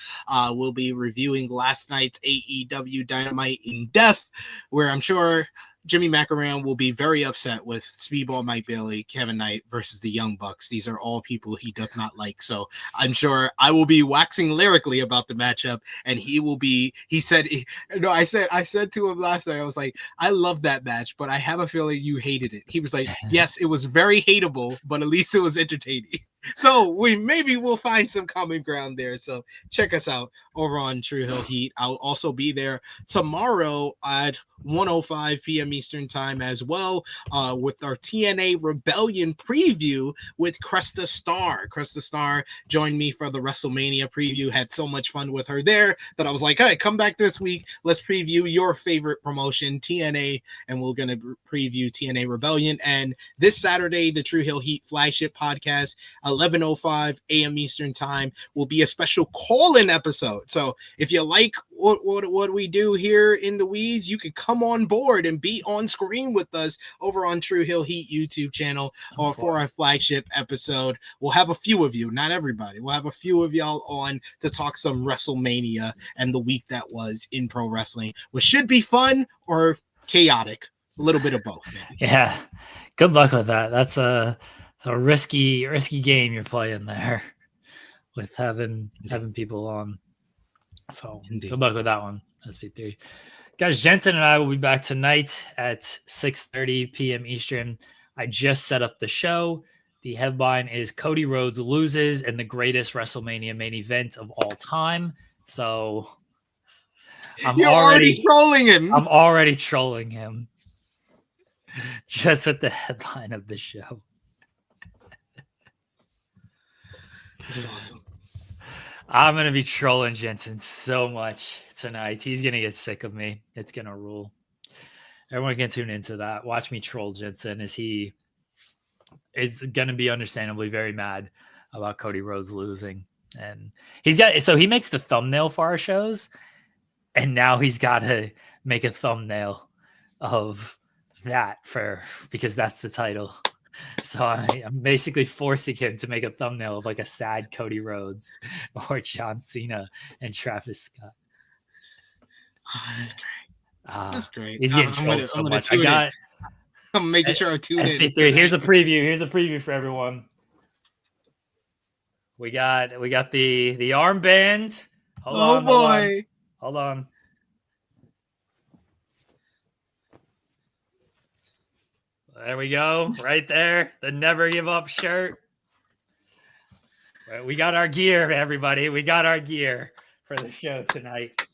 Speaker 3: We'll be reviewing last night's AEW Dynamite in depth, where I'm sure Jimmy Macaram will be very upset with Speedball Mike Bailey, Kevin Knight versus the Young Bucks. These are all people he does not like. So I'm sure I will be waxing lyrically about the matchup, and I said to him last night, I was like, I love that match, but I have a feeling you hated it. He was like, yes, it was very hateable, but at least it was entertaining. So we'll find some common ground there. So check us out over on True Hill Heat. I'll also be there tomorrow at 1:05 p.m. Eastern time as well, with our TNA Rebellion preview with Cresta Star. Cresta Star joined me for the WrestleMania preview. Had so much fun with her there that I was like, hey, come back this week. Let's preview your favorite promotion, TNA, and we're going to preview TNA Rebellion. And this Saturday, the True Hill Heat flagship podcast, 11:05 a.m. Eastern time, will be a special call-in episode. So if you like what we do here in the weeds, you can come on board and be on screen with us over on True Hill Heat YouTube channel, or for our flagship episode. We'll have a few of you, not everybody. We'll have a few of y'all on to talk some WrestleMania and the week that was in pro wrestling, which should be fun or chaotic. A little bit of both. Maybe.
Speaker 2: Yeah. Good luck with that. That's a risky game you're playing there with having people on. So Indeed. Good luck with that one, SP3. Guys, Jensen and I will be back tonight at 6:30 p.m. Eastern. I just set up the show. The headline is Cody Rhodes loses in the greatest WrestleMania main event of all time. So
Speaker 3: You're already trolling him.
Speaker 2: I'm already trolling him. Just with the headline of the show.
Speaker 3: That's awesome.
Speaker 2: I'm going to be trolling Jensen so much tonight. He's going to get sick of me. It's going to rule. Everyone can tune into that. Watch me troll Jensen, as he is going to be understandably very mad about Cody Rhodes losing. And he makes the thumbnail for our shows, and now he's got to make a thumbnail of that because that's the title. So I'm basically forcing him to make a thumbnail of like a sad Cody Rhodes or John Cena and Travis Scott.
Speaker 3: Oh, that's great. That's great.
Speaker 2: He's getting trolled so much.
Speaker 3: I'm making sure I tune in.
Speaker 2: SP3. Here's a preview. Here's a preview for everyone. We got the armband. Hold on. There we go. Right there. The Never Give Up shirt. We got our gear, everybody. We got our gear for the show tonight.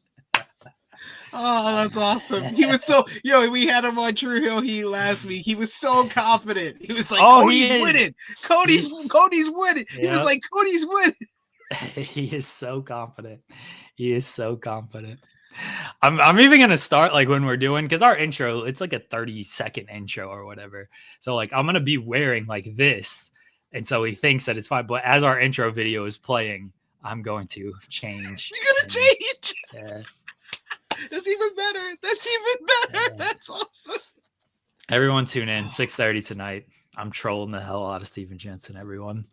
Speaker 3: Oh, that's awesome. He was we had him on True Hill Heat last week. He was so confident. He was like, Cody's winning. Cody's winning. Yep. He was like, Cody's winning.
Speaker 2: He is so confident. I'm even gonna start like when we're doing, because our intro, it's like a 30-second intro or whatever. So like I'm gonna be wearing like this, and so he thinks that it's fine. But as our intro video is playing, I'm going to change.
Speaker 3: You're gonna change.
Speaker 2: Yeah.
Speaker 3: That's even better. Yeah. That's awesome.
Speaker 2: Everyone tune in 6:30 tonight. I'm trolling the hell out of Steven Jensen. Everyone,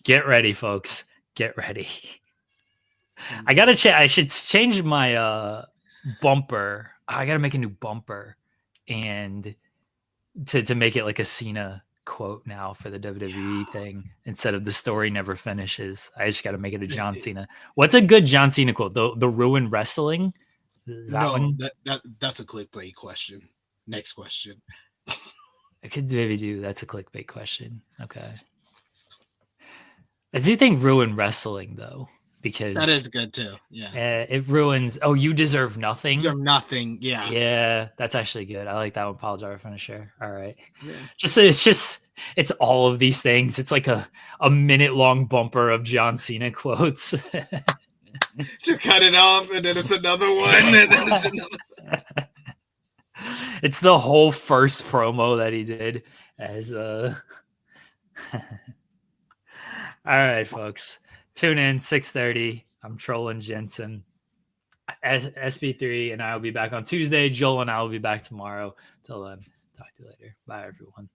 Speaker 2: get ready, folks. Get ready. I should change my bumper. I gotta make a new bumper, and to make it like a Cena quote now for the WWE thing instead of the story never finishes. I just got to make it a John Cena. What's a good John Cena quote? The ruined wrestling? Is that one?
Speaker 3: That's a clickbait question. Next question.
Speaker 2: I could maybe do that's a clickbait question. Okay. I do think ruin wrestling though, because
Speaker 3: that is good too. Yeah.
Speaker 2: It ruins. Oh, you deserve nothing.
Speaker 3: Deserve nothing. Yeah.
Speaker 2: Yeah, that's actually good. I like that one. Paul Jar finisher. All right.
Speaker 3: Yeah.
Speaker 2: It's all of these things. It's like a minute long bumper of John Cena quotes.
Speaker 3: Just cut it off, and then it's another one, and then it's another.
Speaker 2: It's the whole first promo that he did as All right, folks. Tune in 6:30. I'm trolling Jensen. SP3 and I will be back on Tuesday. Joel and I will be back tomorrow. Till then, talk to you later. Bye, everyone.